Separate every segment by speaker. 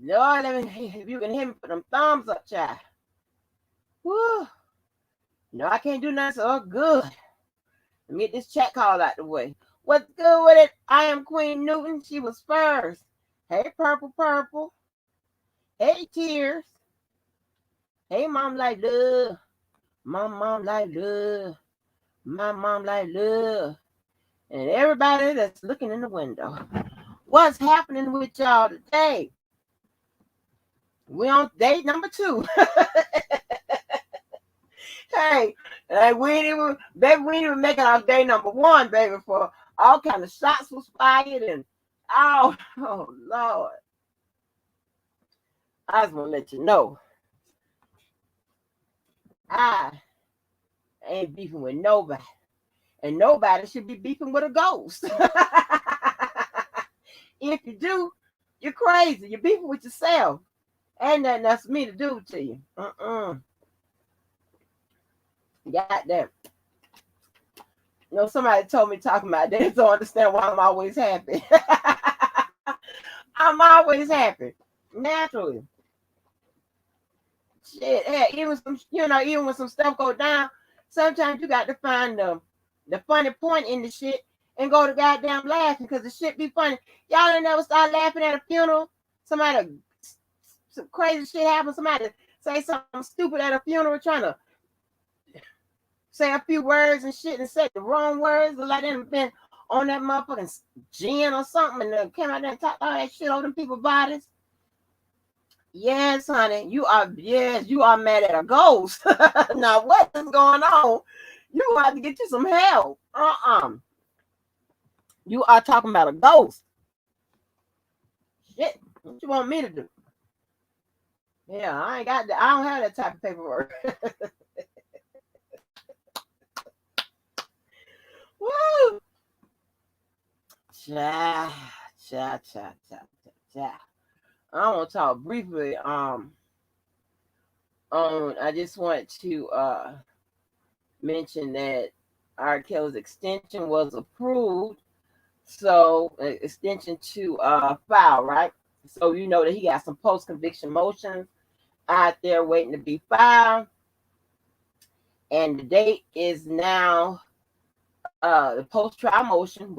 Speaker 1: Lord, if you can hear me, put them thumbs up, child. Woo. No, I can't do nothing, so good. Let me get this chat call out the way. What's good with it? I am Queen Newton. She was first. Hey, Purple Purple. Hey, Tears. Hey, Mom like love. My mom like love. My mom like love. And everybody that's looking in the window. What's happening with y'all today? We on date number 2. Hey, we ain't even making our day number 1, baby, for all kind of shots was fired and oh Lord. I just want to let you know, I ain't beefing with nobody, and nobody should be beefing with a ghost. If you do, you're crazy. You're beefing with yourself. Ain't nothing else for me to do to you. Goddamn. You know, somebody told me talking about that. They don't understand why I'm always happy. I'm always happy. Naturally. Shit, hey, even when some stuff go down, sometimes you got to find the funny point in the shit and go to goddamn laughing because the shit be funny. Y'all ain't never start laughing at a funeral. Some crazy shit happen. Somebody say something stupid at a funeral, trying to say a few words and shit and say the wrong words, like they been on that motherfucking gin or something, and then came out there and talked all that shit over them people's bodies. Yes, honey, you are mad at a ghost. Now what is going on? You have to get you some help. You are talking about a ghost. Shit, what you want me to do? Yeah, I don't have that type of paperwork. Woo! Cha. I want to talk briefly. I just want to mention that R. Kelly's extension was approved. So extension to file, right? So you know that he got some post-conviction motions out there waiting to be filed. And the date is now the post-trial motion,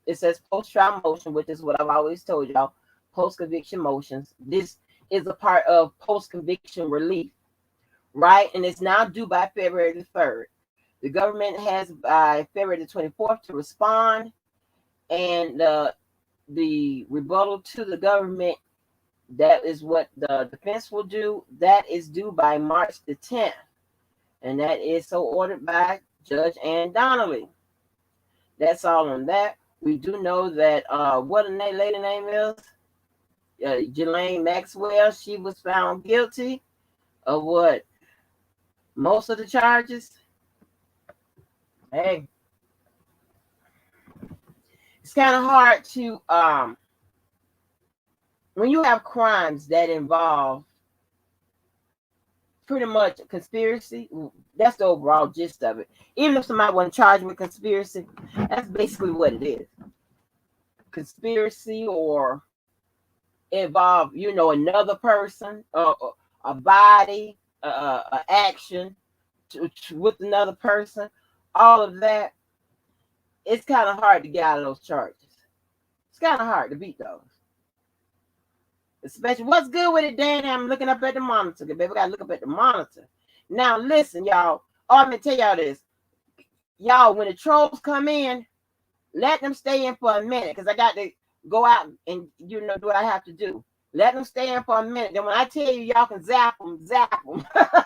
Speaker 1: it says post-trial motion, which is what I've always told y'all, post-conviction motions. This is a part of post-conviction relief, right? And it's now due by February the 3rd. The government has by February the 24th to respond, and the rebuttal to the government, that is what the defense will do. That is due by March the 10th, and that is so ordered by Judge Ann Donnelly. That's all on that. We do know that what the lady name is, Ghislaine Maxwell. She was found guilty of what? Most of the charges. Hey, it's kind of hard to when you have crimes that involve pretty much conspiracy. That's the overall gist of it. Even if somebody wasn't charged with conspiracy, that's basically what it is. Conspiracy or involve, another person, a body, an action with another person. All of that. It's kind of hard to get out of those charges. It's kind of hard to beat those. Especially, what's good with it, Danny? I'm looking up at the monitor. Baby, I gotta look up at the monitor. Now, listen, y'all. I'm gonna tell y'all this. Y'all, when the trolls come in, let them stay in for a minute, because I got to go out and, do what I have to do. Let them stay in for a minute. Then when I tell you, y'all can zap them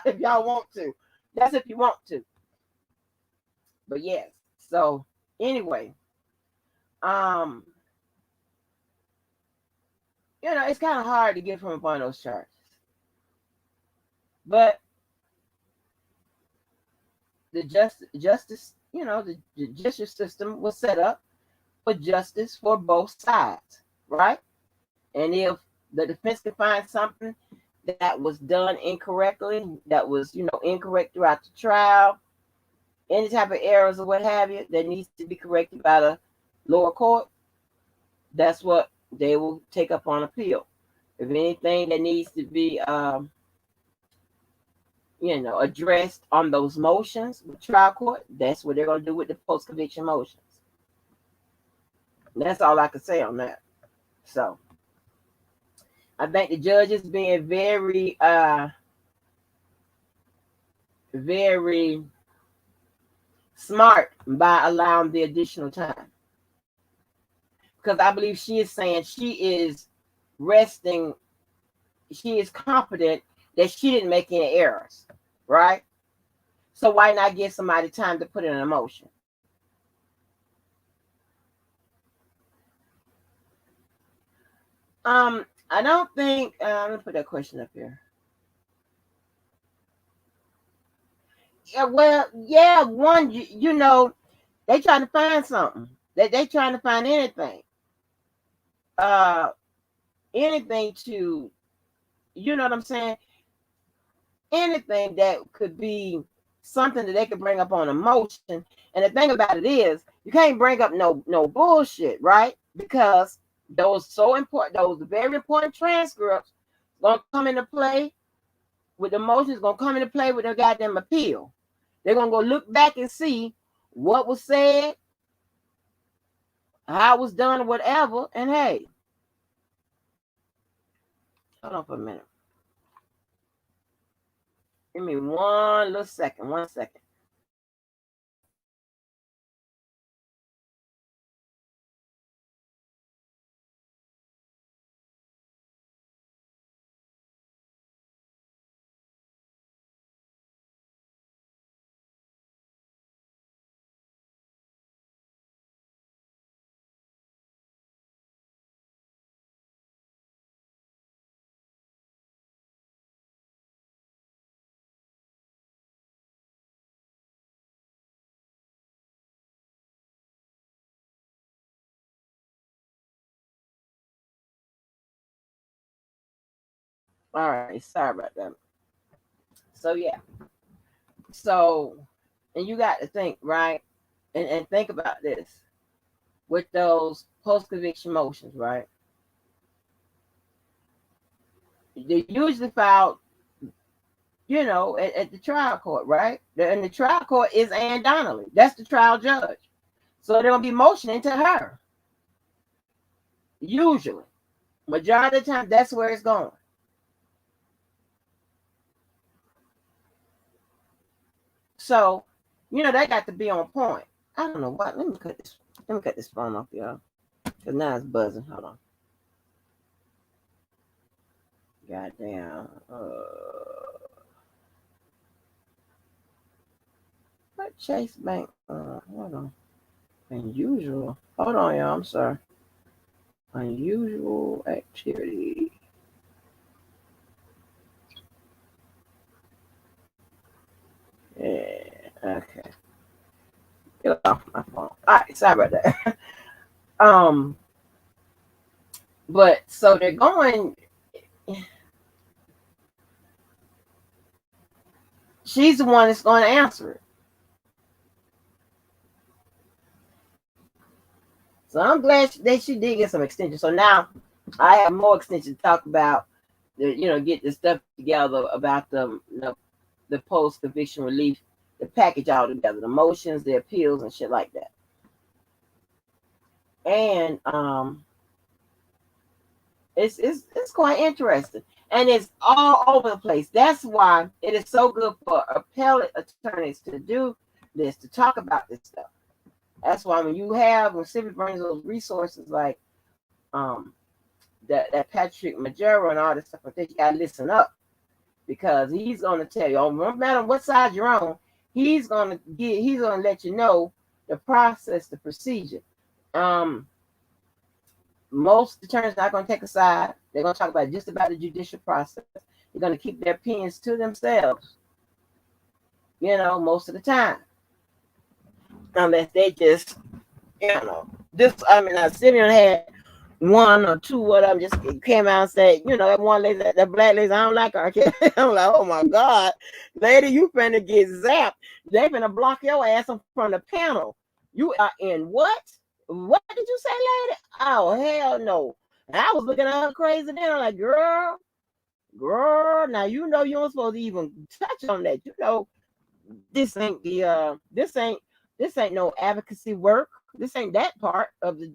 Speaker 1: if y'all want to. That's if you want to. But yes. So, anyway. It's kind of hard to get from upon those charges. But the justice, the judicial system was set up for justice for both sides, right? And if the defense can find something that was done incorrectly, that was, incorrect throughout the trial, any type of errors or what have you, that needs to be corrected by the lower court, that's what they will take up on appeal. If anything that needs to be, addressed on those motions with trial court, that's what they're going to do with the post-conviction motions. And that's all I can say on that. So I think the judge is being very, very smart by allowing the additional time. Because I believe she is saying she is resting, she is confident that she didn't make any errors, right? So why not give somebody time to put in an emotion? I don't think, let me put that question up here. Yeah, well, yeah, one, they trying to find something. They trying to find anything. Anything to, you know what I'm saying? Anything that could be something that they could bring up on emotion. And the thing about it is, you can't bring up no bullshit, right? Because those very important transcripts gonna come into play with emotions, gonna come into play with their goddamn appeal. They're gonna go look back and see what was said, how it was done, or whatever. And hey, hold on for a minute. Give me one little second. 1 second. All right, sorry about that. So yeah. So, and you got to think, right? And think about this with those post-conviction motions, right? They usually filed, at the trial court, right? And the trial court is Ann Donnelly. That's the trial judge. So they're gonna be motioning to her. Usually, majority of the time, that's where it's going. So, they got to be on point. I don't know what. Let me cut this phone off, y'all, because now it's buzzing. Hold on. Goddamn. What Chase Bank? Hold on. Unusual. Hold on, y'all. I'm sorry. Unusual activity. Yeah. Okay. Get off my phone. All right. Sorry about that. But so they're going. She's the one that's going to answer it. So I'm glad she did get some extension. So now I have more extension to talk about. Get the stuff together about the post conviction relief, the package all together, the motions, the appeals, and shit like that. And it's quite interesting, and it's all over the place. That's why it is so good for appellate attorneys to do this, to talk about this stuff. That's why when Civic brings those resources like that Patrick Majero and all this stuff, I think you gotta listen up, because he's gonna tell you, no matter what side you're on, he's gonna let you know the process, the procedure. Most attorneys are not gonna take a side. They're gonna talk about just about the judicial process. They're gonna keep their opinions to themselves, most of the time. Unless they just, Simeon had one or two of them just came out and said, that one lady, that black lady, I don't like her. I'm like, oh my God, lady, you finna get zapped. They finna block your ass from the panel. You are in what? What did you say, lady? Oh, hell no. And I was looking at her crazy then. I'm like, girl, now you know you don't supposed to even touch on that. You know, this ain't this ain't no advocacy work. This ain't that part of the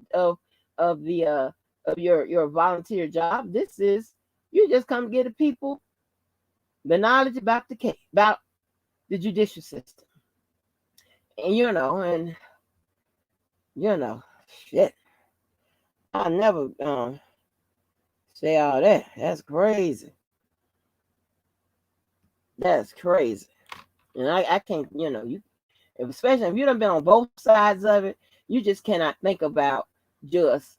Speaker 1: of your volunteer job. This is you just come get the people the knowledge about the case, about the judicial system. And shit. I never say all that. That's crazy. That's crazy. And I can't, you especially if you done been on both sides of it, you just cannot think about just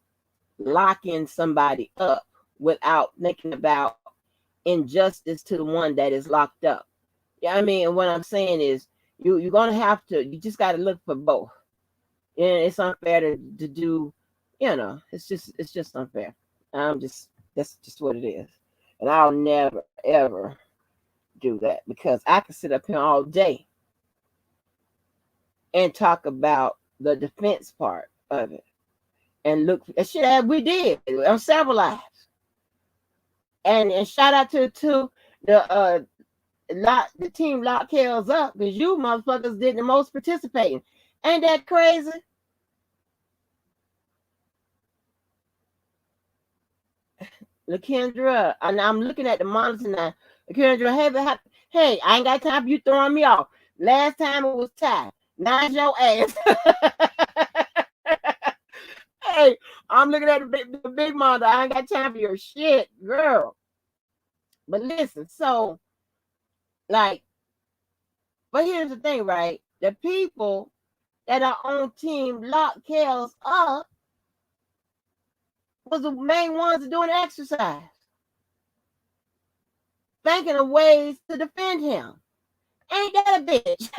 Speaker 1: locking somebody up without thinking about injustice to the one that is locked up. Yeah, I mean, and what I'm saying is you're gonna have to, you just gotta look for both. And it's unfair to do, it's just unfair. That's just what it is. And I'll never ever do that because I can sit up here all day and talk about the defense part of it and look at shit as we did on several lives. And shout out to the team Lock Kells Up because you motherfuckers did the most participating. Ain't that crazy? LaKendra, and I'm looking at the monitor now. LaKendra, hey, I ain't got time for you throwing me off. Last time it was Ty. Now it's your ass. Hey, I'm looking at the big monitor. I ain't got time for your shit, girl. But listen, so, but here's the thing, right? The people that are on team Lock Kells Up was the main ones doing the exercise. Thinking of ways to defend him. Ain't that a bitch?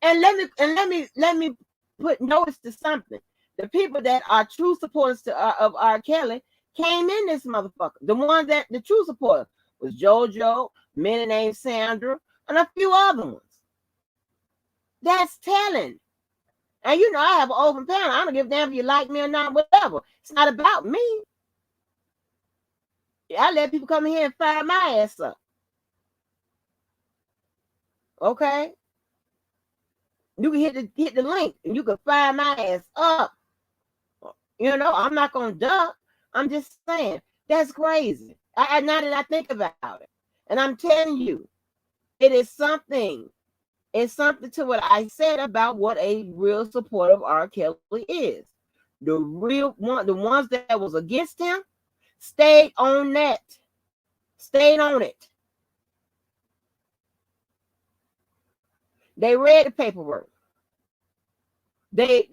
Speaker 1: and let me put notice to something. The people that are true supporters of R. Kelly came in this motherfucker. The ones that the true supporters was JoJo, men named Sandra, and a few other ones. That's telling. And I have an open panel. I don't give a damn if you like me or not, whatever. It's not about me. I let people come in here and fire my ass up. Okay? You can hit the link and you can fire my ass up. I'm not gonna duck. I'm just saying that's crazy. Now that I think about it, and I'm telling you, it is something. It's something to what I said about what a real supporter of R. Kelly is. The real one, the ones that was against him, stayed on that. Stayed on it. They read the paperwork. They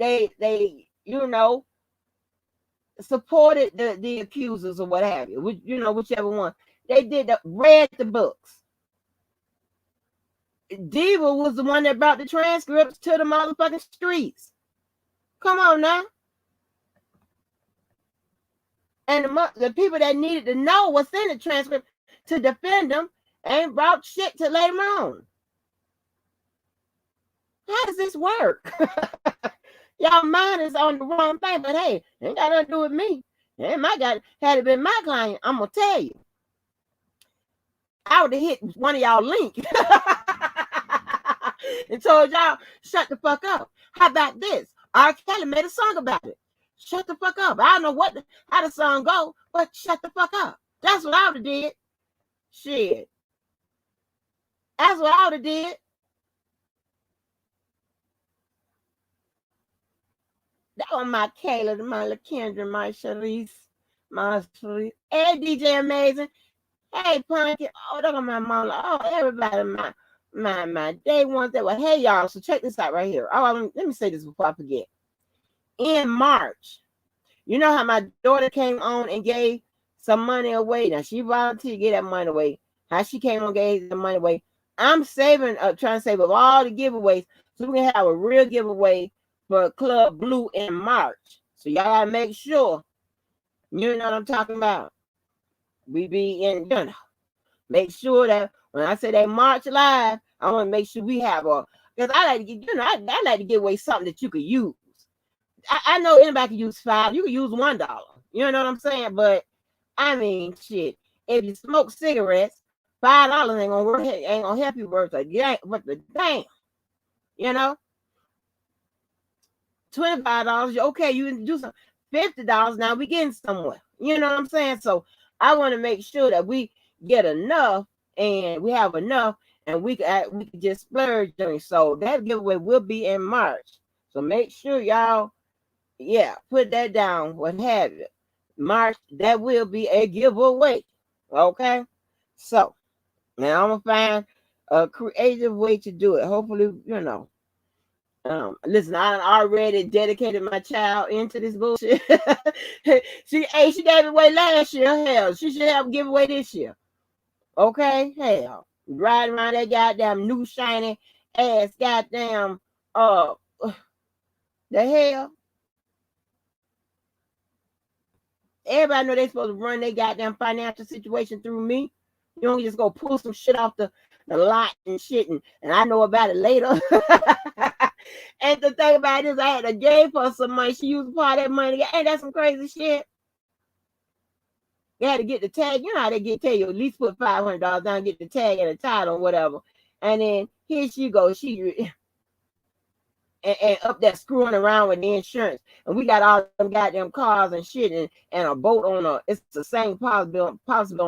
Speaker 1: supported the accusers or what have you. Whichever one. They read the books. Diva was the one that brought the transcripts to the motherfucking streets. Come on now. And the people that needed to know what's in the transcript to defend them ain't brought shit to later on. How does this work? Y'all mind is on the wrong thing, but hey, ain't got nothing to do with me. Had it been my client, I'm gonna tell you. I would have hit one of y'all link and told y'all, shut the fuck up. How about this? R. Kelly made a song about it. Shut the fuck up. I don't know how the song go, but shut the fuck up. That's what I would have did. Shit. That's what I would have did. That was my Kayla, my LaKendra, my Sharice, my Sharice. Hey, DJ Amazing. Hey, Punky. Oh, look at my mom. Oh, everybody, my day ones that were. Hey, y'all. So check this out right here. Oh, let me say this before I forget. In March, you know how my daughter came on and gave some money away. Now she volunteered to get that money away. How she came on and gave the money away. I'm trying to save up all the giveaways so we can have a real giveaway for Club Blue in March. So y'all gotta make sure you know what I'm talking about. We be in, make sure that when I say they March live, I want to make sure we have because I like to get, I like to give away something that you could use. I know anybody can use $5. You can use $1. You know what I'm saying? But I mean, shit. If you smoke cigarettes, $5 ain't gonna work. Ain't gonna help you worth a damn. But the damn, you know, $25. Okay, you can do some. $50. Now we getting somewhere. You know what I'm saying? So I want to make sure that we get enough and we have enough and we can just splurge during. So that giveaway will be in March. So make sure y'all, yeah, put that down. What have you? March, that will be a giveaway. Okay. So now I'm gonna find a creative way to do it. Hopefully, you know. Listen, I already dedicated my child into this bullshit. she gave it away last year. Hell, she should have given away this year. Okay, hell, riding around that goddamn new shiny ass goddamn the hell. Everybody know they supposed to run their goddamn financial situation through me. You don't just go pull some shit off the lot and shit, and I know about it later. And the thing about it is, I had to gave her some money. She used part of that money. Ain't that some crazy shit? You had to get the tag. You know how they tell you at least put $500 down, get the tag and the title or whatever. And then here she goes. She and up there screwing around with the insurance. And we got all them goddamn cars and shit and a boat on it's the same possibly on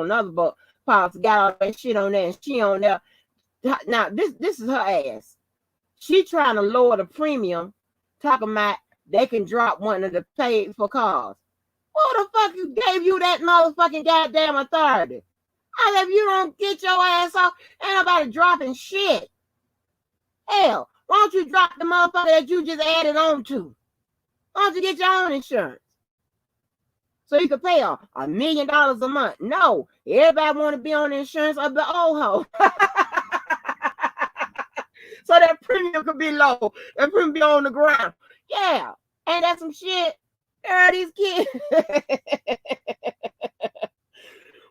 Speaker 1: another boat. Policy got all that shit on there and she on there. Now this is her ass. She trying to lower the premium, talking about they can drop one of the paid for cars. Who the fuck gave you that motherfucking goddamn authority? If you don't get your ass off, ain't nobody dropping shit. Hell, why don't you drop the motherfucker that you just added on to? Why don't you get your own insurance? So you can pay $1 million a month. No, everybody want to be on the insurance of the old hoe. So that premium could be low. That premium be on the ground. Yeah. Ain't that some shit? These kids.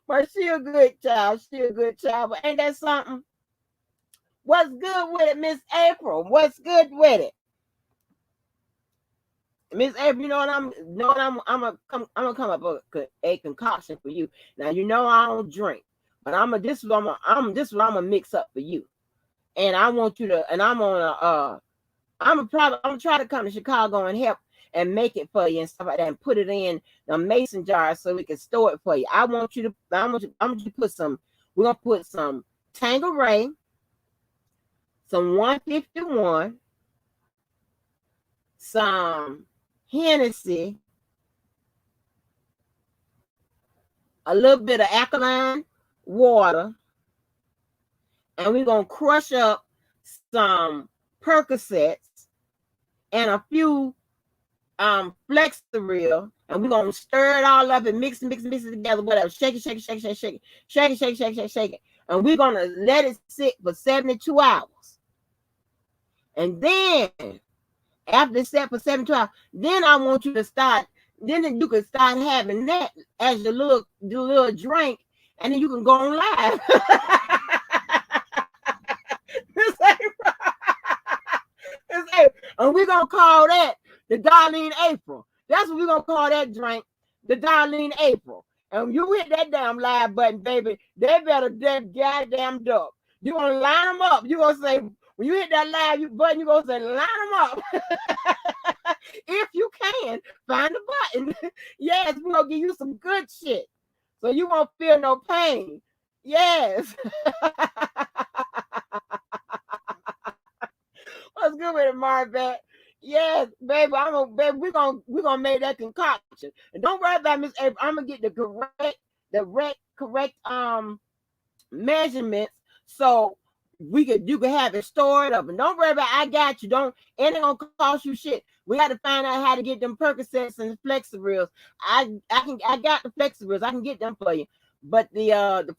Speaker 1: But she a good child. She a good child. But ain't that something? What's good with it, Miss April? What's good with it? Miss April, you know what I'm gonna come up with a concoction for you. Now you know I don't drink, but this is what I'm gonna mix up for you. And I want you to, and I'm gonna try to come to Chicago and help and make it for you and stuff like that, and put it in the mason jar so we can store it for you. I want you to put some. We're gonna put some Tanqueray, some 151, some Hennessy, a little bit of alkaline water, and we're gonna crush up some Percocets and a few Flexeril, and we're gonna stir it all up and mix it together, whatever. Shake it. And we're gonna let it sit for 72 hours. And then after it's set for 72 hours, then I want you to start, then you can start having that as your little drink, and then you can go on live. And we're gonna call that the Darlene April. That's what we're gonna call that drink, the Darlene April. And you hit that damn live button, baby, they better that goddamn duck. You're gonna line them up. You're gonna say, when you hit that live button, you're gonna say, line them up. If you can, find the button. Yes, we're gonna give you some good shit. So you won't feel no pain. Yes. What's good with it, Marvette? Yes, baby. We're gonna make that concoction. And don't worry about Miss April. I'm gonna get the correct measurements so you can have it stored up. And don't worry about, I got you. It ain't gonna cost you shit. We got to find out how to get them Percocets and the Flexerils. I got the Flexerils. I can get them for you. But the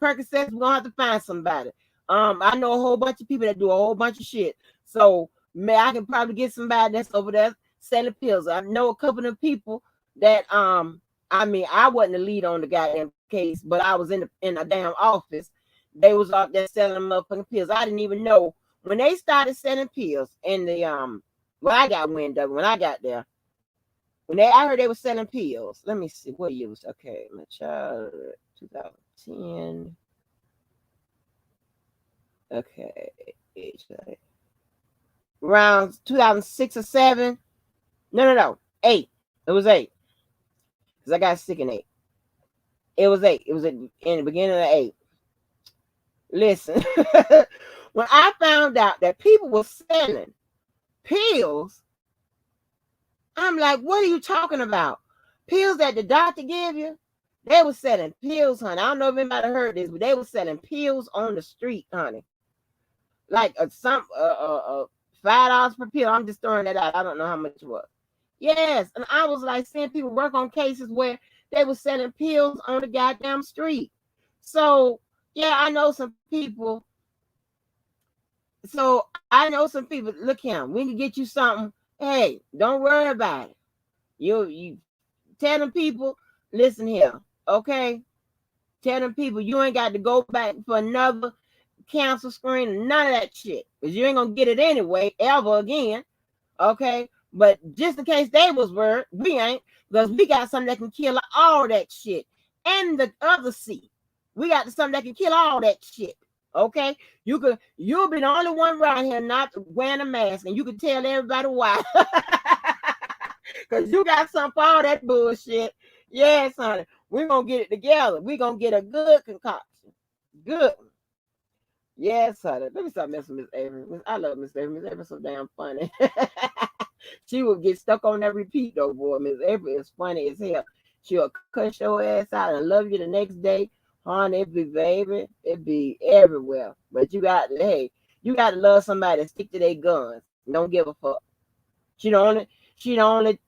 Speaker 1: Percocets, we're gonna have to find somebody. I know a whole bunch of people that do a whole bunch of shit. So I can probably get somebody that's over there selling pills. I know a couple of people that I wasn't the lead on the goddamn case, but I was in a damn office. They was out there selling motherfucking pills. I didn't even know when they started selling pills in the I got wind of it when I got there. I heard they were selling pills. Let me see what year was okay. My child, 2010. Okay, age around 2006 or seven. No, 8. It was 8 because I got sick in 8. It was 8. It was in the beginning of 8. Listen, when I found out that people were selling pills, I'm like, what are you talking about? Pills that the doctor gave you? They were selling pills, honey. I don't know if anybody heard this, but they were selling pills on the street, honey. Like $5 per pill. I'm just throwing that out. I don't know how much it was. Yes, and I was like seeing people work on cases where they were selling pills on the goddamn street. So yeah, I know some people. So I know some people. Look here, we can get you something. Hey, don't worry about it. You tell them people, listen here, okay? Tell them people you ain't got to go back for another cancer screen, none of that shit. Because you ain't gonna get it anyway, ever again. Okay? But just in case they was worried, we ain't, because we got something that can kill all that shit. And the other C. We got something that can kill all that shit. Okay? You'll be the only one around here not wearing a mask, and you can tell everybody why. Because you got some for all that bullshit. Yes, honey. We're going to get it together. We're going to get a good concoction. Good. Yes, honey. Let me stop messing with Miss Avery. I love Miss Avery. Miss Avery's so damn funny. She will get stuck on that repeat, though, boy. Miss Avery is funny as hell. She'll cuss your ass out and love you the next day. Honey, it be baby. It be everywhere. But you got to love somebody that stick to their guns. Don't give a fuck. She the only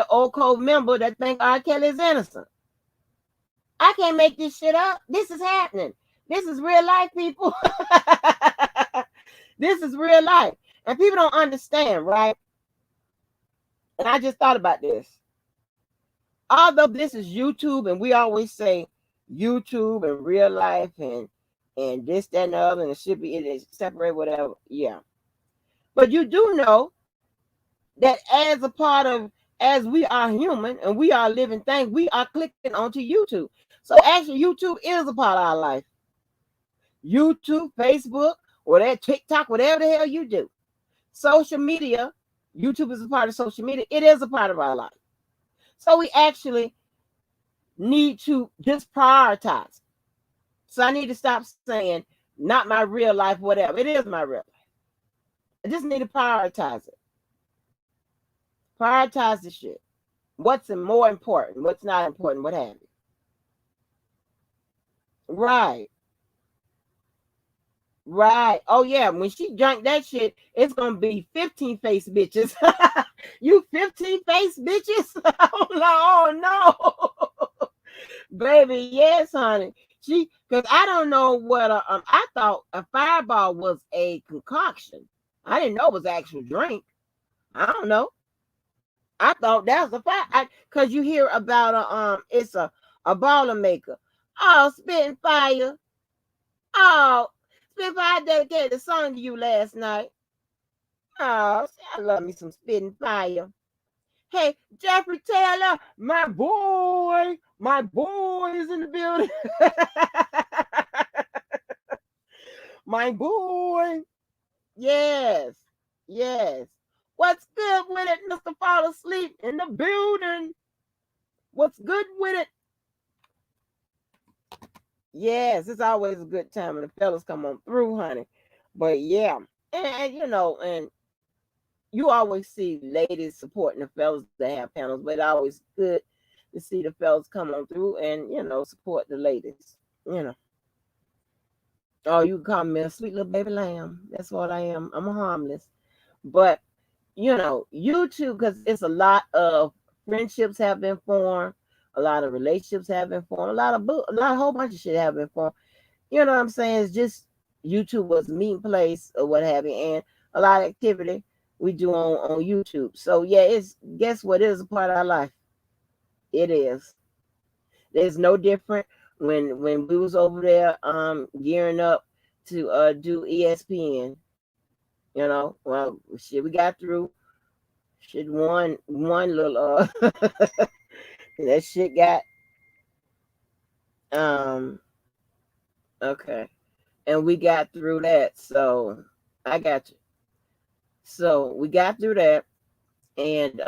Speaker 1: old code member that think R. Kelly is innocent. I can't make this shit up. This is happening. This is real life, people. This is real life. And people don't understand, right? And I just thought about this. Although this is YouTube, and we always say YouTube and real life and this, that, and the other, and it should be, it is separate, whatever. Yeah. But you do know that as we are human and we are living things, we are clicking onto YouTube. So actually, YouTube is a part of our life. YouTube, Facebook, or that TikTok, whatever the hell you do. Social media, YouTube is a part of social media. It is a part of our life. So we actually need to just prioritize. So I need to stop saying, not my real life, whatever. It is my real life. I just need to prioritize it. Prioritize the shit. What's more important? What's not important? What have you? Right. Right. Oh yeah. When she drank that shit, it's gonna be 15 face bitches. You 15 face bitches? Oh no. Baby, yes, honey. Because I don't know what I thought a fireball was a concoction. I didn't know it was actual drink. I don't know. I thought that was a fire. Because you hear about it's a baller maker. Oh, spitting fire. Oh, spitting fire. I dedicated a song to you last night. Oh, I love me some spitting fire. Hey, Jeffrey Taylor, my boy is in the building. My boy. Yes, yes. What's good with it, Mr. Fall Asleep in the building? What's good with it? Yes, it's always a good time when the fellas come on through, honey. But yeah, and and you always see ladies supporting the fellas that have panels, but it's always good to see the fellas come on through and support the ladies. Oh, you can call me a sweet little baby lamb. That's what I am. I'm a harmless. But YouTube, because it's a lot of friendships have been formed, a lot of relationships have been formed, a whole bunch of shit have been formed. You know what I'm saying? It's just YouTube was a meeting place or what have you, and a lot of activity we do on YouTube. So yeah, guess what? It is a part of our life. It is. It's no different when we was over there gearing up to do ESPN. Well, shit, we got through. shit, one little that shit got um okay, and we got through that. So I got you. So we got through that, and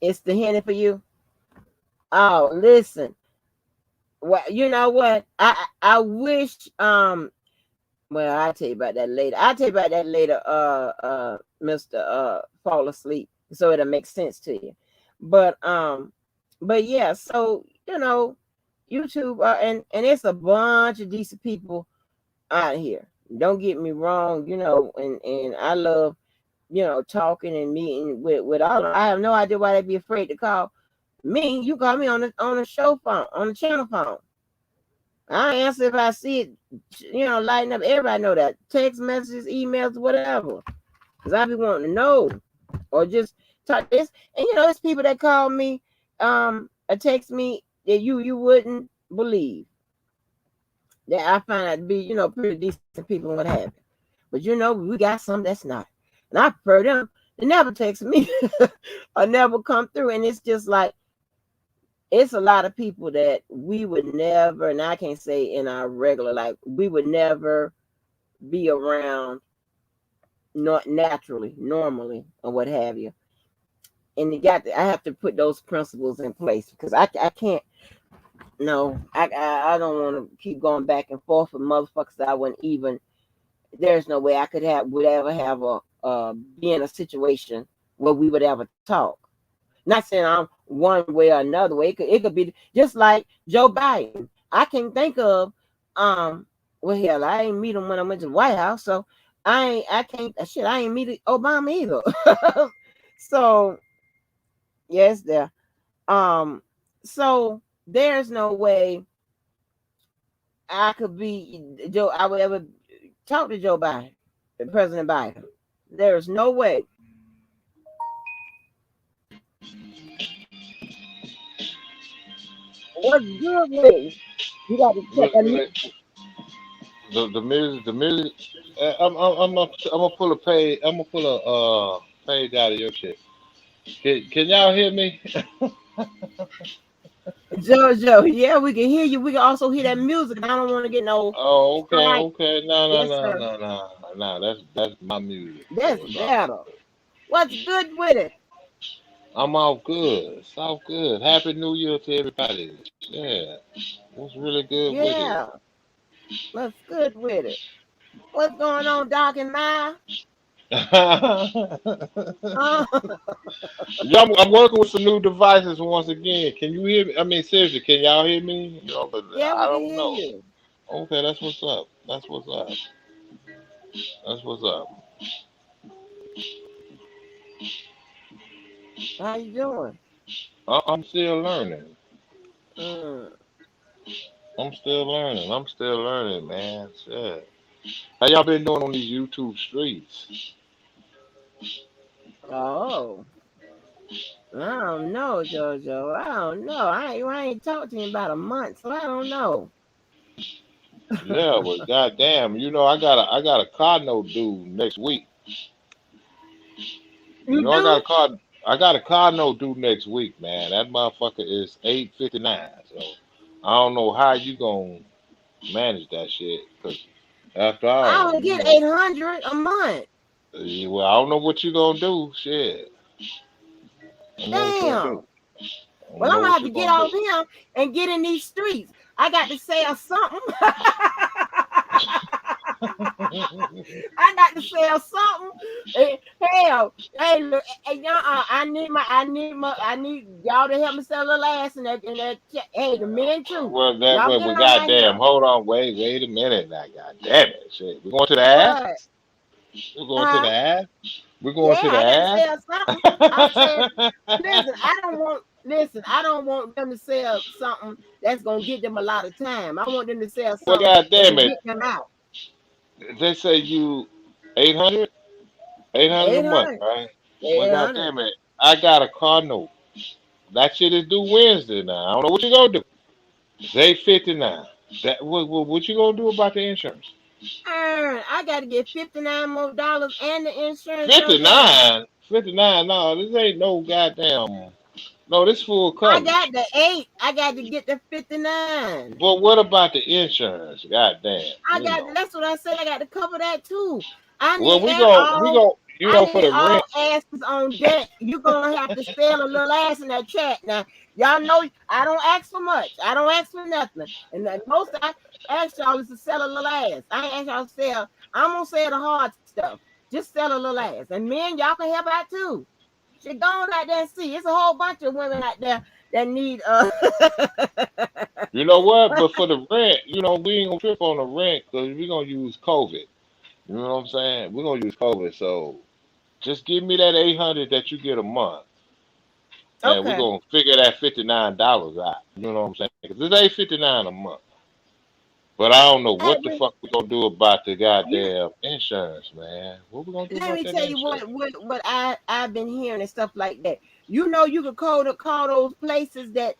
Speaker 1: it's the Henny for you. Oh, listen. Well, you know what? I wish well, I'll tell you about that later. I'll tell you about that later, Mr. Fall Asleep, so it'll make sense to you. But but yeah, so YouTube, and it's a bunch of decent people out here. Don't get me wrong, and I love, talking and meeting with all of them. I have no idea why they'd be afraid to call me. You call me on the show phone, on the channel phone. I answer if I see it, lighting up. Everybody know that. Text messages, emails, whatever. Because I be wanting to know. Or just talk this. And it's people that call me, or text me that you wouldn't believe. That I find out to be, pretty decent people and what have you. But we got some that's not. And I prefer them. They never text me or never come through. And it's just like, it's a lot of people that we would never, and I can't say in our regular life, we would never be around, not naturally, normally, or what have you. And I have to put those principles in place because I can't. No, I don't want to keep going back and forth with motherfuckers that I wouldn't even. There's no way I would ever have be in a situation where we would ever talk. Not saying I'm one way or another way. It could be just like Joe Biden. I can think of well, hell, I ain't meet him when I went to the White House, so I ain't meet Obama either. So yes, there. So there's no way I would ever talk to Joe Biden, President Biden. There's no way. What's good with it? You got to check that.
Speaker 2: The music. I'm gonna pull a page. I'm gonna pull a page out of your shit. Can y'all hear me?
Speaker 1: Jojo, yeah, we can hear you. We can also hear that music. And I don't want to get no
Speaker 2: Oh, okay,
Speaker 1: strike.
Speaker 2: okay. No, no,
Speaker 1: Yes,
Speaker 2: no,
Speaker 1: sir.
Speaker 2: no, no, no. That's my music, so
Speaker 1: That's
Speaker 2: it's all
Speaker 1: better.
Speaker 2: good.
Speaker 1: What's good with it?
Speaker 2: I'm all good. It's all good. Happy New Year to everybody. Yeah, what's really good with it?
Speaker 1: Yeah, what's good with it? What's going on, Doc and Ma? Uh,
Speaker 2: Yeah, I'm working with some new devices once again. Can you hear me? I mean, seriously, can y'all hear me? But
Speaker 1: yeah,
Speaker 2: I
Speaker 1: we can
Speaker 2: don't
Speaker 1: hear
Speaker 2: know.
Speaker 1: you.
Speaker 2: Okay, that's what's up. That's what's up. That's what's up.
Speaker 1: How you doing?
Speaker 2: I'm still learning.
Speaker 1: Mm.
Speaker 2: I'm still learning. I'm still learning, man. Shit. How y'all been doing on these YouTube streets?
Speaker 1: Oh, I don't know, Jojo. I don't know. I ain't talked to you in about a month, so I don't know.
Speaker 2: Yeah, but goddamn, I got a car note due next week.
Speaker 1: You do?
Speaker 2: I got a car note due next week, man. That motherfucker is 859. So I don't know how you gonna manage that shit. Cause after
Speaker 1: I
Speaker 2: all,
Speaker 1: only get 800 a month.
Speaker 2: well, I don't know what you gonna do. Shit, I don't know what you're gonna
Speaker 1: Damn.
Speaker 2: do. I
Speaker 1: Well,
Speaker 2: don't
Speaker 1: I'm
Speaker 2: know
Speaker 1: gonna
Speaker 2: what
Speaker 1: have
Speaker 2: you're
Speaker 1: to get
Speaker 2: gonna do.
Speaker 1: off him and get in these streets. I got to sell something. I got to sell something. Hell, hey, look, hey, I need y'all to help me sell a little ass in that. Hey, the men too. Y'all get
Speaker 2: Well,
Speaker 1: it on right
Speaker 2: goddamn,
Speaker 1: here.
Speaker 2: hold on, wait a minute now, goddamn it, shit. We going to the ass?
Speaker 1: What?
Speaker 2: We're going to the
Speaker 1: Huh?
Speaker 2: ass? We're going
Speaker 1: Yeah,
Speaker 2: to the
Speaker 1: I got to
Speaker 2: ass?
Speaker 1: sell something. I said, listen, I don't want them to sell something that's gonna get them a lot of time. I want them to sell
Speaker 2: Well,
Speaker 1: something that
Speaker 2: goddamn
Speaker 1: can
Speaker 2: it,
Speaker 1: get them out.
Speaker 2: they say you 800, 800 a
Speaker 1: Eight
Speaker 2: month,
Speaker 1: hundred.
Speaker 2: right? Well,
Speaker 1: 800.
Speaker 2: goddamn it, I got a car note. That shit is due Wednesday now. I don't know what you gonna do. It's 859. What you gonna do about the insurance?
Speaker 1: I got to get $59 more and the insurance, JoJo.
Speaker 2: 59, 59. No, this ain't no goddamn. No, this full
Speaker 1: I got
Speaker 2: coverage.
Speaker 1: the 8. I got to get the 59.
Speaker 2: But what about the insurance? Goddamn,
Speaker 1: I got. That's what I said. I got to cover that too. I
Speaker 2: Well,
Speaker 1: need that
Speaker 2: we
Speaker 1: all.
Speaker 2: go. For
Speaker 1: I
Speaker 2: the
Speaker 1: need
Speaker 2: rent.
Speaker 1: all asses on deck. You're gonna have to sell a little ass in that chat. Now, y'all know I don't ask for much. I don't ask for nothing. And the most I ask y'all is to sell a little ass. I ain't ask y'all to sell. I'm gonna sell the hard stuff. Just sell a little ass. And men, y'all can help out too. Shit, go on out there and see. It's a whole bunch of women out there that need
Speaker 2: You know what? But for the rent, we ain't gonna trip on the rent because we gonna use COVID. You know what I'm saying? We're gonna use COVID. So just give me that 800 that you get a month, and we're
Speaker 1: Okay.
Speaker 2: gonna figure that $59 out. You know what I'm saying? Because it's 859 a month. But I don't know
Speaker 1: Hey,
Speaker 2: what the fuck we gonna do about the
Speaker 1: you
Speaker 2: goddamn insurance, man. What we gonna do
Speaker 1: let
Speaker 2: about
Speaker 1: me
Speaker 2: that
Speaker 1: tell you
Speaker 2: insurance?
Speaker 1: what I've been hearing and stuff like that. You know, you could call those places that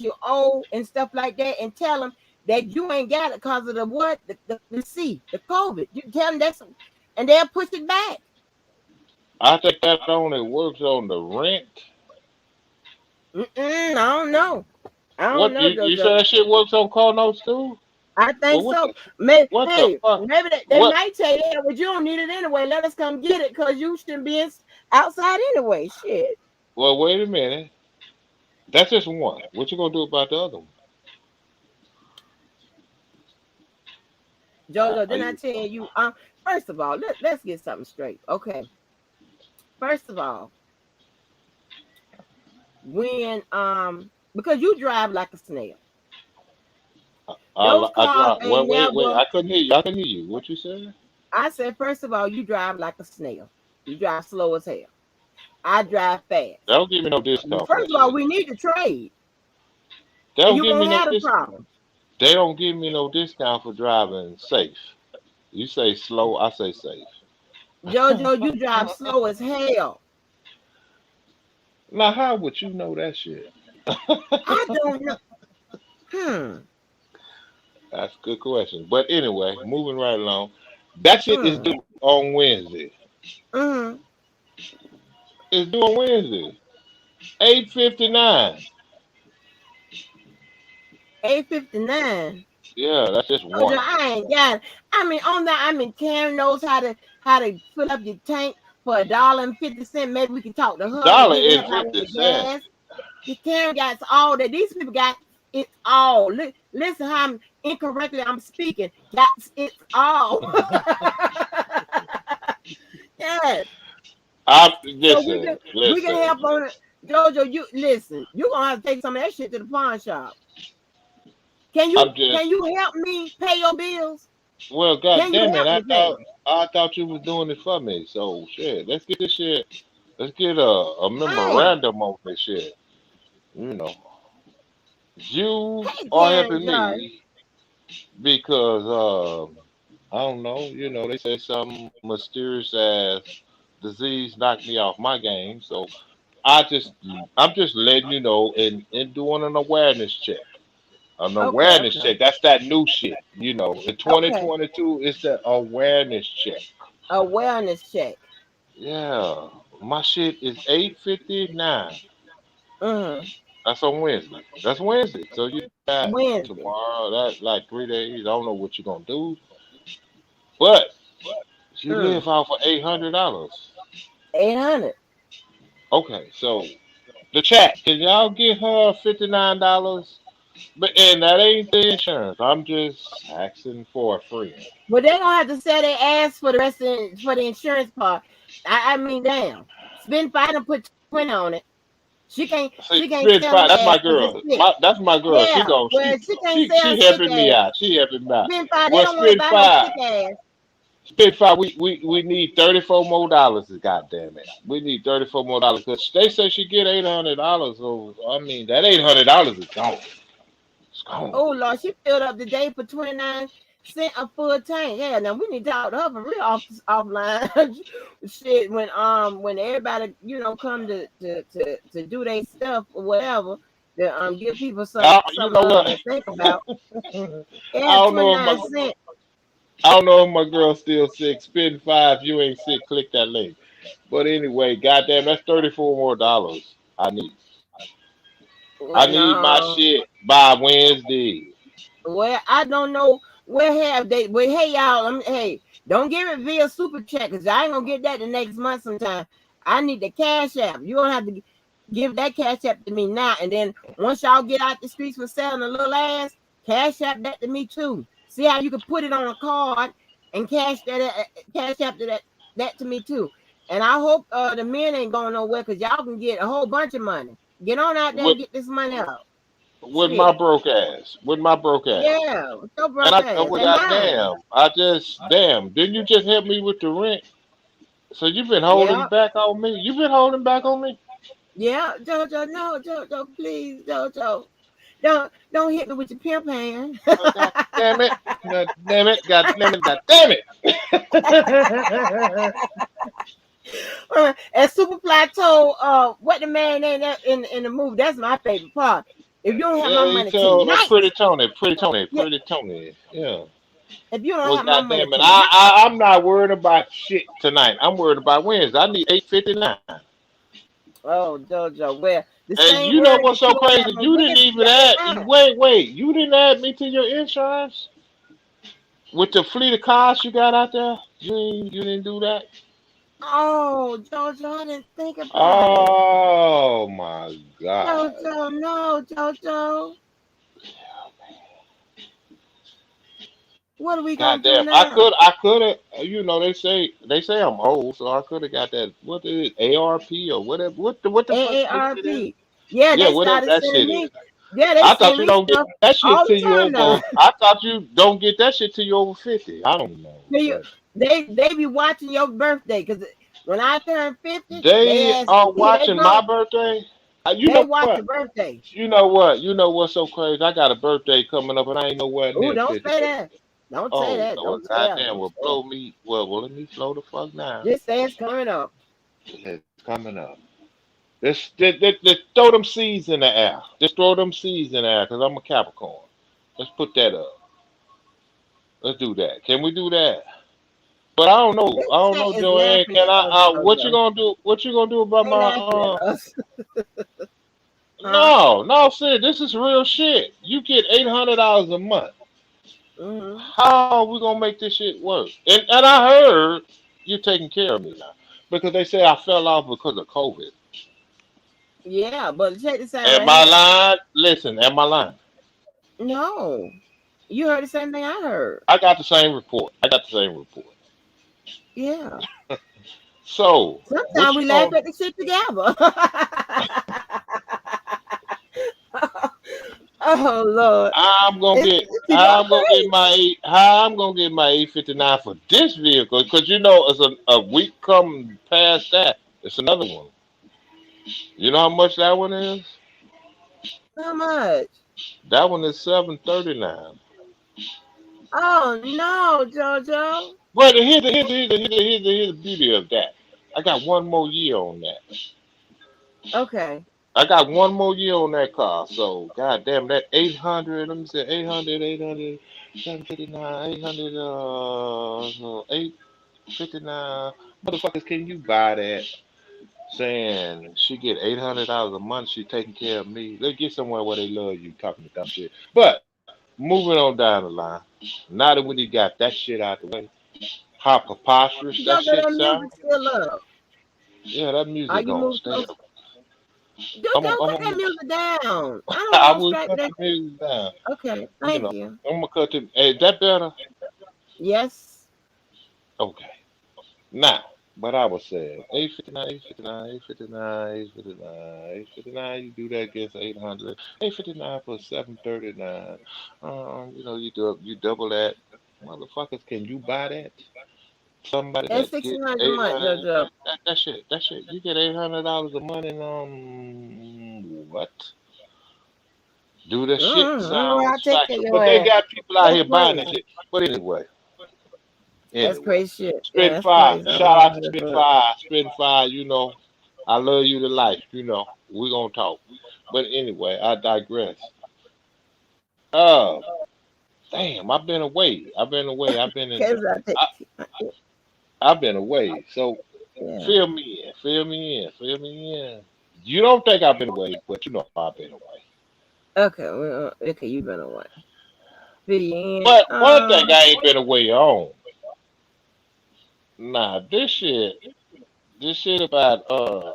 Speaker 1: you owe and stuff like that, and tell them that you ain't got it because of the what the C the COVID. You tell them that's and they'll push it back.
Speaker 2: I think that only works on the rent.
Speaker 1: I don't know. I don't
Speaker 2: What
Speaker 1: know,
Speaker 2: you
Speaker 1: JoJo.
Speaker 2: said that shit works on car notes too?
Speaker 1: I
Speaker 2: Well,
Speaker 1: think so. Maybe,
Speaker 2: what the
Speaker 1: hey,
Speaker 2: fuck?
Speaker 1: maybe they
Speaker 2: What?
Speaker 1: might tell you, yeah, but you don't need it anyway. Let us come get it because you shouldn't be outside anyway. Shit.
Speaker 2: Well, wait a minute. That's just one. What you gonna do about the other one?
Speaker 1: Jojo,
Speaker 2: Are
Speaker 1: didn't I
Speaker 2: you?
Speaker 1: tell you? First of all, let's get something straight. Okay. First of all, when because you drive like a snail. Those
Speaker 2: I
Speaker 1: cars
Speaker 2: dropped.
Speaker 1: ain't
Speaker 2: Wait.
Speaker 1: never.
Speaker 2: I couldn't hear you. I couldn't hear you. What you said?
Speaker 1: I said, first of all, you drive like a snail. You drive slow as hell. I drive
Speaker 2: They
Speaker 1: fast.
Speaker 2: don't give me no discount for
Speaker 1: First
Speaker 2: that
Speaker 1: of all,
Speaker 2: shit.
Speaker 1: we need to trade,
Speaker 2: They
Speaker 1: and
Speaker 2: don't
Speaker 1: you
Speaker 2: give me
Speaker 1: won't
Speaker 2: no
Speaker 1: have a
Speaker 2: dis.
Speaker 1: problem.
Speaker 2: They don't give me no discount for driving safe. You say slow, I say safe.
Speaker 1: Jojo, you drive slow as hell.
Speaker 2: Now, how would you know that shit?
Speaker 1: I don't know. Hmm.
Speaker 2: That's a good question. But anyway, moving right along. That shit is
Speaker 1: Hmm.
Speaker 2: due on Wednesday.
Speaker 1: Hmm.
Speaker 2: It's due on Wednesday. 8:59.
Speaker 1: 859.
Speaker 2: Yeah, that's just
Speaker 1: Jojo,
Speaker 2: one.
Speaker 1: I ain't got it. I mean, on that, I mean, Karen knows how to fill up your tank for $1.50. Maybe we can talk to her to
Speaker 2: Dollar
Speaker 1: get
Speaker 2: and
Speaker 1: help out with
Speaker 2: 50
Speaker 1: the
Speaker 2: cents.
Speaker 1: gas. The Karen got all that. These people got it's all. Listen, how incorrectly I'm speaking. Got it's all. Yes.
Speaker 2: I
Speaker 1: So
Speaker 2: listen,
Speaker 1: we can
Speaker 2: listen.
Speaker 1: help on it. Jojo, you listen. You gonna have to take some of that shit to the pawn shop. Can you
Speaker 2: I'm just
Speaker 1: can you help me pay your bills?
Speaker 2: well, god
Speaker 1: Can you
Speaker 2: damn it.
Speaker 1: help me pay them?
Speaker 2: I thought you was doing it for me. So shit, let's get this shit. Let's get a
Speaker 1: Hey,
Speaker 2: memorandum on this shit. You know, you
Speaker 1: hey,
Speaker 2: are
Speaker 1: Karen
Speaker 2: helping
Speaker 1: John.
Speaker 2: me because I don't know. They say some mysterious ass disease knocked me off my game. So I just I'm just letting you know and doing an awareness check. An
Speaker 1: Okay,
Speaker 2: awareness
Speaker 1: okay,
Speaker 2: check. That's that new shit. In
Speaker 1: okay.
Speaker 2: 2022, it's the awareness check.
Speaker 1: A wellness check.
Speaker 2: Yeah, my shit is 8:59.
Speaker 1: Mm-hmm.
Speaker 2: That's on Wednesday. That's Wednesday. So you got
Speaker 1: Wednesday.
Speaker 2: tomorrow. That's like 3 days. I don't know what you're gonna do, but you
Speaker 1: Mm.
Speaker 2: live off of $800.
Speaker 1: 800.
Speaker 2: Okay, so the chat. Can y'all get her $59? But and that ain't the insurance. I'm just asking for a friend.
Speaker 1: But they're gonna have to sell their ass for the rest of for the insurance part. I mean, damn. Spend five and put 20 on it.
Speaker 2: See,
Speaker 1: She can't
Speaker 2: Spin
Speaker 1: sell no
Speaker 2: Five, that's
Speaker 1: ass
Speaker 2: my
Speaker 1: because it's
Speaker 2: girl.
Speaker 1: sick.
Speaker 2: That's my girl. She
Speaker 1: Yeah.
Speaker 2: gon'
Speaker 1: Well, she can't sell
Speaker 2: she
Speaker 1: sick
Speaker 2: helping me
Speaker 1: ass.
Speaker 2: out. She helping me out.
Speaker 1: Spend five. They
Speaker 2: Well,
Speaker 1: don't want to
Speaker 2: Spin
Speaker 1: buy no
Speaker 2: Five,
Speaker 1: sick ass.
Speaker 2: Spin Five. We need $34 more dollars. God damn it, we need $34 more dollars because they say she get $800. So I mean that $800 is gone. It's gone.
Speaker 1: Oh Lord, she filled up the day for 29 cents a full tank. Yeah, now we need to talk to her for real offline. Shit, when everybody come to do their stuff or whatever, to give people
Speaker 2: You
Speaker 1: some
Speaker 2: know what?
Speaker 1: to think about.
Speaker 2: I
Speaker 1: Yeah,
Speaker 2: don't know if
Speaker 1: 29
Speaker 2: my
Speaker 1: cents.
Speaker 2: I don't know if my girl's still sick. Spend five. If you ain't sick, click that link. But anyway, goddamn, that's $34 more. I
Speaker 1: When
Speaker 2: need my shit by Wednesday.
Speaker 1: well, I don't know where have they. But hey, y'all, hey, don't give it via super chat because I ain't gonna get that the next month. Sometime I need the cash app. You don't have to give that cash app to me now, and then once y'all get out the streets for selling a little ass, cash app that to me too. See how you can put it on a card and cash app that to me too. And I hope the men ain't going nowhere because y'all can get a whole bunch of money. Get on out there
Speaker 2: With
Speaker 1: and get this money out.
Speaker 2: with my
Speaker 1: Shit.
Speaker 2: broke ass. With my broke ass.
Speaker 1: Yeah, with your
Speaker 2: And
Speaker 1: broke
Speaker 2: I
Speaker 1: ass
Speaker 2: well,
Speaker 1: and mine.
Speaker 2: goddamn, I just damn. Didn't you just help me with the rent? So you've been holding
Speaker 1: Yeah,
Speaker 2: back on me. You've been holding back on me.
Speaker 1: yeah, Jojo, no, Jojo, please, Jojo, don't hit me with your pimp hand.
Speaker 2: Oh, God damn it. God damn it. God damn it. God damn it.
Speaker 1: And Superfly told what the man in the movie. That's my favorite part. If you don't have my
Speaker 2: Yeah, he
Speaker 1: money
Speaker 2: told
Speaker 1: tonight, yeah,
Speaker 2: Pretty Tony. Yeah.
Speaker 1: if you don't
Speaker 2: Well,
Speaker 1: have my
Speaker 2: God
Speaker 1: money
Speaker 2: damn it.
Speaker 1: tonight,
Speaker 2: I'm not worried about shit tonight. I'm worried about Wednesday. I need 8:59.
Speaker 1: oh Jojo, well the
Speaker 2: And
Speaker 1: same
Speaker 2: you know
Speaker 1: word
Speaker 2: what's
Speaker 1: that
Speaker 2: so
Speaker 1: you don't have
Speaker 2: crazy?
Speaker 1: on
Speaker 2: You didn't
Speaker 1: Wednesday, you
Speaker 2: even
Speaker 1: got
Speaker 2: add.
Speaker 1: that mine.
Speaker 2: Wait. You didn't add me to your insurance with the fleet of cars you got out there. You didn't do that.
Speaker 1: Oh Jojo, I didn't think about it.
Speaker 2: Oh my God.
Speaker 1: Jojo, no, Jojo. What are we gonna do
Speaker 2: Goddamn. I
Speaker 1: now?
Speaker 2: could. I could have. You know, they say I'm old, so I could have got that. What is it? ARP or whatever. What the fuck that shit is?
Speaker 1: AARP. Yeah,
Speaker 2: Yeah,
Speaker 1: they
Speaker 2: whatever
Speaker 1: started
Speaker 2: that
Speaker 1: sending
Speaker 2: shit is.
Speaker 1: me. Yeah, they
Speaker 2: I thought
Speaker 1: send
Speaker 2: you
Speaker 1: me
Speaker 2: don't get
Speaker 1: stuff
Speaker 2: that shit
Speaker 1: all
Speaker 2: till
Speaker 1: the
Speaker 2: you
Speaker 1: time now.
Speaker 2: over. I thought you don't get that shit till you over 50. I don't know,
Speaker 1: They
Speaker 2: but
Speaker 1: they be watching your birthday because when I turn 50, they
Speaker 2: they
Speaker 1: ask,
Speaker 2: are
Speaker 1: here they
Speaker 2: watching my
Speaker 1: go.
Speaker 2: birthday. You
Speaker 1: They
Speaker 2: know
Speaker 1: watch
Speaker 2: what?
Speaker 1: your birthday.
Speaker 2: You know what? You know what's so crazy? I got a birthday coming up, and I ain't nowhere
Speaker 1: Oh,
Speaker 2: near
Speaker 1: don't
Speaker 2: 50,
Speaker 1: say
Speaker 2: baby.
Speaker 1: that. Don't say
Speaker 2: Oh
Speaker 1: that.
Speaker 2: Lord,
Speaker 1: Don't tell.
Speaker 2: goddamn,
Speaker 1: Don't
Speaker 2: will
Speaker 1: tell.
Speaker 2: blow me. Well, let me slow the fuck down.
Speaker 1: Just say it's coming up.
Speaker 2: It's coming up. Just throw them seeds in the air. Just throw them seeds in the air, cause I'm a Capricorn. Let's put that up. Let's do that. Can we do that? But I don't know.
Speaker 1: This
Speaker 2: I don't
Speaker 1: chat
Speaker 2: know,
Speaker 1: is
Speaker 2: Joanne.
Speaker 1: laughing
Speaker 2: Can
Speaker 1: at
Speaker 2: I?
Speaker 1: us,
Speaker 2: What you
Speaker 1: Jojo.
Speaker 2: gonna do? What you gonna do about
Speaker 1: They
Speaker 2: my?
Speaker 1: laughing at us. Huh?
Speaker 2: No, no, sis. This is real shit. You get $800 a month.
Speaker 1: Hmm.
Speaker 2: How we gonna make this shit work? And I heard you taking care of me now because they say I fell off because of COVID.
Speaker 1: Yeah, but check this out
Speaker 2: Am
Speaker 1: right
Speaker 2: I
Speaker 1: here.
Speaker 2: lying? Listen, am I lying?
Speaker 1: No, you heard the same thing I heard.
Speaker 2: I got the same report. I got the same report.
Speaker 1: Yeah.
Speaker 2: So what
Speaker 1: Sometimes
Speaker 2: you
Speaker 1: we laugh
Speaker 2: gonna?
Speaker 1: at the shit together. Oh Lord,
Speaker 2: I'm gonna
Speaker 1: it's,
Speaker 2: get.
Speaker 1: she gonna
Speaker 2: How I'm gonna get my 859 for this vehicle? Because you know, it's a week come past that. It's another one. You know how much that one is?
Speaker 1: how much?
Speaker 2: That one is 739.
Speaker 1: Oh no, Jojo.
Speaker 2: But here's the beauty of that. I got one more year on that.
Speaker 1: Okay.
Speaker 2: I got one more year on that car. So god damn that 800. Let me say 800, 759, 800, so 859. Motherfuckers, can you buy that? Saying she get $800 a month, she taking care of me. Let's get somewhere where they love you talking to dumb shit. But moving on down the line. Now that we got that shit out the way, how preposterous that
Speaker 1: Jojo,
Speaker 2: shit
Speaker 1: that
Speaker 2: sound.
Speaker 1: music still up.
Speaker 2: Yeah, that
Speaker 1: Are
Speaker 2: music
Speaker 1: you
Speaker 2: gonna
Speaker 1: moving
Speaker 2: stay
Speaker 1: close?
Speaker 2: up.
Speaker 1: Dude,
Speaker 2: I'm,
Speaker 1: don't
Speaker 2: I'm,
Speaker 1: cut that
Speaker 2: I'm,
Speaker 1: music down. I don't want
Speaker 2: I
Speaker 1: no
Speaker 2: will
Speaker 1: strike
Speaker 2: cut
Speaker 1: that.
Speaker 2: the music down.
Speaker 1: Okay,
Speaker 2: You
Speaker 1: thank
Speaker 2: know,
Speaker 1: you.
Speaker 2: I'm gonna cut the. Hey, is that better?
Speaker 1: Yes.
Speaker 2: Okay. Now, what I was saying, 859, 859, 859, 859, 859. You do that against 800. 859 plus 739. You double that. Motherfuckers, can you buy that? Somebody
Speaker 1: That's
Speaker 2: that get
Speaker 1: 1,600 a month,
Speaker 2: 800.
Speaker 1: Jojo.
Speaker 2: That shit. You get $800 a month and what? Do the shit
Speaker 1: I don't know how I
Speaker 2: sounds
Speaker 1: take care of
Speaker 2: factual,
Speaker 1: your
Speaker 2: but they
Speaker 1: ass.
Speaker 2: got people out
Speaker 1: That's
Speaker 2: here buying that
Speaker 1: crazy.
Speaker 2: shit. But anyway,
Speaker 1: That's
Speaker 2: anyway,
Speaker 1: crazy shit. Yeah,
Speaker 2: Spin
Speaker 1: that's
Speaker 2: Five.
Speaker 1: crazy. I don't
Speaker 2: Shout
Speaker 1: know
Speaker 2: out
Speaker 1: how
Speaker 2: to
Speaker 1: to
Speaker 2: Spin
Speaker 1: do it.
Speaker 2: Five. Spin Five. I love you to life. We gonna talk. But anyway, I digress. Uh, Damn, I've been away. I've been away. I've been in.
Speaker 1: Cause I think,
Speaker 2: I, I've been away. So
Speaker 1: yeah.
Speaker 2: fill me in. Fill me in. Fill me in. You don't think I've been away, but you know I've been away.
Speaker 1: Okay, well, okay, you've been away. Vivian,
Speaker 2: But one thing I ain't been away on. Nah, this shit about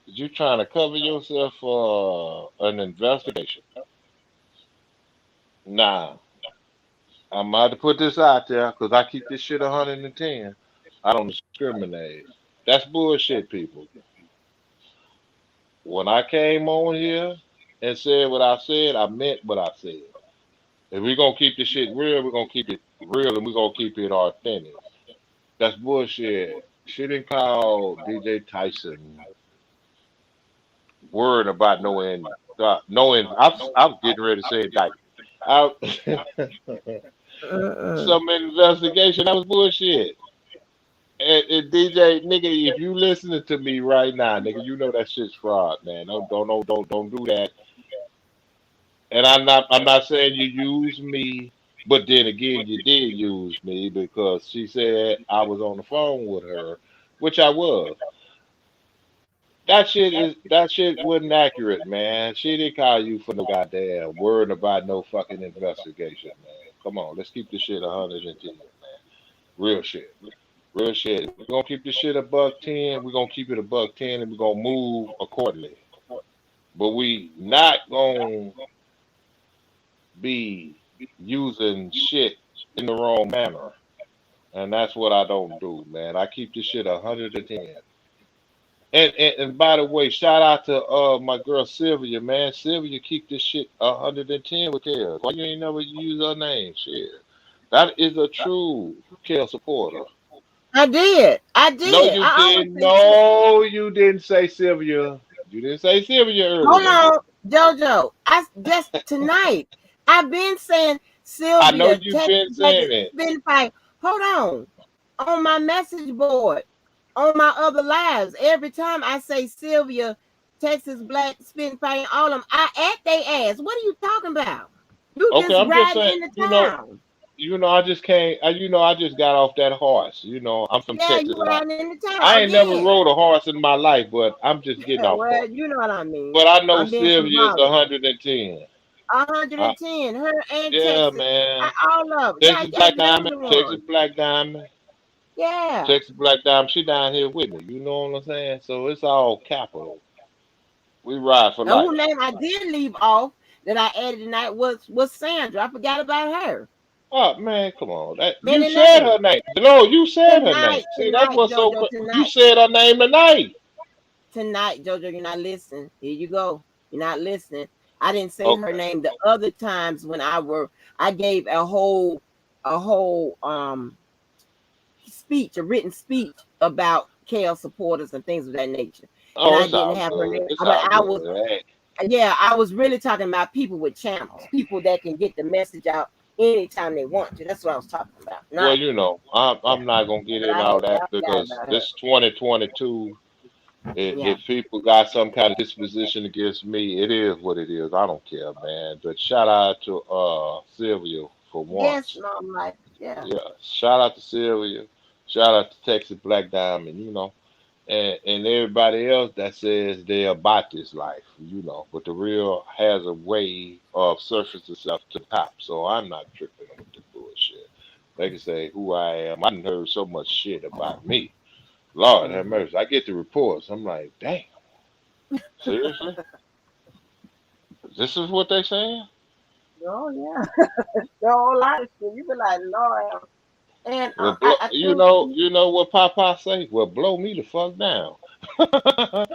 Speaker 2: you trying to cover yourself for an investigation. Nah, I'm about to put this out there because I keep this shit 110. I don't discriminate. That's bullshit, people. When I came on here and said what I said, I meant what I said. If we're gonna keep this shit real, we're gonna keep it real and we're gonna keep it authentic. That's bullshit. She didn't call DJ Tyson worried about knowing. I was getting ready to say indictment. I,
Speaker 1: mm-mm.
Speaker 2: some investigation. That was bullshit. And DJ, nigga, if you listening to me right now, nigga, you know that shit's fraud, man. Don't do that. And I'm not saying you use me, but then again, you did use me because she said I was on the phone with her, which I was. That shit wasn't accurate, man. She didn't call you for no goddamn worrying about no fucking investigation, man. Come on, let's keep this shit 110, man. Real shit. Real shit. If we're gonna keep this shit a buck 10, we're gonna keep it a buck 10 and we're gonna move accordingly. But we not gonna be using shit in the wrong manner. And that's what I don't do, man. I keep this shit 110. And by the way, shout out to my girl Sylvia, man. Sylvia keep this shit 110 with Kale. Why you ain't never use her name? Shit. That is a true Kale supporter.
Speaker 1: I did. I
Speaker 2: No,
Speaker 1: did.
Speaker 2: you
Speaker 1: I always
Speaker 2: didn't.
Speaker 1: say Sylvia.
Speaker 2: No, you didn't say Sylvia. You didn't say Sylvia
Speaker 1: Hold
Speaker 2: earlier.
Speaker 1: on, JoJo. I just tonight. I've been saying
Speaker 2: I know
Speaker 1: Sylvia,
Speaker 2: you've
Speaker 1: Texas
Speaker 2: been
Speaker 1: Black
Speaker 2: saying it.
Speaker 1: Spin Fight. Hold on my message board, on my other lives. Every time I say Sylvia, Texas Black Spin Fight, all of them, I at they ass. What are you talking about? You
Speaker 2: Okay,
Speaker 1: just
Speaker 2: I'm just
Speaker 1: riding
Speaker 2: saying.
Speaker 1: in the town.
Speaker 2: I just can't. I just got off that horse. I'm from
Speaker 1: Yeah, you
Speaker 2: Texas, and I,
Speaker 1: riding in the town
Speaker 2: I ain't never
Speaker 1: again.
Speaker 2: rode a horse in my life, but I'm just getting off of
Speaker 1: Well,
Speaker 2: it.
Speaker 1: you know what I mean.
Speaker 2: But I know
Speaker 1: I'm being
Speaker 2: Sylvia is
Speaker 1: symbolic.
Speaker 2: 110. I,
Speaker 1: 110. Her and
Speaker 2: yeah,
Speaker 1: Texas.
Speaker 2: man.
Speaker 1: All of them. Yeah,
Speaker 2: Texas
Speaker 1: I
Speaker 2: Black
Speaker 1: named
Speaker 2: Diamond,
Speaker 1: the
Speaker 2: Texas
Speaker 1: one.
Speaker 2: Black Diamond,
Speaker 1: Yeah.
Speaker 2: Texas Black Diamond. She down here with me. You know what I'm saying? So it's all capital. We ride for
Speaker 1: And who
Speaker 2: life.
Speaker 1: name I did leave off that I added tonight was Sandra. I forgot about her.
Speaker 2: Oh man, come on. That you
Speaker 1: Many
Speaker 2: said
Speaker 1: names.
Speaker 2: her name. No, you said her name. See, that's
Speaker 1: Tonight,
Speaker 2: what's so.
Speaker 1: Jojo,
Speaker 2: You
Speaker 1: tonight.
Speaker 2: said her name tonight.
Speaker 1: Tonight, Jojo, you're not listening. Here you go. You're not listening. I didn't say her
Speaker 2: Okay.
Speaker 1: name the other times when I gave a whole speech, a written speech about KL supporters and things of that nature. And
Speaker 2: Oh,
Speaker 1: I
Speaker 2: it's
Speaker 1: didn't
Speaker 2: all
Speaker 1: have her
Speaker 2: good.
Speaker 1: name.
Speaker 2: It's
Speaker 1: But
Speaker 2: all
Speaker 1: I was,
Speaker 2: good. Hey.
Speaker 1: yeah, I was really talking about people with channels, people that can get the message out anytime they want to. That's what I was talking about.
Speaker 2: Well,
Speaker 1: Not,
Speaker 2: I'm
Speaker 1: yeah.
Speaker 2: I'm not gonna get
Speaker 1: But
Speaker 2: in all that
Speaker 1: I forgot
Speaker 2: because
Speaker 1: about her.
Speaker 2: this 2022.
Speaker 1: Yeah.
Speaker 2: If people got some kind of disposition against me, it is what it is. I don't care, man. But shout out to Sylvia for
Speaker 1: Yes,
Speaker 2: once.
Speaker 1: Mom, like, yeah.
Speaker 2: Yeah, shout out to Sylvia. Shout out to Texas Black Diamond. And everybody else that says they're about this life. But the real has a way of surfacing itself to the top. So I'm not tripping with the bullshit. They can say who I am. I done heard so much shit about me. Lord have
Speaker 1: Mm-hmm.
Speaker 2: mercy. I get the reports. I'm like, damn, seriously? This is what they saying?
Speaker 1: Oh, yeah. The whole lot of shit. You be like, Lord. And
Speaker 2: Well,
Speaker 1: I think
Speaker 2: you know what Papa say? Well, blow me the fuck down.
Speaker 1: uh,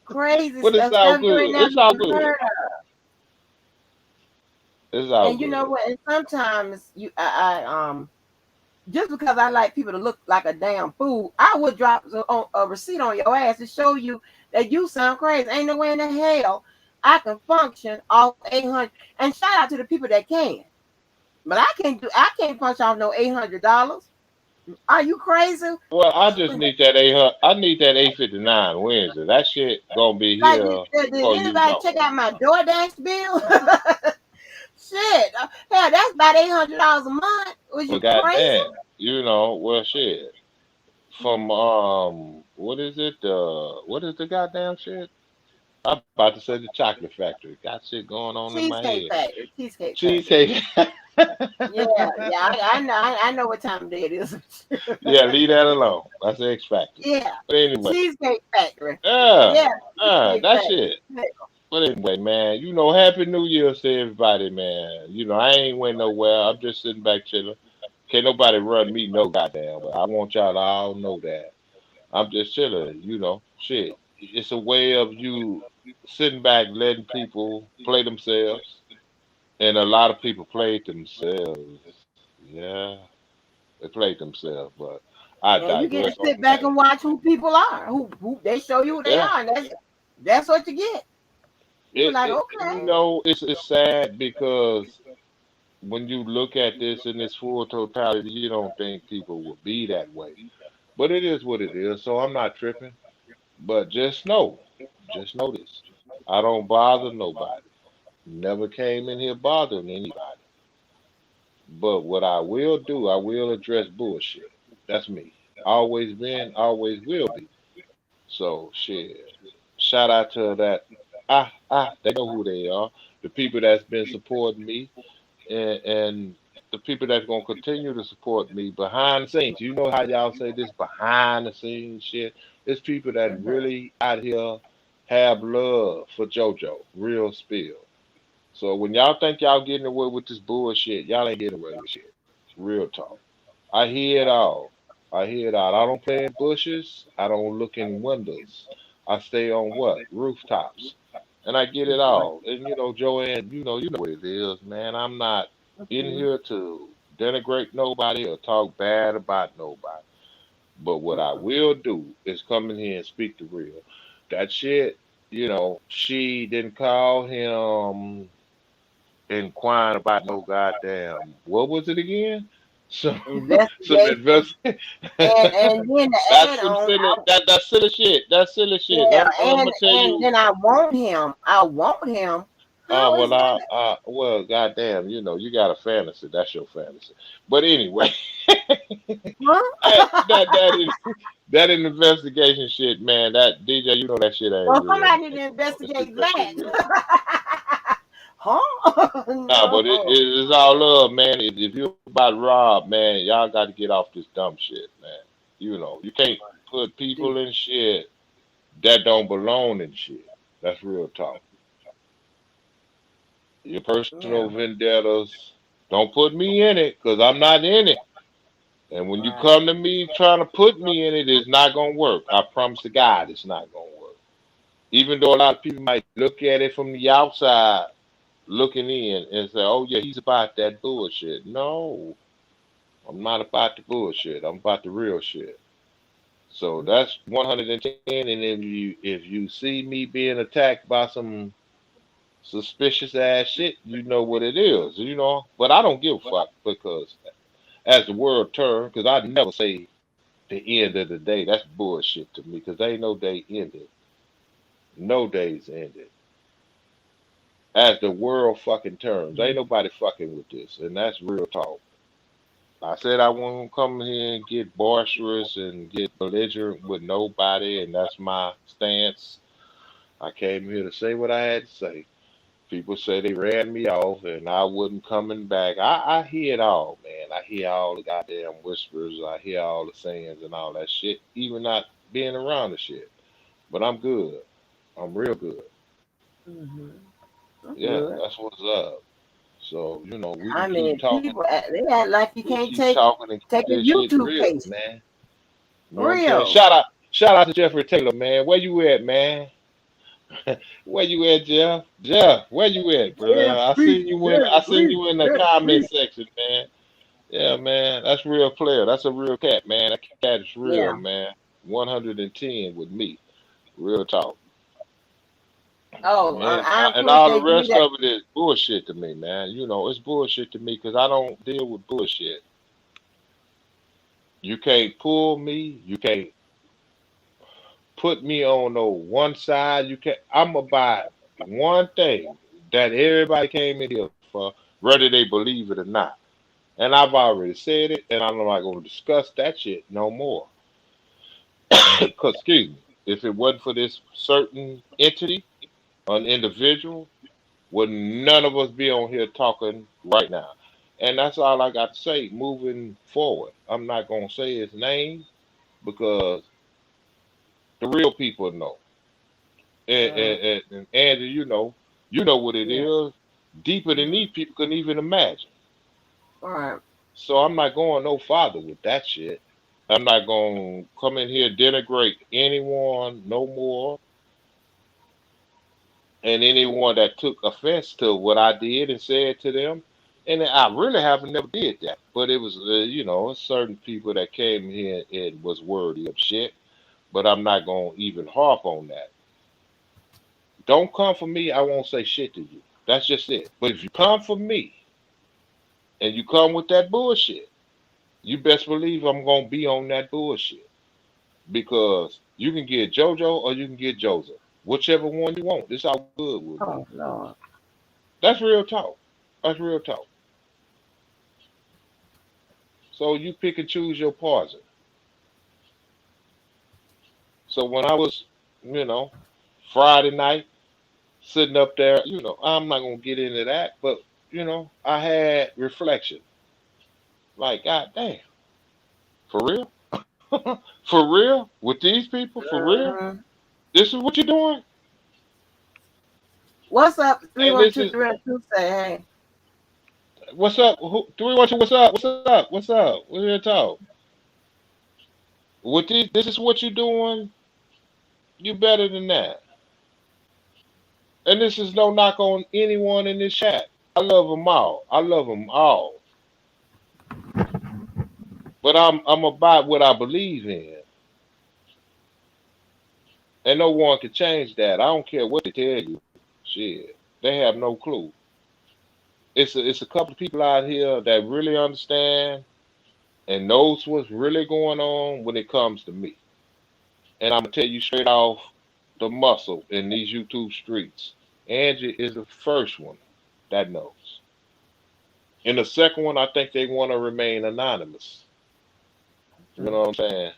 Speaker 1: crazy
Speaker 2: But it's
Speaker 1: stuff,
Speaker 2: all
Speaker 1: stuff you
Speaker 2: good.
Speaker 1: ain't never
Speaker 2: It's all
Speaker 1: even
Speaker 2: good.
Speaker 1: heard of.
Speaker 2: It's all
Speaker 1: And you know
Speaker 2: good.
Speaker 1: what? And sometimes just because I like people to look like a damn fool, I would drop a receipt on your ass to show you that you sound crazy. Ain't no way in the hell I can function off 800. And shout out to the people that can. But I can't punch off no $800. Are you crazy?
Speaker 2: Well, I just need that 800. I need that 859 Wednesday. That shit gonna be
Speaker 1: Like,
Speaker 2: here
Speaker 1: did
Speaker 2: before you
Speaker 1: anybody
Speaker 2: know
Speaker 1: check
Speaker 2: it.
Speaker 1: out my DoorDash bill? Shit. Hell, that's about $800 a month. Was
Speaker 2: Well,
Speaker 1: you crazy?
Speaker 2: goddamn, well, shit. From what is it? What is the goddamn shit? I'm about to say the chocolate factory. Got shit going on in my
Speaker 1: Cheesecake
Speaker 2: head.
Speaker 1: Factory. Cheesecake Factory.
Speaker 2: Cheesecake.
Speaker 1: Yeah, yeah. I know. I know what time of day it is.
Speaker 2: Yeah, leave that alone. That's X Factor.
Speaker 1: Yeah.
Speaker 2: But anyway,
Speaker 1: Cheesecake Factory.
Speaker 2: yeah,
Speaker 1: Yeah. Cheesecake
Speaker 2: that's
Speaker 1: Factory.
Speaker 2: it. But anyway, man, Happy New Year to everybody, man. I ain't went nowhere. I'm just sitting back chilling. Can't nobody run me no goddamn. But I want y'all to all know that I'm just chilling. Shit. It's a way of you sitting back, letting people play themselves, and a lot of people played themselves. Yeah, they played themselves. But I
Speaker 1: And you get to
Speaker 2: digress on
Speaker 1: sit back
Speaker 2: that.
Speaker 1: and watch who people are. Who they show you who they
Speaker 2: Yeah.
Speaker 1: are, and that's what you get. You be
Speaker 2: It,
Speaker 1: like,
Speaker 2: it
Speaker 1: okay.
Speaker 2: it's sad because when you look at this in its full totality, you don't think people will be that way. But it is what it is, so I'm not tripping. But just know this. I don't bother nobody. Never came in here bothering anybody. But what I will do, I will address bullshit. That's me. Always been, always will be. So shit. Shout out to that. They know who they are. The people that's been supporting me, and the people that's gonna continue to support me behind the scenes. You know how y'all say this behind the scenes shit? It's people that really out here have love for JoJo, real spill. So when y'all think y'all getting away with this bullshit, y'all ain't getting away with shit. Real talk. I hear it all. I hear it all. I don't play in bushes. I don't look in windows. I stay on what? Rooftops. And I get it all. And Joanne, you know what it is, man. I'm not in
Speaker 1: Mhm,
Speaker 2: here to denigrate nobody or talk bad about nobody. But what I will do is come in here and speak the real. That shit, she didn't call him inquiring about no goddamn, what was it again? Some some
Speaker 1: investigation,
Speaker 2: invest
Speaker 1: and then to
Speaker 2: that's
Speaker 1: add
Speaker 2: some
Speaker 1: on,
Speaker 2: silly that's silly shit. That's silly shit.
Speaker 1: yeah,
Speaker 2: I'm gonna tell
Speaker 1: and
Speaker 2: you.
Speaker 1: then I want him. I want him. How is that?
Speaker 2: Well, goddamn, you got a fantasy. That's your fantasy. But anyway, that
Speaker 1: Huh?
Speaker 2: is that investigation shit, man. That DJ, that shit ain't
Speaker 1: Well,
Speaker 2: real,
Speaker 1: somebody
Speaker 2: man.
Speaker 1: need to
Speaker 2: Let's keep
Speaker 1: investigate
Speaker 2: that shit
Speaker 1: that.
Speaker 2: real.
Speaker 1: Huh?
Speaker 2: Nah, but
Speaker 1: No.
Speaker 2: it's all love, man. If you're about Rob, man, y'all got to get off this dumb shit, man. You can't put people in shit that don't belong in shit. That's real talk. Your personal
Speaker 1: Yeah.
Speaker 2: vendettas, don't put me in it, because I'm not in it. And when you
Speaker 1: Right.
Speaker 2: come to me trying to put me in it, it's not going to work. I promise to God it's not going to work. Even though a lot of people might look at it from the outside, looking in, and say, oh, yeah, he's about that bullshit. No, I'm not about the bullshit. I'm about the real shit. So that's 110. And if you see me being attacked by some suspicious ass shit, you know what it is. But I don't give a fuck, because as the world turns, because I never say the end of the day. That's bullshit to me, because ain't no day ended. No days ended. As the world fucking turns, ain't nobody fucking with this, and that's real talk. I said I won't come here and get boisterous and get belligerent with nobody, and that's my stance. I came here to say what I had to say. People say they ran me off and I wasn't coming back. I hear it all, man. I hear all the goddamn whispers. I hear all the sayings and all that shit, even not being around the shit. But I'm good. I'm real good.
Speaker 1: Mm-hmm. I'm
Speaker 2: Yeah,
Speaker 1: good.
Speaker 2: that's what's up. So, we can
Speaker 1: I
Speaker 2: keep
Speaker 1: mean,
Speaker 2: talking.
Speaker 1: people they act like you
Speaker 2: We
Speaker 1: can't
Speaker 2: keep talking and
Speaker 1: take
Speaker 2: keep
Speaker 1: a
Speaker 2: this shit
Speaker 1: YouTube
Speaker 2: real,
Speaker 1: case.
Speaker 2: man. You know what I'm saying?
Speaker 1: Real.
Speaker 2: Shout out to Jeffrey Taylor, man. Where you at, man? Where you at, Jeff? Jeff, where you at, bro? I seen you in the comment section, man. Yeah, man. That's real player. That's a real cat, man. That cat is real,
Speaker 1: Yeah.
Speaker 2: man. 110 with me. Real talk.
Speaker 1: Oh, I
Speaker 2: And all the
Speaker 1: appreciate you
Speaker 2: rest
Speaker 1: that.
Speaker 2: of it is bullshit to me, man. It's bullshit to me, because I don't deal with bullshit. You can't pull me. You can't put me on no one side. You can't. I'm about one thing that everybody came in here for. whether they believe it or not. And I've already said it, and I'm not going to discuss that shit no more. Because, excuse me, if it wasn't for this certain entity, an individual, would none of us be on here talking right now. And that's all I got to say moving forward. I'm not going to say his name because the real people know. And,
Speaker 1: Uh,
Speaker 2: Andrew, you know what it
Speaker 1: yeah.
Speaker 2: is. Deeper than
Speaker 1: Mhm.
Speaker 2: these people couldn't even imagine.
Speaker 1: All right.
Speaker 2: So I'm not going no farther with that shit. I'm not going to come in here denigrate anyone no more, and anyone that took offense to what I did and said to them. And I really haven't never did that, but it was certain people that came here and was worthy of shit. But I'm not going to even harp on that. Don't come for me, I won't say shit to you. That's just it. But if you come for me and you come with that bullshit, you best believe I'm going to be on that bullshit. Because you can get JoJo or you can get Joseph. Whichever one you want. It's all good with me.
Speaker 1: Oh Lord.
Speaker 2: That's real talk. That's real talk. So you pick and choose your poison. So when I was, you know, Friday night sitting up there, I'm not gonna get into that, but I had reflection. Like, God damn, for real? For real? With these people? For real?
Speaker 1: Mhm.
Speaker 2: This is what you're doing?
Speaker 1: What's up? Three
Speaker 2: And
Speaker 1: one
Speaker 2: this
Speaker 1: two
Speaker 2: is
Speaker 1: three one two. Say hey.
Speaker 2: what's up? 312, what's up? What's up? What's up? We're here to talk. With this is what you're doing, you better than that. And this is no knock on anyone in this chat. I love them all. I love them all. But I'm about what I believe in, and no one can change that. I don't care what they tell you. Shit, they have no clue. It's a couple of people out here that really understand and knows what's really going on when it comes to me. And I'm gonna tell you straight off the muscle in these YouTube streets. Angie is the first one that knows. And the second one, I think they want to remain anonymous. You know what I'm saying?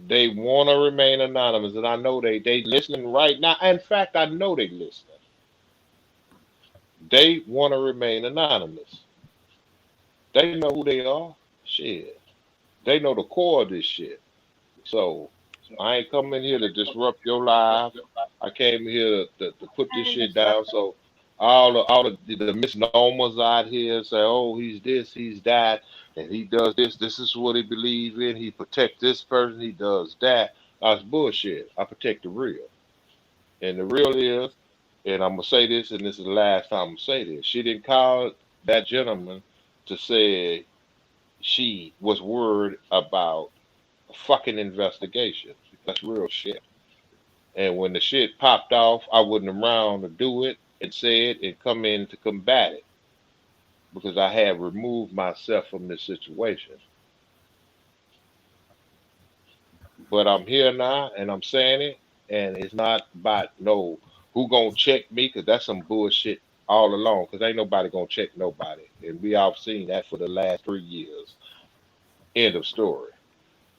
Speaker 2: They want to remain anonymous, and I know they listening right now. In fact, I know they listening. They want to remain anonymous. They know who they are. Shit, they know the core of this shit. So I ain't coming here to disrupt your life. I came here to put this shit down. So all the misnomers out here say, oh, he's this, he's that, and he does this. This is what he believes in. He protects this person. He does that. That's bullshit. I protect the real, and the real is, and I'm gonna say this, and this is the last time I'm gonna say this. She didn't call that gentleman to say she was worried about a fucking investigation. That's real shit. And when the shit popped off, I wasn't around to do it and say it and come in to combat it because I had removed myself from this situation. But I'm here now and I'm saying it, and it's not about no who gonna check me because that's some bullshit all along because ain't nobody gonna check nobody. And we all seen that for the last 3 years. End of story.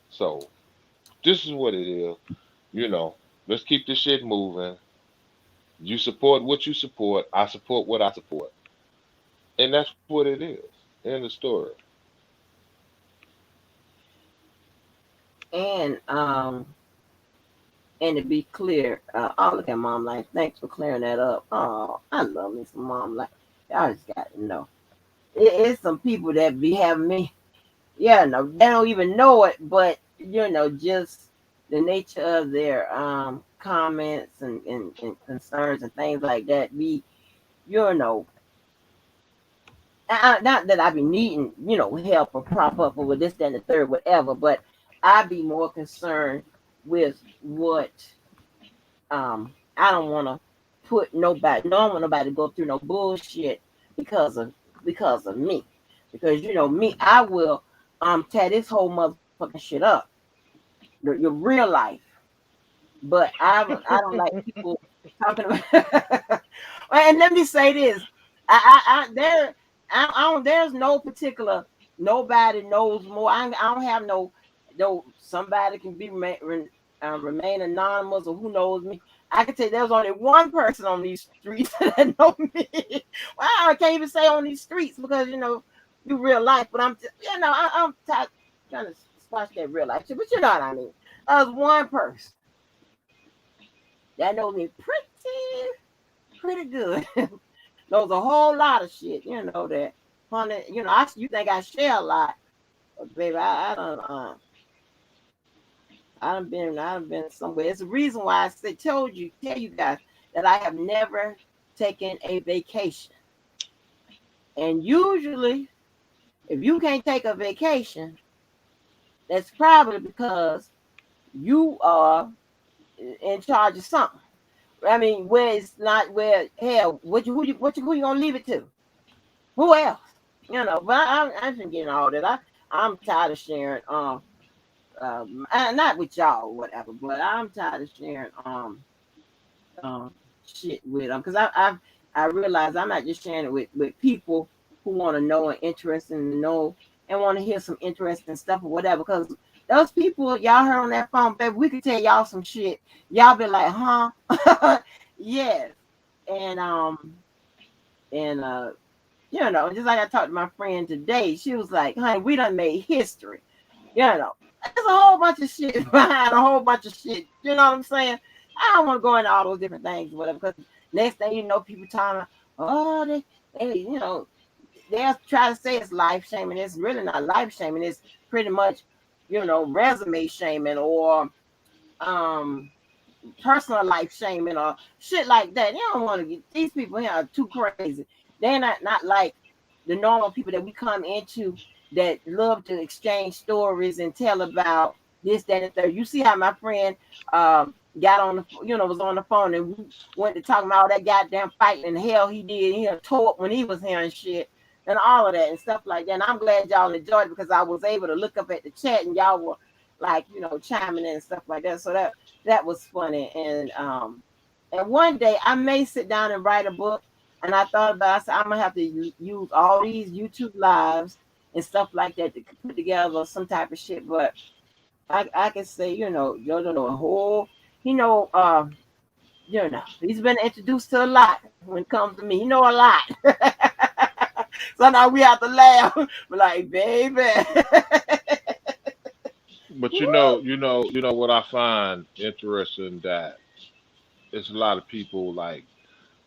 Speaker 2: So this is what it is. You know, let's keep this shit moving. You support what you support. I support what I support. And that's what it is. End of story.
Speaker 1: And and to be clear, oh look at Mom Life. Thanks for clearing that up. Oh, I love me some Mom Life. Y'all just got to know. It's some people that be having me. Yeah, no, they don't even know it, but just the nature of their comments and concerns and things like that. Be you know, not that I be needing help or prop up or this, that, and the third, whatever, but I be more concerned with what I don't want to put nobody. No, I don't want nobody to go through no bullshit because of me. Because me, I will tear this whole motherfucking shit up. Your real life. But I don't like people talking about. And let me say this. I there I don't there's no particular nobody knows more. I don't have no somebody can be remain anonymous or who knows me. I can tell you there's only one person on these streets that know me. Well, I can't even say on these streets because you real life, but I'm trying to squash that real life shit. But you know what I mean. There's one person that knows me pretty good. Knows a whole lot of shit, that honey, you think I share a lot, but baby, I done been somewhere. It's the reason why tell you guys that I have never taken a vacation. And usually, if you can't take a vacation, that's probably because you are in charge of something. I mean, where it's not where hell, who you gonna leave it to? Who else? But I shouldn't get all that. I'm tired of sharing. Not with y'all or whatever, but I'm tired of sharing um shit with them because I realize I'm not just sharing it with people who want to know and interested in to know and want to hear some interesting stuff or whatever. Because those people y'all heard on that phone, baby, we could tell y'all some shit. Y'all be like, huh? Yes, and and just like I talked to my friend today, she was like, honey, we done made history. There's a whole bunch of shit behind a whole bunch of shit. You know what I'm saying? I don't want to go into all those different things, or whatever, because next thing you know, people talking about, oh, they'll try to say it's life shaming. It's really not life shaming. It's pretty much, resume shaming or um personal life shaming or shit like that. You don't want to get these people here are too crazy. They're not like the normal people that we come into that love to exchange stories and tell about this, that, and third. You see how my friend got on the was on the phone and we went to talk about all that goddamn fighting and hell he did. He tore up when he was here and shit and all of that and stuff like that. And I'm glad y'all enjoyed it because I was able to look up at the chat and y'all were like chiming in and stuff like that. So that was funny. And one day I may sit down and write a book. And I thought about I said I'm gonna have to use all these YouTube lives and stuff like that to put together some type of shit. But I can say Jojo know a whole he's been introduced to a lot when it comes to me. He know a lot. So now we have to laugh. We're like, baby.
Speaker 2: But you know what I find interesting that it's a lot of people like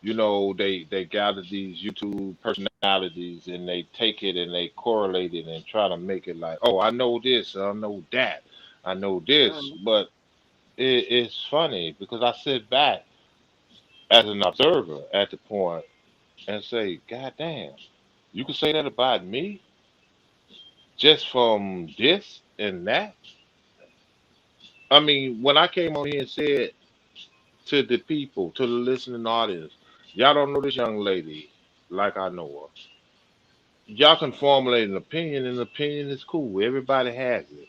Speaker 2: they gather these YouTube personalities and they take it and they correlate it and try to make it like, oh, I know this, I know that, I know this, but it's funny because I sit back as an observer at the point and say, God damn, you can say that about me just from this and that. I mean, when I came on here and said to the people, to the listening audience, y'all don't know this young lady like I know her. Y'all can formulate an opinion, and an opinion is cool. Everybody has it.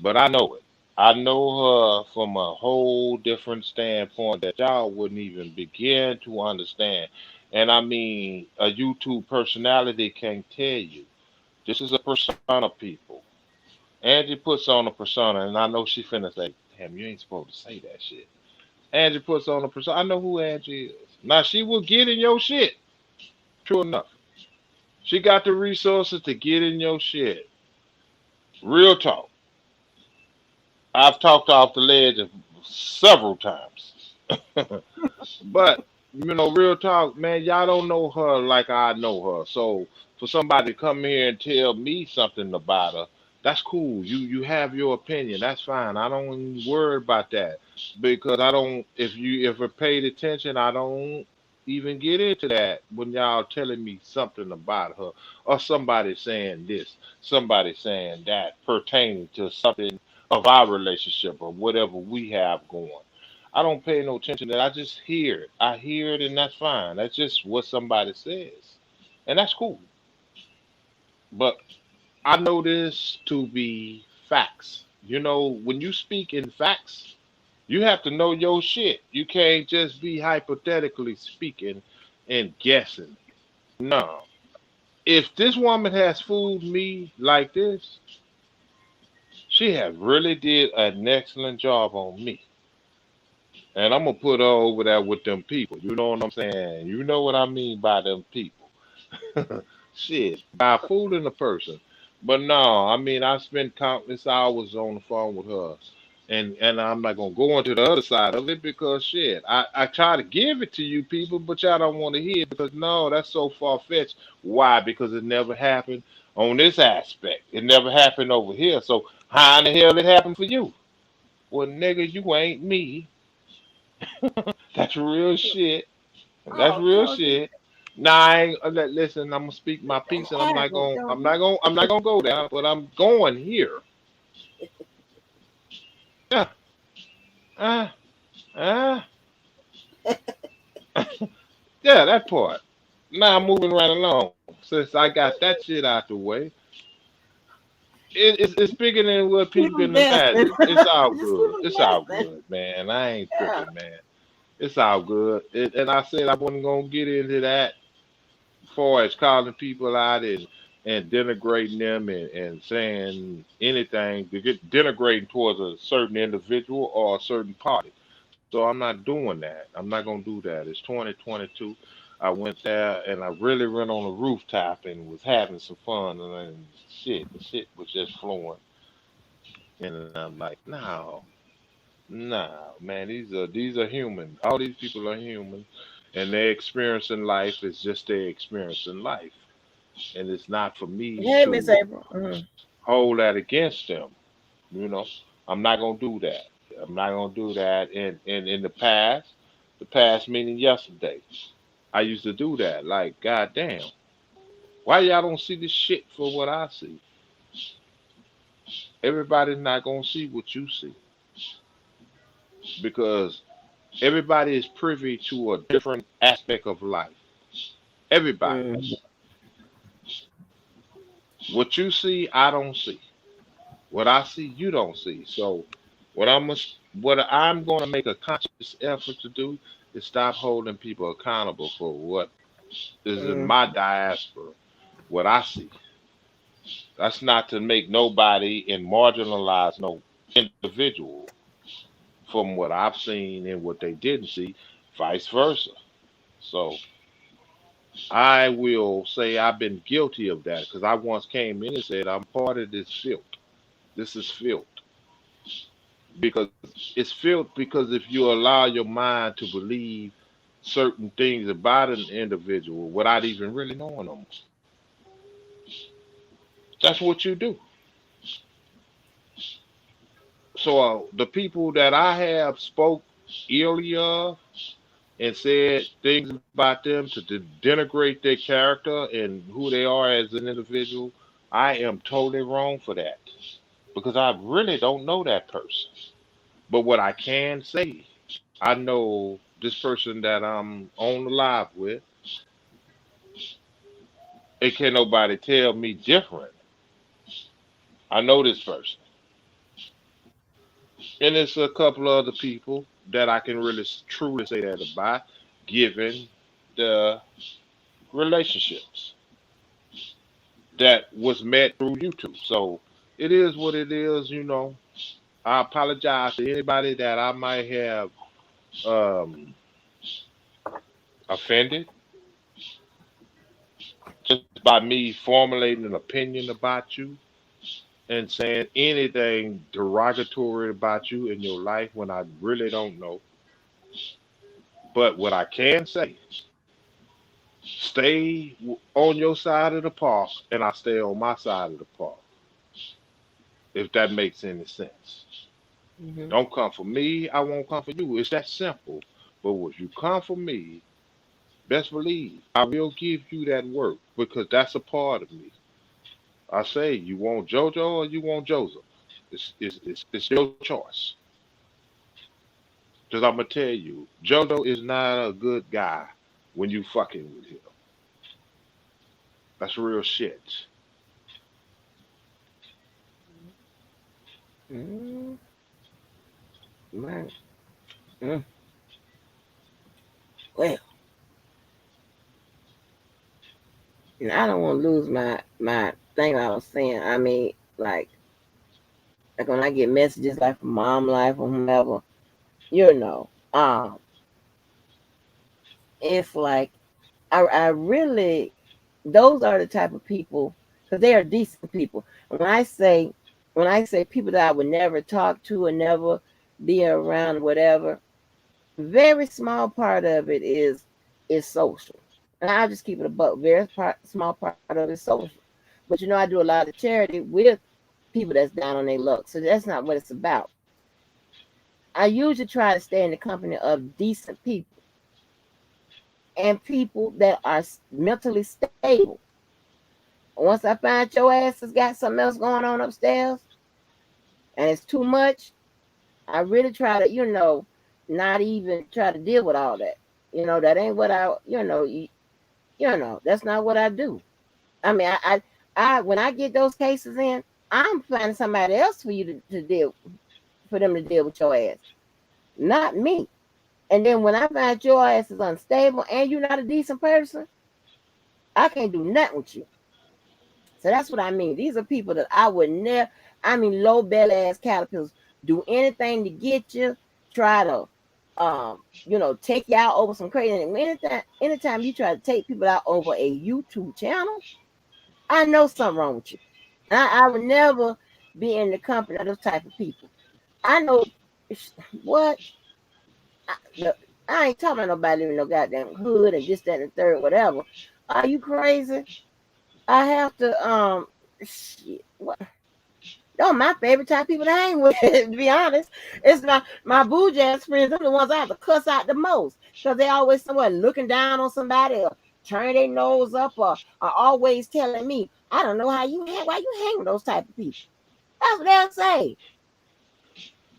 Speaker 2: But I know it. I know her from a whole different standpoint that y'all wouldn't even begin to understand. And I mean, a YouTube personality can tell you. This is a persona, people. Angie puts on a persona, and I know she finna say, damn, you ain't supposed to say that shit. Angie puts on a persona. I know who Angie is. Now, she will get in your shit. True enough. She got the resources to get in your shit. Real talk. I've talked off the ledge several times. But real talk, man, y'all don't know her like I know her. So for somebody to come here and tell me something about her, that's cool. You have your opinion. That's fine. I don't worry about that because I don't. If I paid attention, I don't even get into that when y'all telling me something about her or somebody saying this, somebody saying that pertaining to something of our relationship or whatever we have going. I don't pay no attention to that. I just hear it. I hear it, and that's fine. That's just what somebody says, and that's cool. But I know this to be facts. When you speak in facts, you have to know your shit. You can't just be hypothetically speaking and guessing. No. If this woman has fooled me like this, she has really did an excellent job on me. And I'm gonna put her over there with them people. You know what I'm saying? You know what I mean by them people. Shit, by fooling a person. But no, I mean I spent countless hours on the phone with her. And I'm not gonna go into the other side of it because shit, I try to give it to you people, but y'all don't want to hear it because no, that's so far fetched. Why? Because it never happened on this aspect. It never happened over here. So how in the hell it happened for you? Well, nigga, you ain't me. That's real shit. That's
Speaker 1: Oh,
Speaker 2: real
Speaker 1: Jojo,
Speaker 2: shit. Nah, I ain't, listen. I'm gonna speak my
Speaker 1: it
Speaker 2: piece, and
Speaker 1: ain't happened, Jojo.
Speaker 2: I'm not gonna go there, but I'm going here. Yeah, ah, ah, yeah, that part. Now I'm moving right along. Since I got that shit out the way, it's bigger than what
Speaker 1: Keep
Speaker 2: people
Speaker 1: them
Speaker 2: can
Speaker 1: guessing.
Speaker 2: imagine. It's all
Speaker 1: Just keep
Speaker 2: good.
Speaker 1: them
Speaker 2: It's all
Speaker 1: guessing.
Speaker 2: good, man. I ain't
Speaker 1: Yeah.
Speaker 2: tripping, man. It's all good. And I said I wasn't gonna get into that far as calling people out and denigrating them and saying anything to get denigrating towards a certain individual or a certain party. So I'm not doing that. I'm not gonna do that. It's 2022. I went there and I really went on the rooftop and was having some fun and shit. The shit was just flowing. And I'm like, no, no, man. These are human. All these people are human, and their experience in life is just their experience in life. And it's not for me
Speaker 1: Hey, Miss
Speaker 2: to
Speaker 1: April. Mm-hmm.
Speaker 2: hold that against them. You know, I'm not gonna do that. I'm not gonna do that. In the past meaning yesterday, I used to do that. Like, goddamn, why y'all don't see this shit for what I see? Everybody's not gonna see what you see because everybody is privy to a different aspect of life. Everybody.
Speaker 1: Mm-hmm.
Speaker 2: What you see, I don't see. What I see, you don't see. So what I'm what I'm going to make a conscious effort to do is stop holding people accountable for what is in
Speaker 1: Mm-hmm.
Speaker 2: my diaspora, what I see. That's not to make nobody and marginalize no individual from what I've seen and what they didn't see, vice versa. So I will say I've been guilty of that because I once came in and said I'm part of this filth. This is filth because it's filth because if you allow your mind to believe certain things about an individual without even really knowing them, that's what you do. So the people that I have spoke ill of and said things about them to denigrate their character and who they are as an individual, I am totally wrong for that because I really don't know that person. But what I can say, I know this person that I'm on the live with, and can nobody tell me different. I know this person. And it's a couple of other people that I can really truly say that about, given the relationships that was met through YouTube. So it is what it is. I apologize to anybody that I might have um, offended just by me formulating an opinion about you and saying anything derogatory about you in your life when I really don't know. But what I can say, stay on your side of the park and I stay on my side of the park, if that makes any sense.
Speaker 1: Mm-hmm.
Speaker 2: Don't come for me, I won't come for you. It's that simple. But if you come for me, best believe I will give you that work because that's a part of me. I say, you want JoJo or you want Joseph? It's your choice. Because I'm going to tell you, JoJo is not a good guy when you fucking with him. That's real shit.
Speaker 1: Mm-hmm. Man. Mm. Well, And I don't want to lose my thing I was saying. I mean, like when I get messages like from mom life or whomever, you know, it's like I really those are the type of people because they are decent people. And when I say people that I would never talk to or never be around, whatever, very small part of it is social. And I'll just keep it a buck. Small part of it is social. But I do a lot of charity with people that's down on their luck. So that's not what it's about. I usually try to stay in the company of decent people and people that are mentally stable. Once I find your ass has got something else going on upstairs and it's too much, I really try to, not even try to deal with all that. That ain't what that's not what I do. I mean, when I get those cases in, I'm finding somebody else for you to deal, for them to deal with your ass, not me. And then when I find your ass is unstable and you're not a decent person, I can't do nothing with you. So that's what I mean. These are people that I would never, I mean, low belly ass caterpillars do anything to get you, try to, take you out over some crazy. And anytime you try to take people out over a YouTube channel, I know something wrong with you. I would never be in the company of those type of people. I know what I, look, I ain't talking about nobody living in no goddamn hood and this, that, and the third, whatever. Are you crazy? I have to shit. What? Those my favorite type of people to hang with. To be honest, it's my bougie ass friends. They're the ones I have to cuss out the most because they always somewhere looking down on somebody or turning their nose up or are always telling me, I don't know why you hang with those type of people. That's what they'll say.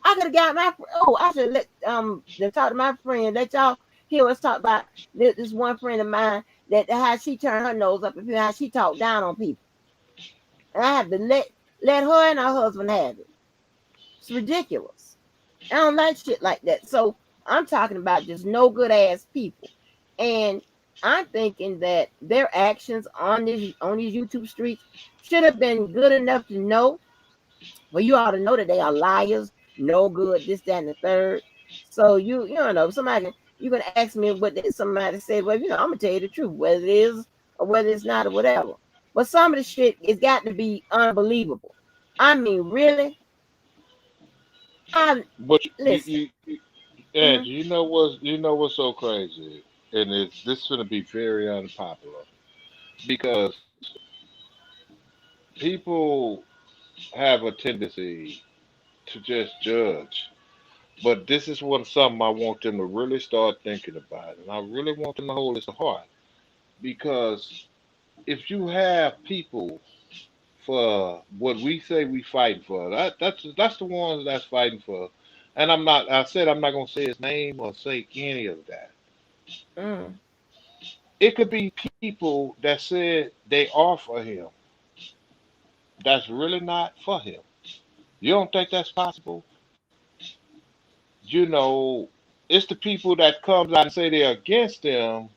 Speaker 1: I could have got I should let to talk to my friend. Let y'all hear us talk about this one friend of mine that how she turned her nose up and how she talked down on people. And I have to let her and her husband have it. It's ridiculous. I don't like shit like that. So I'm talking about just no good ass people. And I'm thinking that their actions on these YouTube streets should have been good enough to know. Well, you ought to know that they are liars, no good, this, that, and the third. So you don't know somebody you can ask me what somebody said. Well, I'm gonna tell you the truth, whether it is or whether it's not or whatever. But some of the shit it's got to be unbelievable. I mean, really? I
Speaker 2: But
Speaker 1: listen.
Speaker 2: Ed,
Speaker 1: Mm-hmm,
Speaker 2: you know what's so crazy, and it's this is going to be very unpopular because people have a tendency to just judge. But this is what something I want them to really start thinking about, and I really want them to hold this to heart because if you have people for what we say we fighting for, that's the ones that's fighting for. And I'm not. I said I'm not gonna say his name or say any of that.
Speaker 1: mm,
Speaker 2: It could be people that said they are for him that's really not for him. You don't think that's possible? You know, it's the people that comes out and say they're against them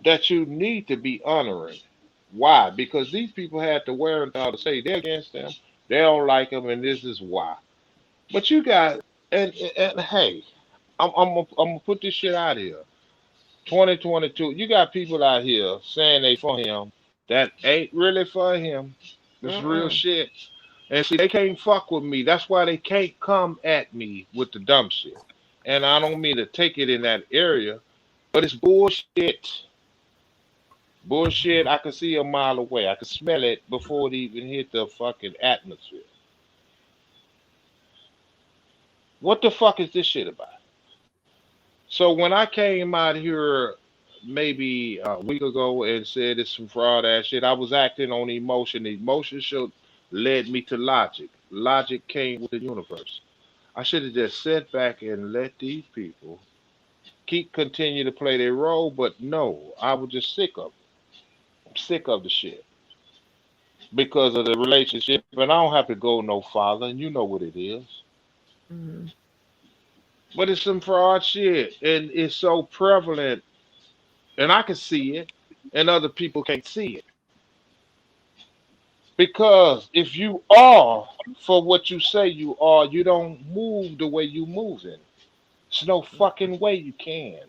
Speaker 2: that you need to be honoring. Why? Because these people had the wherewithal to say they're against them, they don't like them, and this is why. But you got and hey, I'm gonna put this shit out here. 2022, you got people out here saying they for him that ain't really for him. This real
Speaker 1: mm-mm.
Speaker 2: shit. And see, they can't fuck with me. That's why they can't come at me with the dumb shit. And I don't mean to take it in that area, but it's bullshit. Bullshit, I can see a mile away. I can smell it before it even hit the fucking atmosphere. What the fuck is this shit about? So when I came out here maybe a week ago and said it's some fraud ass shit, I was acting on emotion. Emotion should led me to logic. Logic came with the universe. I should have just sat back and let these people keep continue to play their role, but no, I was just sick of it. I'm sick of the shit because of the relationship, and I don't have to go no farther, and you know what it is.
Speaker 1: Mm-hmm.
Speaker 2: But it's some fraud shit, and it's so prevalent, and I can see it. and other people can't see it. Because if you are for what you say you are, you don't move the way you moving. There's no fucking way you can.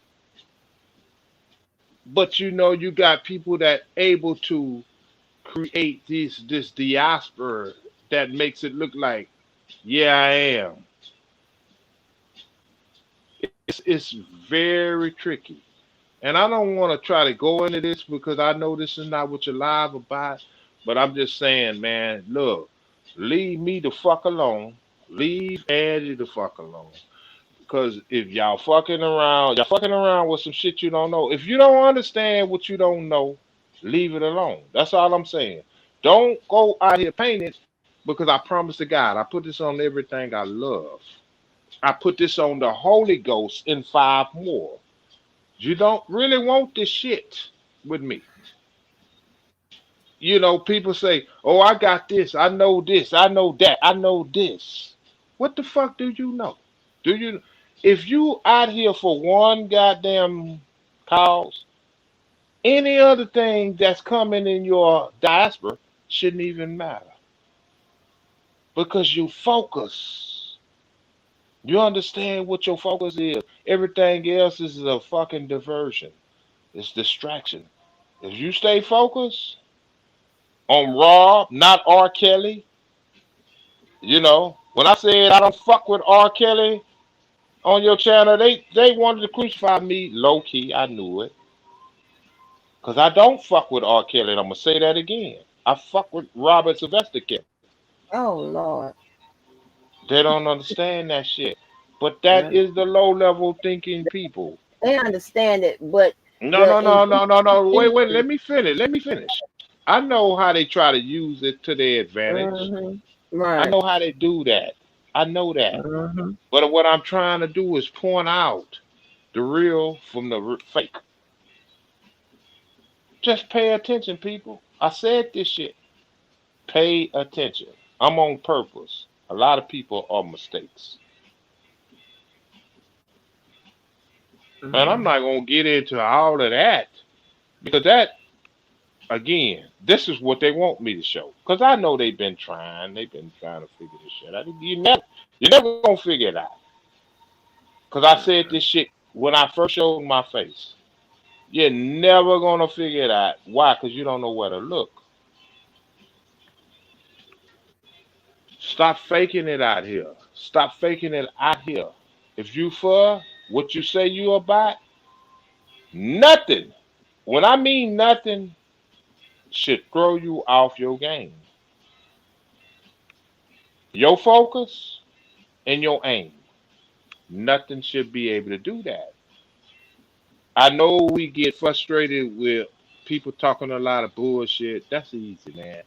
Speaker 2: But you know, you got people that able to create this diaspora that makes it look like, yeah, I am. It's very tricky. And I don't want to try to go into this because I know this is not what you're live about. But I'm just saying, man, look, leave me the fuck alone. Leave Angie the fuck alone. Because if y'all fucking around with some shit you don't know. If you don't understand what you don't know, leave it alone. That's all I'm saying. Don't go out here painting because I promise to God, I put this on everything I love. I put this on the Holy Ghost in 5 more. You don't really want this shit with me. You know, people say, oh, I got this, I know that, I know this. What the fuck do you know? Do you if you out here for one goddamn cause, any other thing that's coming in your diaspora shouldn't even matter. Because you focus. You understand what your focus is. Everything else is a fucking diversion. It's distraction. If you stay focused on Rob, not R. Kelly, you know, when I said I don't fuck with R. Kelly on your channel, they wanted to crucify me low key. I knew it. Because I don't fuck with R. Kelly, and I'm going to say that again. I fuck with Robert Sylvester Kelly.
Speaker 1: Oh Lord.
Speaker 2: They don't understand that shit. But that
Speaker 1: Yeah.
Speaker 2: is the low level thinking people.
Speaker 1: They understand it, but
Speaker 2: No,
Speaker 1: the
Speaker 2: no, no, no, no, no. Wait, wait.
Speaker 1: intention.
Speaker 2: Let me finish. Let me finish. I know how they try to use it to their advantage.
Speaker 1: Hmm.
Speaker 2: I
Speaker 1: Right.
Speaker 2: know how they do that. I know that.
Speaker 1: Hmm.
Speaker 2: But what I'm trying to do is point out the real from the fake. Just pay attention, people. I said this shit. Pay attention. I'm on purpose. A lot of people are mistakes. And I'm
Speaker 1: Hmm.
Speaker 2: not going to get into all of that because that, again, this is what they want me to show. Because I know they've been trying. They've been trying to figure this shit out. You're never going to figure it out. Because I said this shit when I first showed my face. You're never going to figure it out. Why? Because you don't know where to look. Stop faking it out here. Stop faking it out here. If you for what you say you about, nothing. When I mean nothing, should throw you off your game. Your focus and your aim. Nothing should be able to do that. I know we get frustrated with people talking a lot of bullshit. That's easy, man.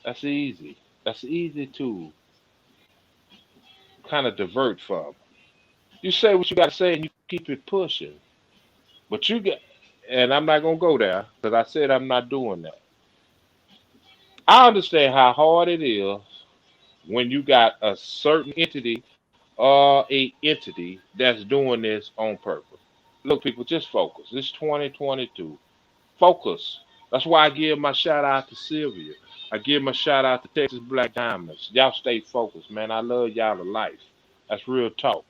Speaker 2: That's easy. That's easy to kind of divert from. You say what you got to say and you keep it pushing. But you get, and I'm not going to go there because I said I'm not doing that. I understand how hard it is when you got a certain entity or a entity that's doing this on purpose. Look, people, just focus. It's 2022. Focus. That's why I give my shout out to Sylvia. I give my shout out to Texas Black Diamonds. Y'all stay focused, man. I love y'all to life. That's real talk.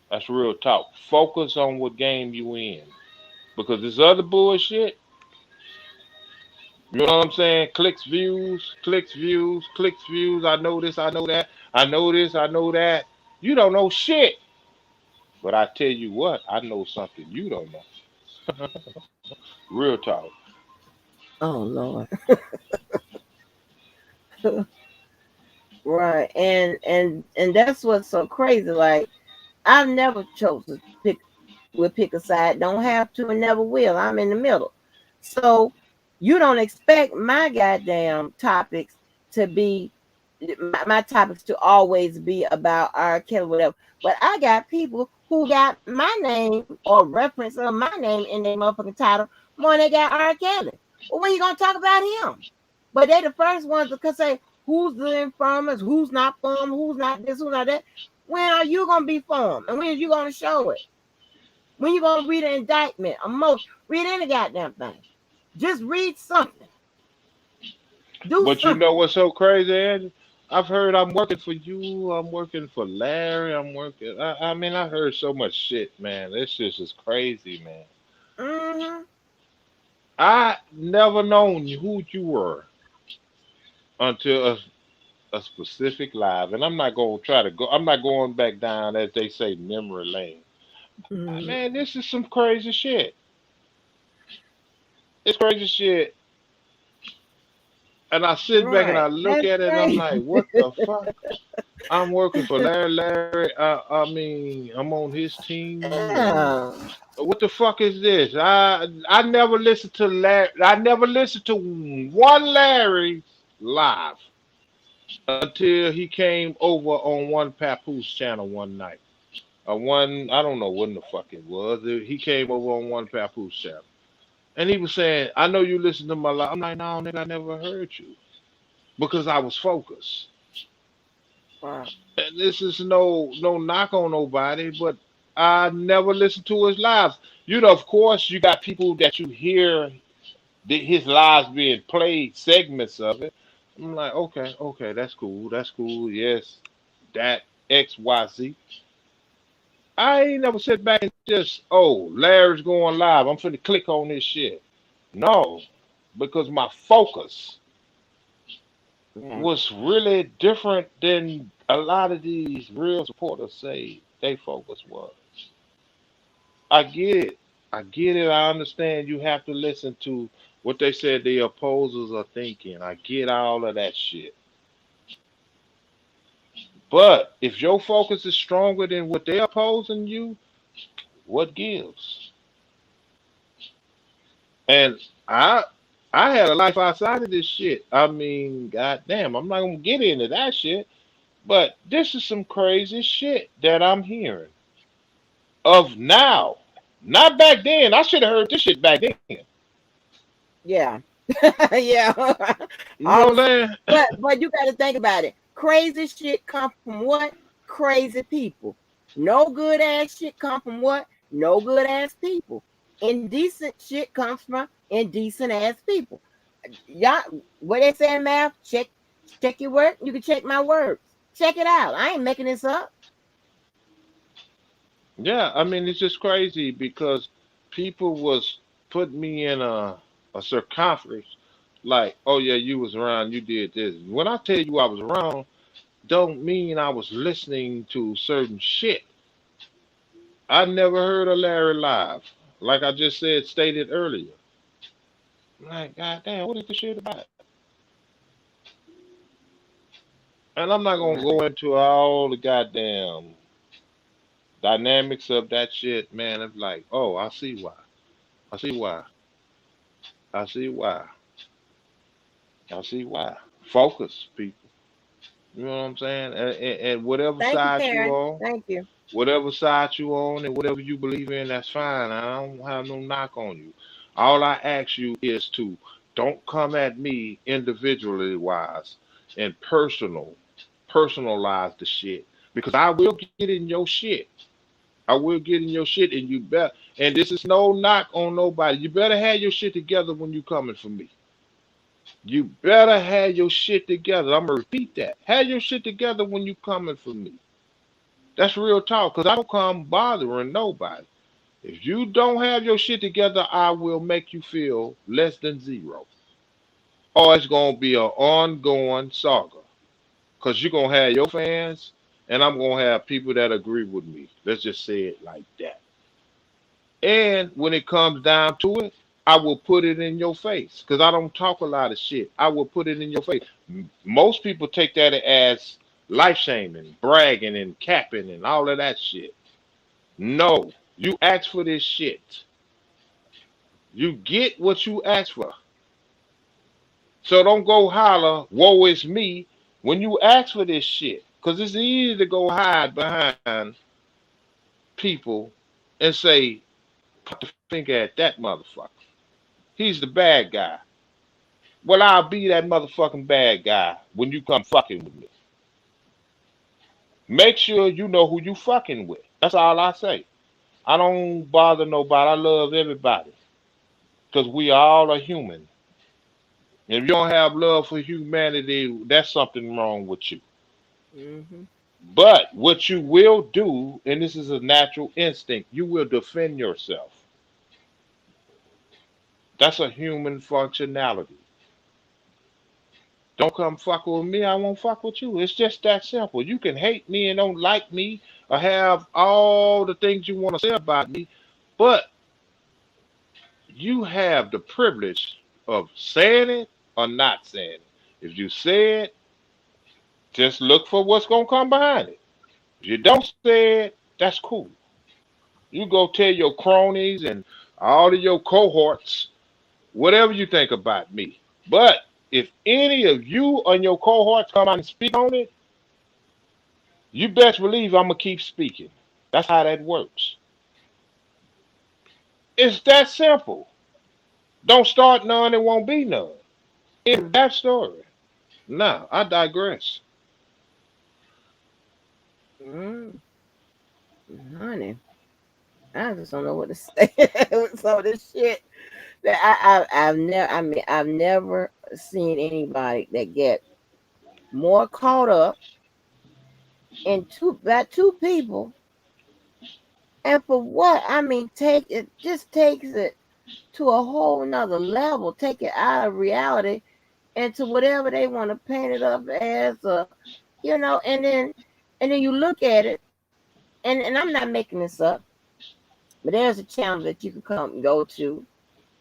Speaker 2: That's real talk. Focus on what game you in. Because this other bullshit, you know what I'm saying? Clicks, views, clicks, views, clicks, views. I know this, I know that. I know this, I know that. You don't know shit. But I tell you what, I know something you don't know. Real talk.
Speaker 1: Oh Lord. Right. And that's what's so crazy. Like I've never chosen to pick a side. Don't have to and never will. I'm in the middle. So you don't expect my goddamn topics to be my topics to always be about R. Kelly, whatever. But I got people who got my name or reference of my name in their motherfucking title more than they got R. Kelly. Well, when you gonna talk about him? But they the first ones to say who's the informers, who's not for him, who's not this, who's not that. When are you gonna be for him? And when are you gonna show it? When you gonna read an indictment, a motion, read any goddamn thing. Just read something. Do
Speaker 2: But you know
Speaker 1: something.
Speaker 2: what's so crazy, Angie? I've heard I'm working for you. I'm working for Larry. I'm working. I mean, I heard so much shit, man. This shit is crazy, man.
Speaker 1: Mm-hmm.
Speaker 2: I never known who you were until a specific live, and I'm not gonna try to go. I'm not going back down, as they say, memory lane.
Speaker 1: Mm-hmm.
Speaker 2: Man, this is some crazy shit. It's crazy shit. And I sit back and
Speaker 1: Right.
Speaker 2: I look
Speaker 1: That's
Speaker 2: at it, and I'm
Speaker 1: crazy.
Speaker 2: like, what the fuck? I'm working for Larry. Larry. I mean, I'm on his team, and
Speaker 1: Yeah.
Speaker 2: what the fuck is this? I never listened to Larry. I never listened to one Larry live until he came over on one Papoose channel one night. One, I don't know when the fuck it was. He came over on one Papoose channel, and he was saying, "I know you listen to my live." I'm like, "No, nigga, I never heard you because I was focused."
Speaker 1: Wow.
Speaker 2: And this is no knock on nobody, but I never listened to his lives. You know, of course, you got people that you hear his lives being played, segments of it. I'm like, okay, okay, that's cool. Yes, that XYZ. I ain't never sit back and just, oh, Larry's going live. I'm finna click on this shit. No, because my focus
Speaker 1: Yeah.
Speaker 2: was really different than a lot of these real supporters say they focus was. I get it. I get it. I understand you have to listen to what they said the opposers are thinking. I get all of that shit. But if your focus is stronger than what they're opposing you, what gives? And I I had a life outside of this shit. I mean, goddamn, I'm not gonna get into that shit. But this is some crazy shit that I'm hearing of now. Not back then. I should have heard this shit back then.
Speaker 1: Yeah. Yeah.
Speaker 2: You
Speaker 1: All
Speaker 2: know
Speaker 1: the
Speaker 2: what
Speaker 1: same.
Speaker 2: I'm saying?
Speaker 1: But you got to think about it. Crazy shit come from what? Crazy people. No good ass shit come from what? No good ass people. Indecent shit comes from indecent ass people. Y'all, what they say in math? Check your work. You can check my words. Check it out. I ain't making this up.
Speaker 2: Yeah, I mean it's just crazy because people was putting me in a circumference like, oh yeah, you was around, you did this. When I tell you I was around, don't mean I was listening to certain shit. I never heard of Larry live. Like I just said, stated earlier. Like, goddamn, what is this shit about? And I'm not gonna
Speaker 1: Right.
Speaker 2: go into all the goddamn dynamics of that shit, man. I'm like, oh, I see why. I see why. I see why. I see why. Focus, people. You know what I'm saying? And whatever
Speaker 1: Thank you,
Speaker 2: side you
Speaker 1: Karen.
Speaker 2: on,
Speaker 1: Thank you.
Speaker 2: whatever side you on, and whatever you believe in, that's fine. I don't have no knock on you. All I ask you is to don't come at me individually wise and personalize the shit because I will get in your shit. I will get in your shit, and you better. And this is no knock on nobody. You better have your shit together when you coming for me. You better have your shit together. I'm gonna repeat that. Have your shit together when you coming for me. That's real talk, cause I don't come bothering nobody. If you don't have your shit together, I will make you feel less than zero. Or it's gonna be an ongoing saga. Cause you're gonna have your fans, and I'm gonna have people that agree with me. Let's just say it like that. And when it comes down to it, I will put it in your face because I don't talk a lot of shit. I will put it in your face. Most people take that as life shaming, bragging, and capping, and all of that shit. No, you ask for this shit. You get what you ask for. So don't go holler, woe is me, when you ask for this shit. Because it's easy to go hide behind people and say, put the finger at that motherfucker. He's the bad guy. Well, I'll be that motherfucking bad guy when you come fucking with me. Make sure you know who you fucking with. That's all I say. I don't bother nobody. I love everybody. because we all are human. If you don't have love for humanity, that's something wrong with you.
Speaker 1: Mm-hmm.
Speaker 2: But what you will do, and this is a natural instinct, you will defend yourself. That's a human functionality. Don't come fuck with me, I won't fuck with you. It's just that simple. You can hate me and don't like me or have all the things you want to say about me, but you have the privilege of saying it or not saying it. If you say it, just look for what's gonna come behind it. If you don't say it, that's cool. You go tell your cronies and all of your cohorts whatever you think about me. But if any of you and your cohorts come out and speak on it, you best believe I'm gonna keep speaking. That's how that works. It's that simple. Don't start none, it won't be none. In that story. Now, I digress.
Speaker 1: Mm, honey, I just don't know what to say with some of this shit. That I've never. I mean, I've never seen anybody that get more caught up in two people, and for what? I mean, take it just takes it to a whole nother level. Take it out of reality into whatever they want to paint it up as, and then you look at it, and I'm not making this up, but there's a channel that you can come and go to,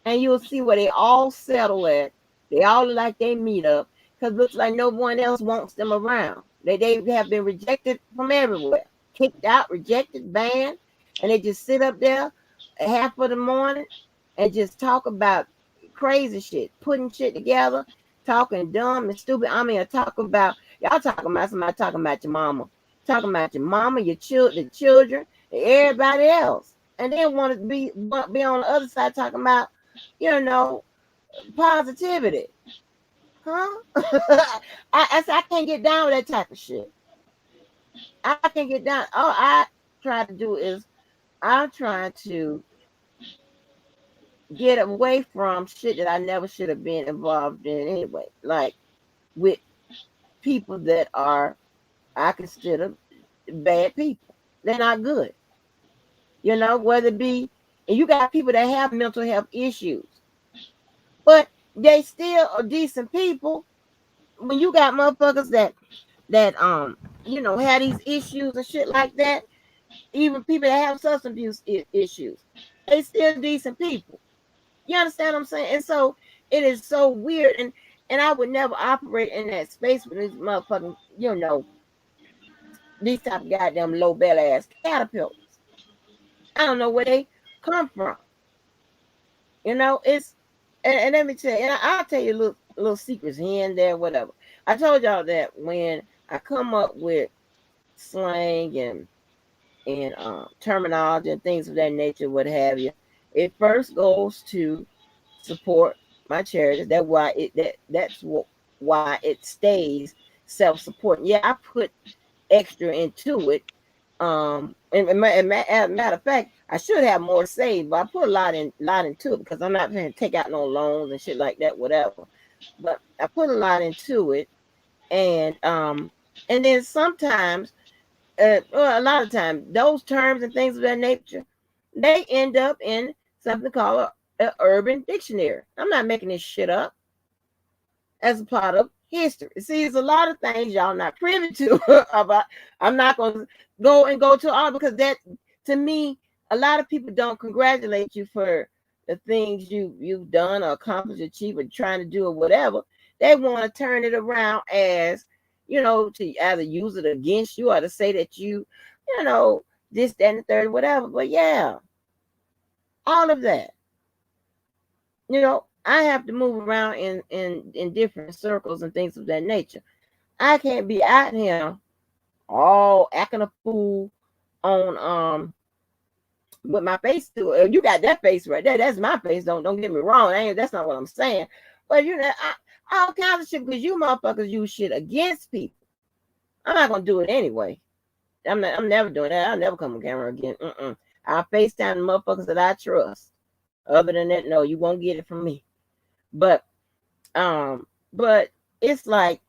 Speaker 1: and you'll see where they all settle at. They all look like they meet up because it looks like no one else wants them around. They have been rejected from everywhere, kicked out, rejected, banned, and they just sit up there half of the morning and just talk about crazy shit, putting shit together, talking dumb and stupid. I mean, talk about y'all talking about somebody talking about your mama, your children, the children, and everybody else, and then want to be on the other side talking about, you know, positivity, huh? I can't get down with that type of shit. I can get down. All I try to do is I'm trying to get away from shit that I never should have been involved in anyway. Like with people that are I consider bad people. They're not good. Whether it be, and you got people that have mental health issues, but they still are decent people. When you got motherfuckers that have these issues and shit like that, even people that have substance abuse issues, they still decent people. You understand what I'm saying? And so it is so weird, and I would never operate in that space with these motherfucking, these type of goddamn low belly ass caterpillars. I don't know where they come from. It's and let me tell you, and I'll tell you little secrets here and there, whatever. I told y'all that when I come up with slang and terminology and things of that nature, what have you, it first goes to support my charities. Why it stays self-supporting. Yeah, I put extra into it. And matter of fact, I should have more saved, but I put a lot into it because I'm not going to take out no loans and shit like that, whatever. But I put a lot into it, and then sometimes, well, a lot of times, those terms and things of that nature, they end up in something called a urban dictionary. I'm not making this shit up as a part of history. See, there's a lot of things y'all not privy to about. I'm not going to go to all because that, to me, a lot of people don't congratulate you for the things you've done or accomplished, achieved, or trying to do or whatever. They want to turn it around as, to either use it against you or to say that you know, this, that, and the third, whatever. But yeah, all of that. I have to move around in different circles and things of that nature. I can't be out here all acting a fool on with my face to it. You got that face right there. That's my face. Don't get me wrong. That's not what I'm saying. But all kinds of shit because you motherfuckers use shit against people. I'm not gonna do it anyway. I'm never doing that. I'll never come on camera again. I'll FaceTime the motherfuckers that I trust. Other than that, no, you won't get it from me. But but it's like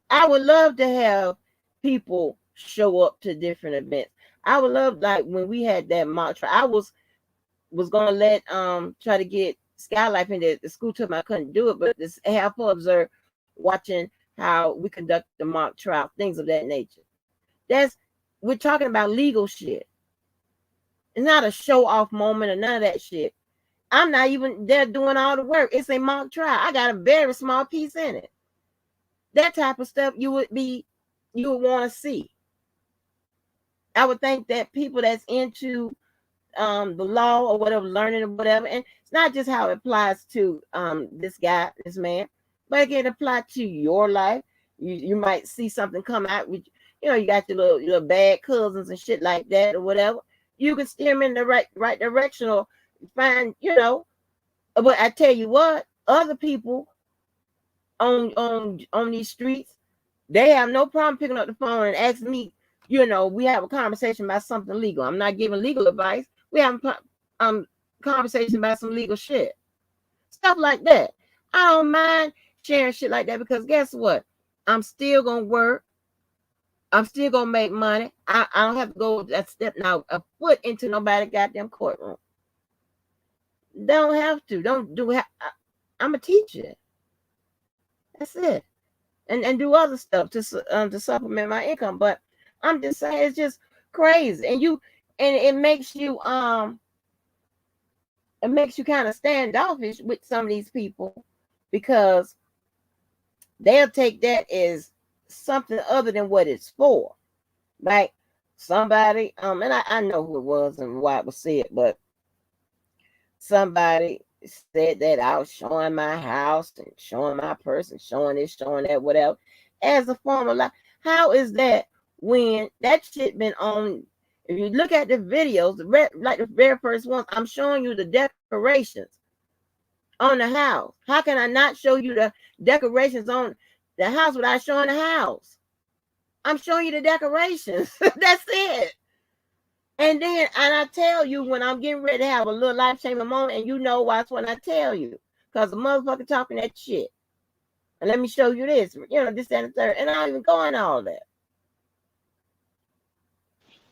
Speaker 1: I would love to have people show up to different events. I would love, like when we had that mock trial. I was gonna let try to get Skylife in the school told me I couldn't do it, but this have her observe watching how we conduct the mock trial, things of that nature. That's we're talking about legal shit. It's not a show off moment or none of that shit. I'm not even there doing all the work. It's a mock trial. I got a very small piece in it. That type of stuff you would want to see. I would think that people that's into the law or whatever, learning or whatever, and it's not just how it applies to this guy, this man, but it can apply to your life. You might see something come out with, you got your bad cousins and shit like that or whatever. You can steer them in the right direction or find, But I tell you what, other people on these streets, they have no problem picking up the phone and asking me, we have a conversation about something legal. I'm not giving legal advice. We have conversation about some legal shit. Stuff like that. I don't mind sharing shit like that because guess what? I'm still gonna work. I'm still gonna make money. I don't have to go that step now a foot into nobody's goddamn courtroom. Don't have to. Don't do it. I'm a teacher. That's it. And do other stuff to supplement my income. But I'm just saying it's just crazy. And it makes you kind of standoffish with some of these people because they'll take that as something other than what it's for. Like somebody, and I know who it was and why it was said, but somebody said that I was showing my house and showing my person, showing this, showing that, whatever, as a form of life. How is that when that shit been on? If you look at the videos, like the very first ones, I'm showing you the decorations on the house. How can I not show you the decorations on the house without showing the house? I'm showing you the decorations. That's it. And I tell you when I'm getting ready to have a little life changing moment, and you know why it's when I tell you. Because the motherfucker talking that shit. And let me show you this, this, that, and the third. And I don't even go into all that.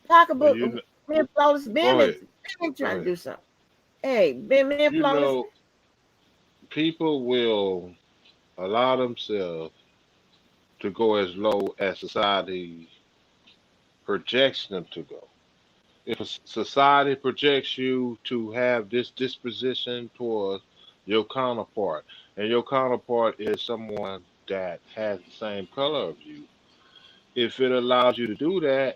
Speaker 1: Talk
Speaker 2: Well,
Speaker 1: about me and Flawless
Speaker 2: go ahead.
Speaker 1: been
Speaker 2: Go
Speaker 1: trying to
Speaker 2: ahead.
Speaker 1: do something. Hey, me and
Speaker 2: You
Speaker 1: Flawless.
Speaker 2: know, people will allow themselves to go as low as society projects them to go. If a society projects you to have this disposition towards your counterpart, and your counterpart is someone that has the same color of you, if it allows you to do that,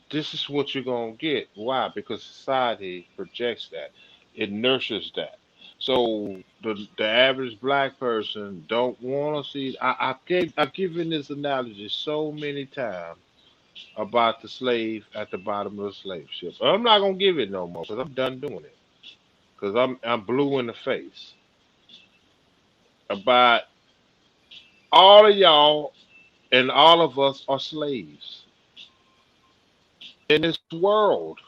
Speaker 2: this is what you're gonna get. Why? Because society projects that. It nurtures that. So the average black person don't want to see. I've given this analogy so many times about the slave at the bottom of the slave ship. I'm not gonna give it no more because I'm done doing it. Because I'm blue in the face about all of y'all and all of us are slaves in this world.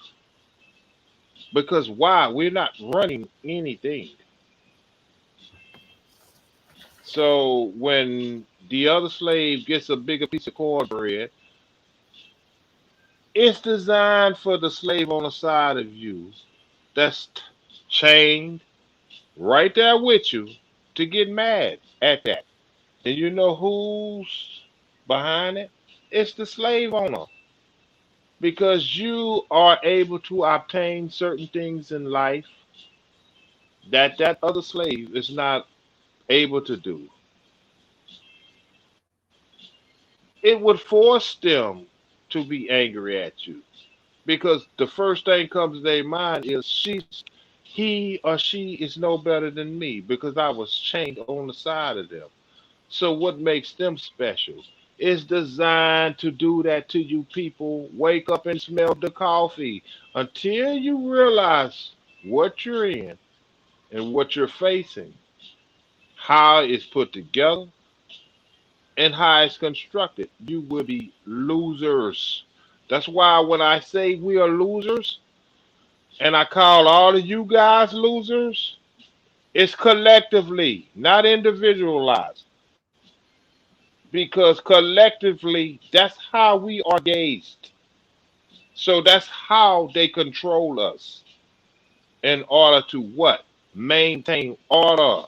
Speaker 2: Because why? We're not running anything. So when the other slave gets a bigger piece of cornbread, it's designed for the slave on the side of you that's chained right there with you to get mad at that. And you know who's behind it? It's the slave owner. Because you are able to obtain certain things in life that other slave is not able to do. It would force them to be angry at you because the first thing comes to their mind is he or she is no better than me because I was chained on the side of them. So what makes them special? It's designed to do that to you people. Wake up and smell the coffee until you realize what you're in and what you're facing, how it's put together, and how it's constructed. You will be losers. That's why when I say we are losers, And I call all of you guys losers. It's collectively, not individualized. Because collectively, that's how we are gauged. So that's how they control us in order to what? Maintain order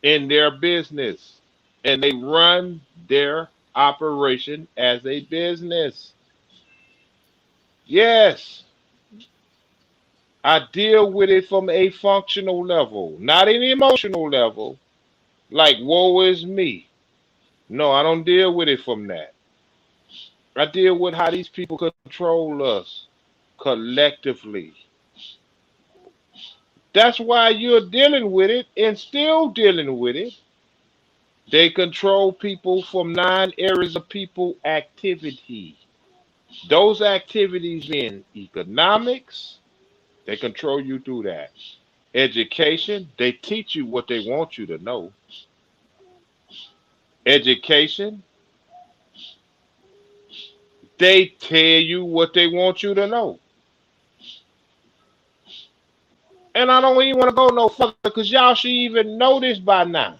Speaker 2: in their business. And they run their operation as a business. Yes, I deal with it from a functional level, not an emotional level, like woe is me. No, I don't deal with it from that. I deal with how these people control us collectively. That's why you're dealing with it and still dealing with it. They control people from 9 areas of people activity. Those activities in economics, they control you through that. Education, they teach you what they want you to know. Education, they tell you what they want you to know. And I don't even want to go no further because y'all should even know this by now.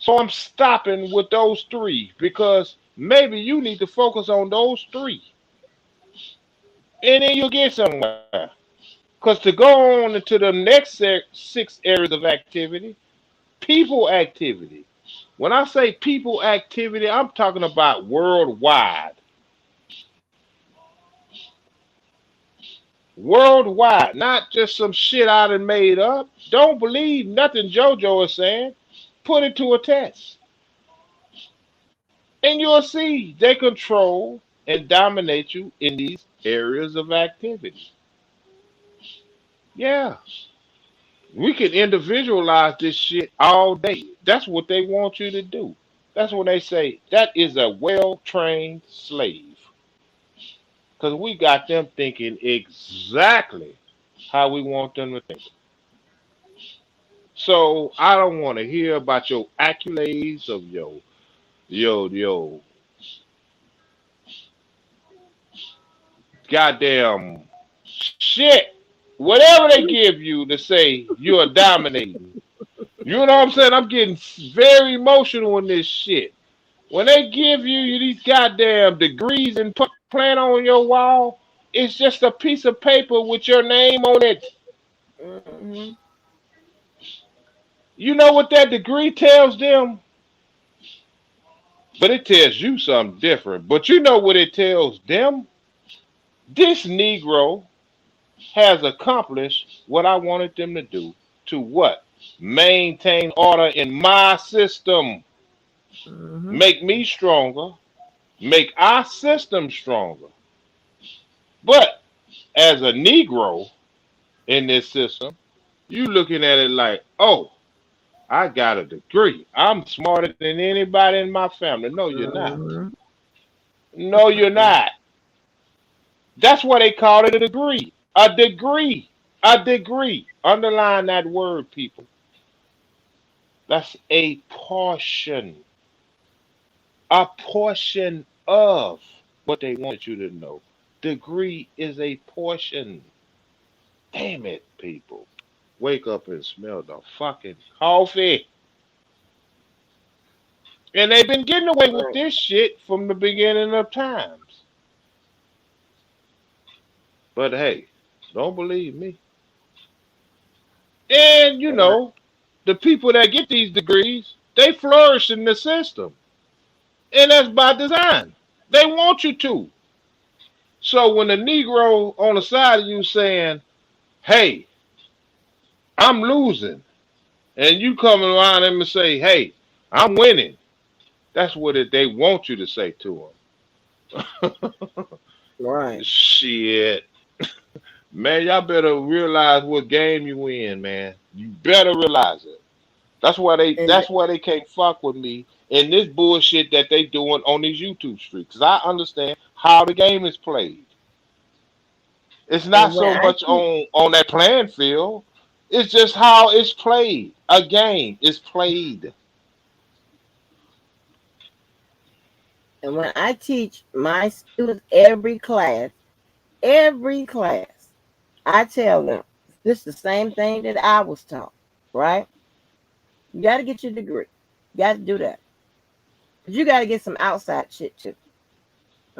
Speaker 2: So I'm stopping with those three because maybe you need to focus on those three and then you'll get somewhere. Because to go on into the next 6 areas of activity, people activity. When I say people activity, I'm talking about worldwide. Worldwide, not just some shit I done made up. Don't believe nothing JoJo is saying. Put it to a test. And you'll see they control and dominate you in these areas of activity. Yeah, we can individualize this shit all day. That's what they want you to do. That's when they say that is a well trained slave. Because we got them thinking exactly how we want them to think. So I don't want to hear about your accolades of your goddamn shit. Whatever they give you to say you're dominating. You know what I'm saying? I'm getting very emotional in this shit. When they give you these goddamn degrees and put plant on your wall, it's just a piece of paper with your name on it.
Speaker 1: Mm-hmm.
Speaker 2: You know what that degree tells them? But it tells you something different. But you know what it tells them? This Negro has accomplished what I wanted them to do. To what? Maintain order in my system.
Speaker 1: Mm-hmm.
Speaker 2: Make me stronger. Make our system stronger. But as a Negro in this system, you looking at it like, oh, I got a degree. I'm smarter than anybody in my family. No, you're not.
Speaker 1: Mm-hmm.
Speaker 2: No, you're not. That's why they call it a degree. A degree. A degree. Underline that word, people. That's a portion. A portion of what they want you to know. Degree is a portion. Damn it, people. Wake up and smell the fucking coffee. And they've been getting away with
Speaker 1: Right.
Speaker 2: this shit from the beginning of times. But hey, don't believe me. And you
Speaker 1: Right.
Speaker 2: know, the people that get these degrees, they flourish in the system. And that's by design. They want you to. So when the Negro on the side of you saying, hey, I'm losing, and you come around them and say, hey, I'm winning, that's what they want you to say to them.
Speaker 1: Right.
Speaker 2: Shit. Man, y'all better realize what game you in, man. You better realize it.
Speaker 1: And
Speaker 2: That's why they can't fuck with me in this bullshit that they doing on these YouTube streets. Cause I understand how the game is played. It's not
Speaker 1: and when
Speaker 2: so
Speaker 1: I
Speaker 2: much
Speaker 1: teach
Speaker 2: on that playing field. It's just how it's played. A game is played.
Speaker 1: and when I teach my students every class, Every class, I tell them this is the same thing that I was taught, right? You got to get your degree. You got to do that. But you got to get some outside shit too.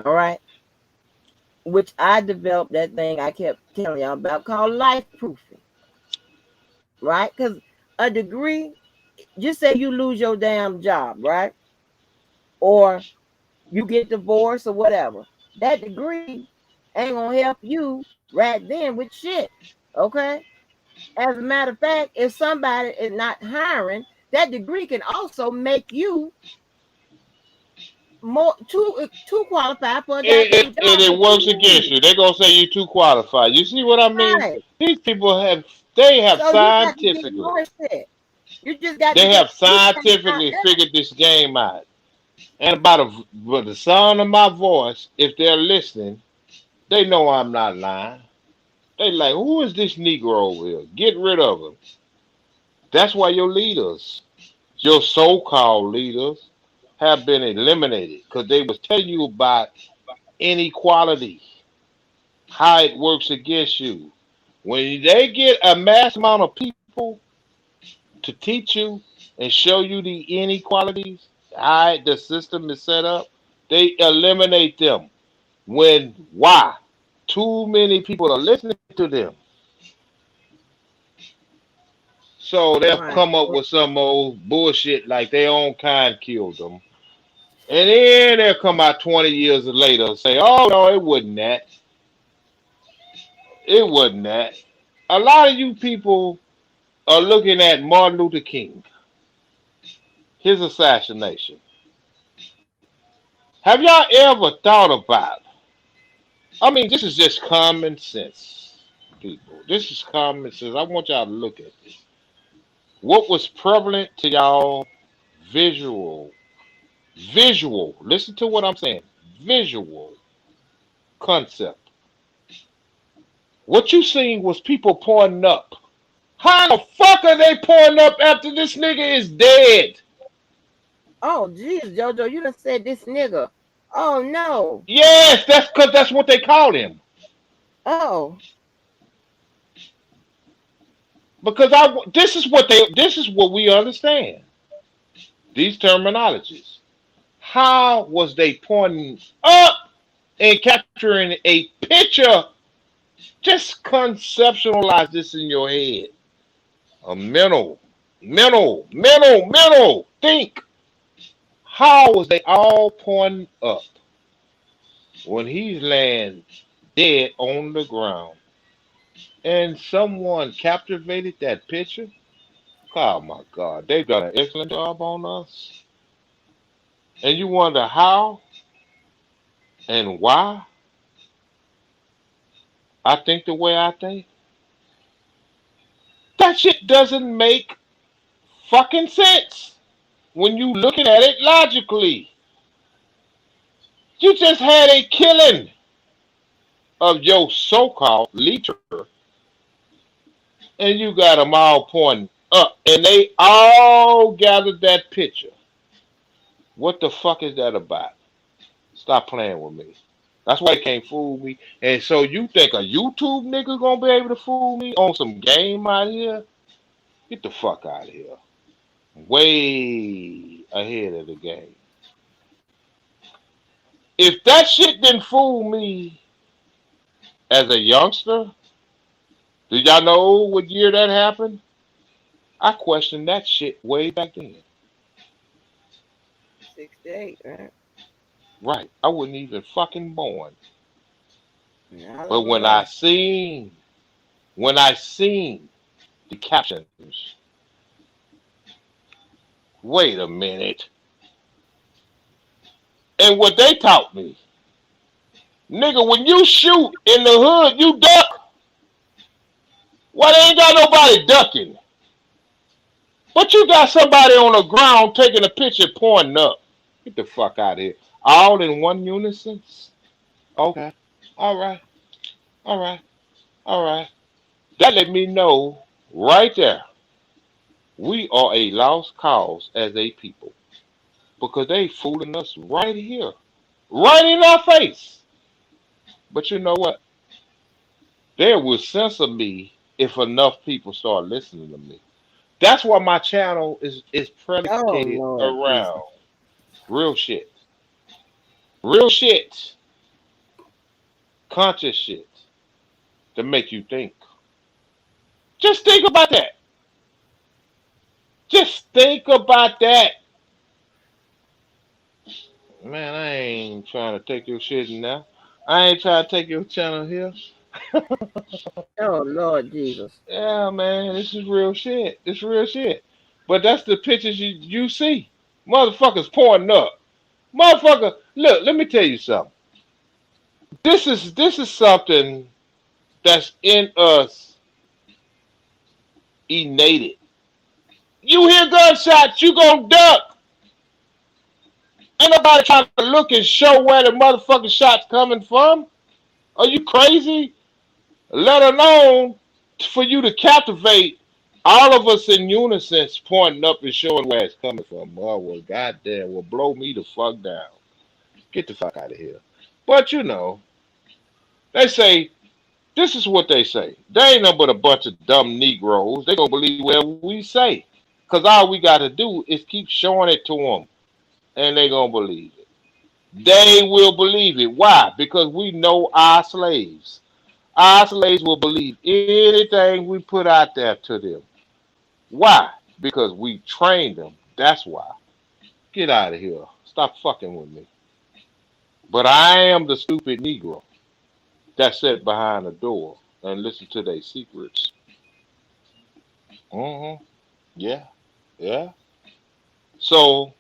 Speaker 1: All right. Which I developed that thing I kept telling y'all about called life proofing, right? Because a degree, just say you lose your damn job, right? Or you get divorced or whatever. That degree ain't gonna help you right then with shit. Okay? As a matter of fact, if somebody is not hiring, that degree can also make you more too qualified for a goddamn
Speaker 2: And
Speaker 1: job
Speaker 2: it
Speaker 1: that you
Speaker 2: works against
Speaker 1: need.
Speaker 2: you. They're gonna say you're too qualified. You see what I mean?
Speaker 1: Right.
Speaker 2: These people have
Speaker 1: So you got to get
Speaker 2: scientifically
Speaker 1: more shit. You just got to
Speaker 2: they
Speaker 1: get
Speaker 2: have
Speaker 1: you got to
Speaker 2: scientifically figured this game out. And by the sound of my voice, if they're listening, they know I'm not lying. They like, who is this Negro over here? Get rid of him. That's why your leaders, your so-called leaders, have been eliminated because they was telling you about inequality, how it works against you. When they get a mass amount of people to teach you and show you the inequalities, how the system is set up, they eliminate them. When why? Too many people are listening to them. So they'll
Speaker 1: right.
Speaker 2: come up with some old bullshit like their own kind killed them. And then they'll come out 20 years later and say, oh, no, it wasn't that. It wasn't that. A lot of you people are looking at Martin Luther King, his assassination. Have y'all ever thought about, I mean, this is just common sense, people. This is common sense. I want y'all to look at this. What was prevalent to y'all visual, listen to what I'm saying, visual concept. What you seen was people pointing up. How the fuck are they pointing up after this nigga is dead?
Speaker 1: Oh, jeez, Jojo, you done said this nigga. Oh no.
Speaker 2: Yes, that's because that's what they called him.
Speaker 1: Oh,
Speaker 2: Because this is what we understand. These terminologies. How was they pointing up and capturing a picture? Just conceptualize this in your head. A mental. Think. How was they all pointing up when he's laying dead on the ground and someone captivated that picture? Oh my God, they've done an excellent job on us. And you wonder how and why I think the way I think? That shit doesn't make fucking sense when you looking at it logically. You just had a killing of your so-called leader, and you got them all pointing up, and they all gathered that picture. What the fuck is that about? Stop playing with me. That's why you can't fool me. And so you think a YouTube nigga gonna be able to fool me on some game out here? Get the fuck out of here. Way ahead of the game. If that shit didn't fool me as a youngster, did y'all know what year that happened? I questioned that shit way back then.
Speaker 1: 68, right?
Speaker 2: Right. I wasn't even fucking born.
Speaker 1: Neither
Speaker 2: But
Speaker 1: was I.
Speaker 2: when I seen the captions, wait a minute. And what they taught me, nigga, when you shoot in the hood, you duck. Why they ain't got nobody ducking? But you got somebody on the ground taking a picture pointing up. Get the fuck out of here. All in one unison? Okay. All right. All right. All right. That let me know right there we are a lost cause as a people because they fooling us right here, right in our face. But you know what? They will censor me if enough people start listening to me. That's why my channel is
Speaker 1: Oh
Speaker 2: predicated
Speaker 1: Lord
Speaker 2: around
Speaker 1: Jesus.
Speaker 2: real shit. Real shit. Conscious shit to make you think. Just think about that. Just think about that. Man, I ain't trying to take your shit now. I ain't trying to take your channel here.
Speaker 1: Oh Lord Jesus.
Speaker 2: Yeah, man, this is real shit. This real shit. But that's the pictures you see. Motherfuckers pointing up. Motherfucker, look, let me tell you something. This is something that's in us innated. You hear gunshots, you gonna duck. Ain't nobody trying to look and show where the motherfucking shots coming from. Are you crazy? Let alone for you to captivate all of us in unison pointing up and showing where it's coming from. Oh, well, goddamn, will blow me the fuck down. Get the fuck out of here. But you know, they say, this is what they say. They ain't nothing but a bunch of dumb Negroes. They gonna believe whatever we say. Because all we gotta do is keep showing it to them. And they gonna believe it. They will believe it. Why? Because we know our slaves. Our slaves will believe anything we put out there to them. Why? Because we trained them. That's why. Get out of here. Stop fucking with me. But I am the stupid Negro that sat behind the door and listened to their secrets. Mm-hmm. Yeah. Yeah. So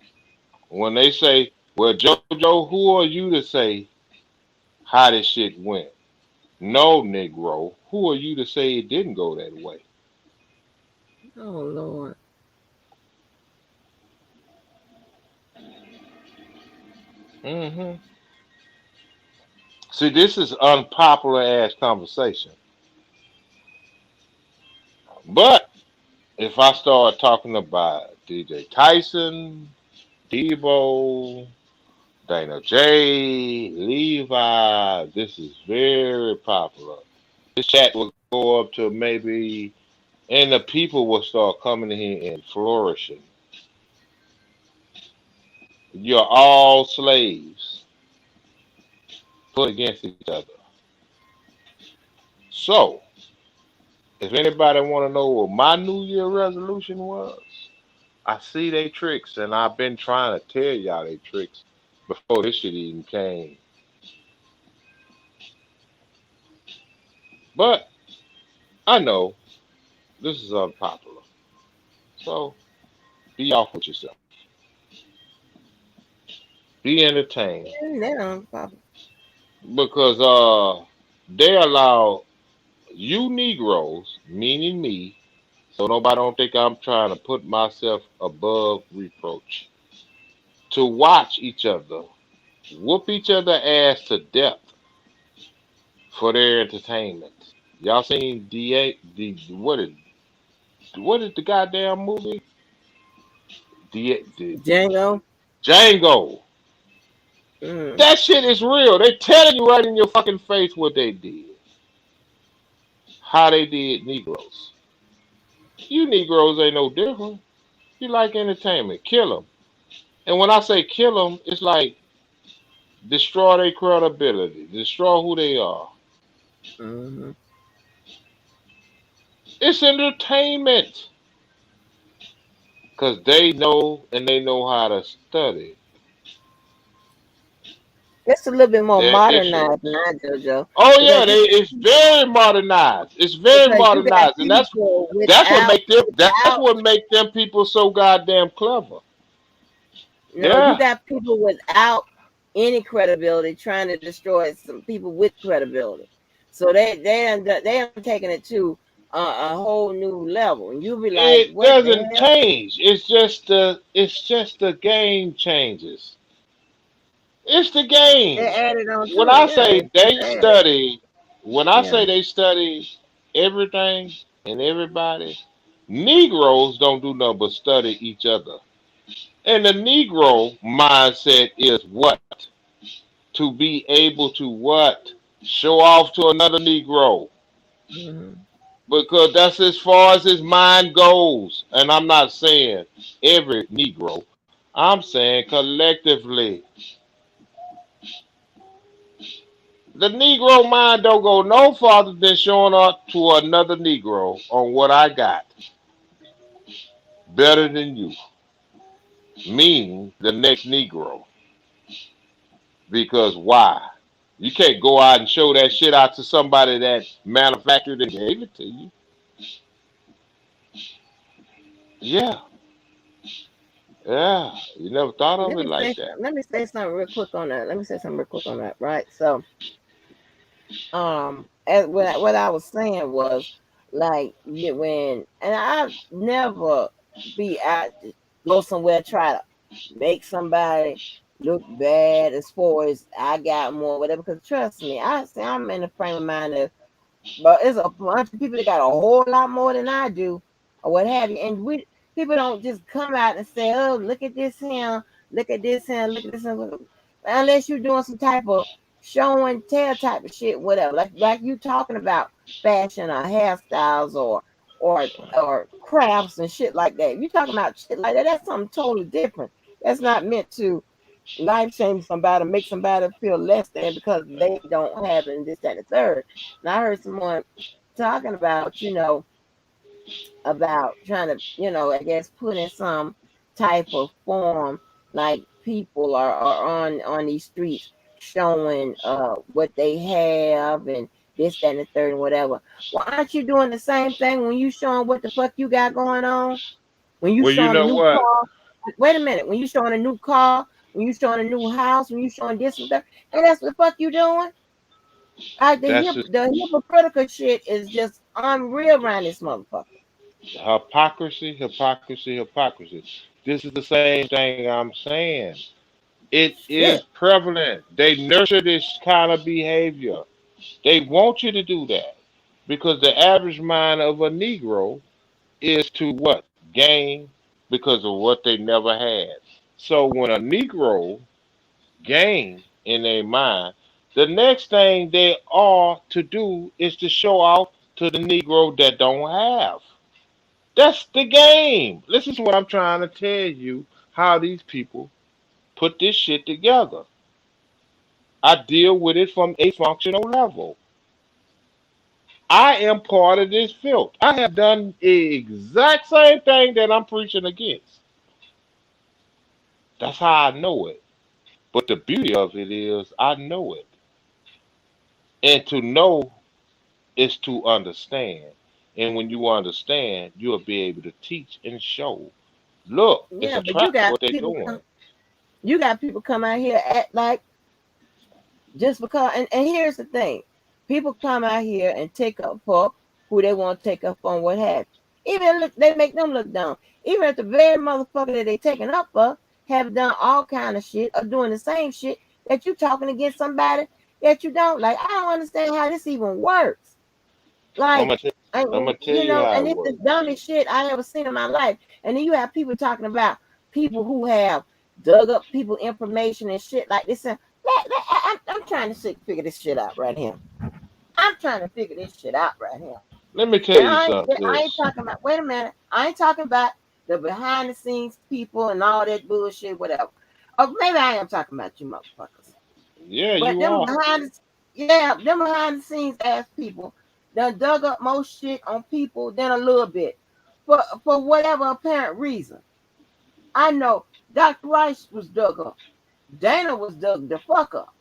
Speaker 2: when they say, well, JoJo, who are you to say how this shit went? No, Negro. Who are you to say it didn't go that way?
Speaker 1: Oh Lord.
Speaker 2: Hmm. See, this is unpopular ass conversation. But if I start talking about DJ Tyson, Debo, Dana J, Levi, this is very popular. This chat will go up to maybe, and the people will start coming in here and flourishing. You're all slaves put against each other. So, if anybody want to know what my New Year resolution was, I see they tricks, and I've been trying to tell y'all they tricks before this shit even came. But I know this is unpopular, so be off with yourself. Be entertained
Speaker 1: Now, Papa.
Speaker 2: because they allow you Negroes, meaning me, so nobody don't think I'm trying to put myself above reproach, to watch each other whoop each other ass to death for their entertainment. Y'all seen DA the what is the goddamn movie? The
Speaker 1: Django.
Speaker 2: Django.
Speaker 1: Mm.
Speaker 2: That shit is real. They telling you right in your fucking face what they did. How they did Negroes. You Negroes ain't no different. You like entertainment. Kill them. And when I say kill them, it's like destroy their credibility. Destroy who they are.
Speaker 1: Mm-hmm.
Speaker 2: It's entertainment. Because they know and they know how to study
Speaker 1: It's a little bit more
Speaker 2: their
Speaker 1: modernized
Speaker 2: issues.
Speaker 1: now, JoJo,
Speaker 2: Oh yeah,
Speaker 1: because you got
Speaker 2: it's very modernized. It's very
Speaker 1: because you got
Speaker 2: modernized, and
Speaker 1: people
Speaker 2: that's
Speaker 1: without
Speaker 2: what make them people so goddamn clever.
Speaker 1: no, you
Speaker 2: Yeah,
Speaker 1: got people without any credibility trying to destroy some people with credibility. So they are taking it to a whole new level, and you'll be like,
Speaker 2: it
Speaker 1: what the
Speaker 2: doesn't
Speaker 1: hell?
Speaker 2: change. It's just the game changes. It's the
Speaker 1: They
Speaker 2: game.
Speaker 1: added on
Speaker 2: When
Speaker 1: to it.
Speaker 2: I
Speaker 1: Yeah,
Speaker 2: say
Speaker 1: it's
Speaker 2: they
Speaker 1: added.
Speaker 2: study, when I
Speaker 1: Yeah.
Speaker 2: say they study everything and everybody, Negroes don't do nothing but study each other. And the Negro mindset is what? To be able to what? Show off to another Negro.
Speaker 1: Mhm.
Speaker 2: because that's as far as his mind goes. And I'm not saying every Negro. I'm saying collectively. The Negro mind don't go no farther than showing up to another Negro on what I got better than you, meaning the next Negro. Because why? You can't go out and show that shit out to somebody that manufactured and gave it to you. Yeah, yeah. You never thought of it like that.
Speaker 1: Let me say something real quick on that. Let me say something real quick on that. Right. So, as what I was saying was like when and I never be out go somewhere try to make somebody look bad as far as I got more whatever. Because trust me, I say I'm in a frame of mind that but it's a bunch of people that got a whole lot more than I do, or what have you. And we people don't just come out and say, "Oh, look at this here, look at this here, look at this here," unless you're doing some type of show and tell type of shit, whatever. Like you talking about fashion or hairstyles or crafts and shit like that. If you talking about shit like that, that's something totally different. That's not meant to life shame somebody, make somebody feel less than because they don't have it and this, that, and the third. And I heard someone talking about, about trying to, I guess put in some type of form like people are on these streets showing what they have and this, that, and the third and whatever. Well, aren't you doing the same thing when you showing what the fuck you got going on? When you
Speaker 2: Well, you
Speaker 1: showing a
Speaker 2: know
Speaker 1: new
Speaker 2: what?
Speaker 1: car, wait a minute. When you showing a new car, when you showing a new house, when you showing this and that, and that's what the fuck you doing.
Speaker 2: That's just
Speaker 1: The hypocritical shit is just unreal around this motherfucker.
Speaker 2: hypocrisy, hypocrisy, hypocrisy. This is the same thing I'm saying. It is
Speaker 1: Shit.
Speaker 2: prevalent. They nurture this kind of behavior. They want you to do that because the average mind of a Negro is to what? Gain because of what they never had. So when a Negro gain in their mind, the next thing they are to do is to show off to the Negro that don't have. That's the game. Listen to what I'm trying to tell you how these people put this shit together. I deal with it from a functional level. I am part of this filth. I have done the exact same thing that I'm preaching against. That's how I know it. But the beauty of it is I know it. And to know is to understand. And when you understand, you'll be able to teach and show. Look, it's
Speaker 1: Yeah,
Speaker 2: a
Speaker 1: but you
Speaker 2: trap
Speaker 1: got
Speaker 2: what they're
Speaker 1: people
Speaker 2: doing.
Speaker 1: come you got people come out here act like just because and here's the thing. People come out here and take up for who they want to take up for and what have you. Even look they make them look dumb. Even if the very motherfucker that they taking up for have done all kind of shit or doing the same shit that you talking against somebody that you don't like. I don't understand how this even works.
Speaker 2: I'm
Speaker 1: Like,
Speaker 2: gonna tell, I'm gonna tell you how
Speaker 1: and
Speaker 2: it
Speaker 1: it's the
Speaker 2: works.
Speaker 1: dumbest shit I ever seen in my life. And then you have people talking about people who have dug up people information and shit like this. And I'm trying to figure this shit out right here. I'm trying to figure this shit out right here.
Speaker 2: Let me tell
Speaker 1: And
Speaker 2: you
Speaker 1: I ain't
Speaker 2: something.
Speaker 1: talking about. Wait a minute. I ain't talking about the behind the scenes people and all that bullshit, whatever. Or maybe I am talking about you motherfuckers.
Speaker 2: Yeah,
Speaker 1: But
Speaker 2: you are.
Speaker 1: them behind the scenes ass people done dug up more shit on people than a little bit for whatever apparent reason. I know Dr. Rice was dug up. Dana was dug the fuck up.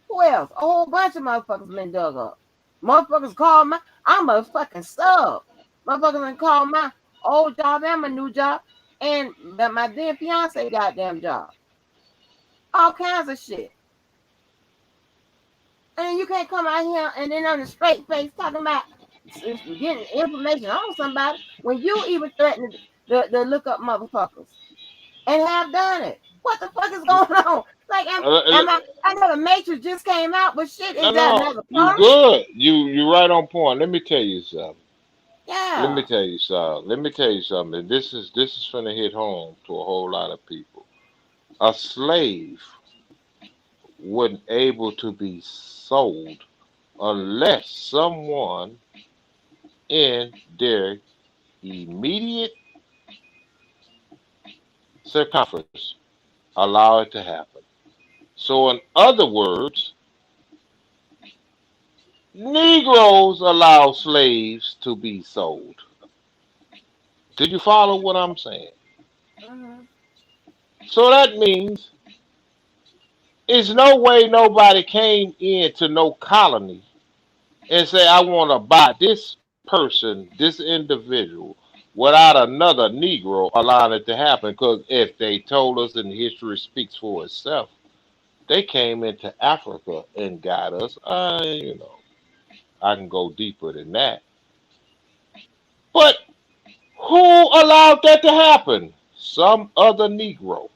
Speaker 1: Who else? A whole bunch of motherfuckers been dug up. Motherfuckers call I'm a fucking sub. Motherfuckers been call my old job and my new job and my then fiance goddamn job. All kinds of shit. And you can't come out here and then on the straight face talking about getting information on somebody when you even threatened to look up motherfuckers and have done it. What the fuck is going on? Like,
Speaker 2: Uh,
Speaker 1: am I know the Matrix just came out, but shit,
Speaker 2: No,
Speaker 1: is that
Speaker 2: no,
Speaker 1: another
Speaker 2: you
Speaker 1: part?
Speaker 2: good. You right on point. Let me tell you something. Let me
Speaker 1: Yeah.
Speaker 2: tell you something. Let me tell you something. This is gonna hit home to a whole lot of people. A slave wasn't able to be sold unless someone in their immediate circumference allow it to happen. So, in other words, Negroes allow slaves to be sold. Do you follow what I'm saying?
Speaker 1: Mhm.
Speaker 2: So that means there's no way nobody came into no colony and say, I want to buy this person, this individual, without another Negro allowing it to happen. Because if they told us and history speaks for itself, they came into Africa and got us. I can go deeper than that. But who allowed that to happen? Some other Negro,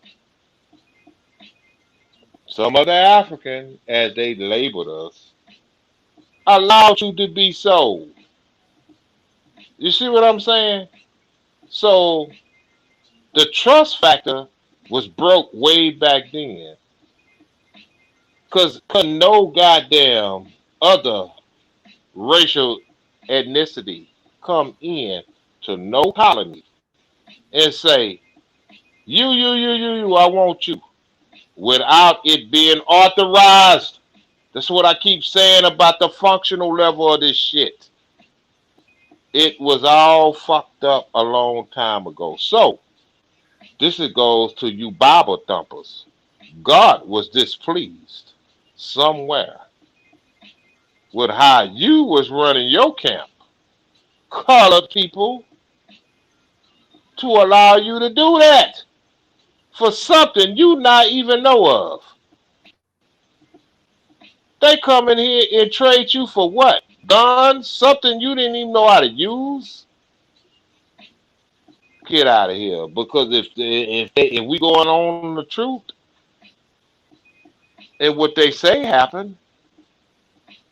Speaker 2: some other African, as they labeled us, allowed you to be sold. You see what I'm saying? So the trust factor was broke way back then. Because no goddamn other racial ethnicity come in to no colony and say, I want you, without it being authorized. That's what I keep saying about the functional level of this shit. It was all fucked up a long time ago. So, this goes to you Bible thumpers. God was displeased somewhere with how you was running your camp, colored people, to allow you to do that for something you not even know of. They come in here and trade you for what? Guns? Something you didn't even know how to use? Get out of here. Because if we going on the truth and what they say happened,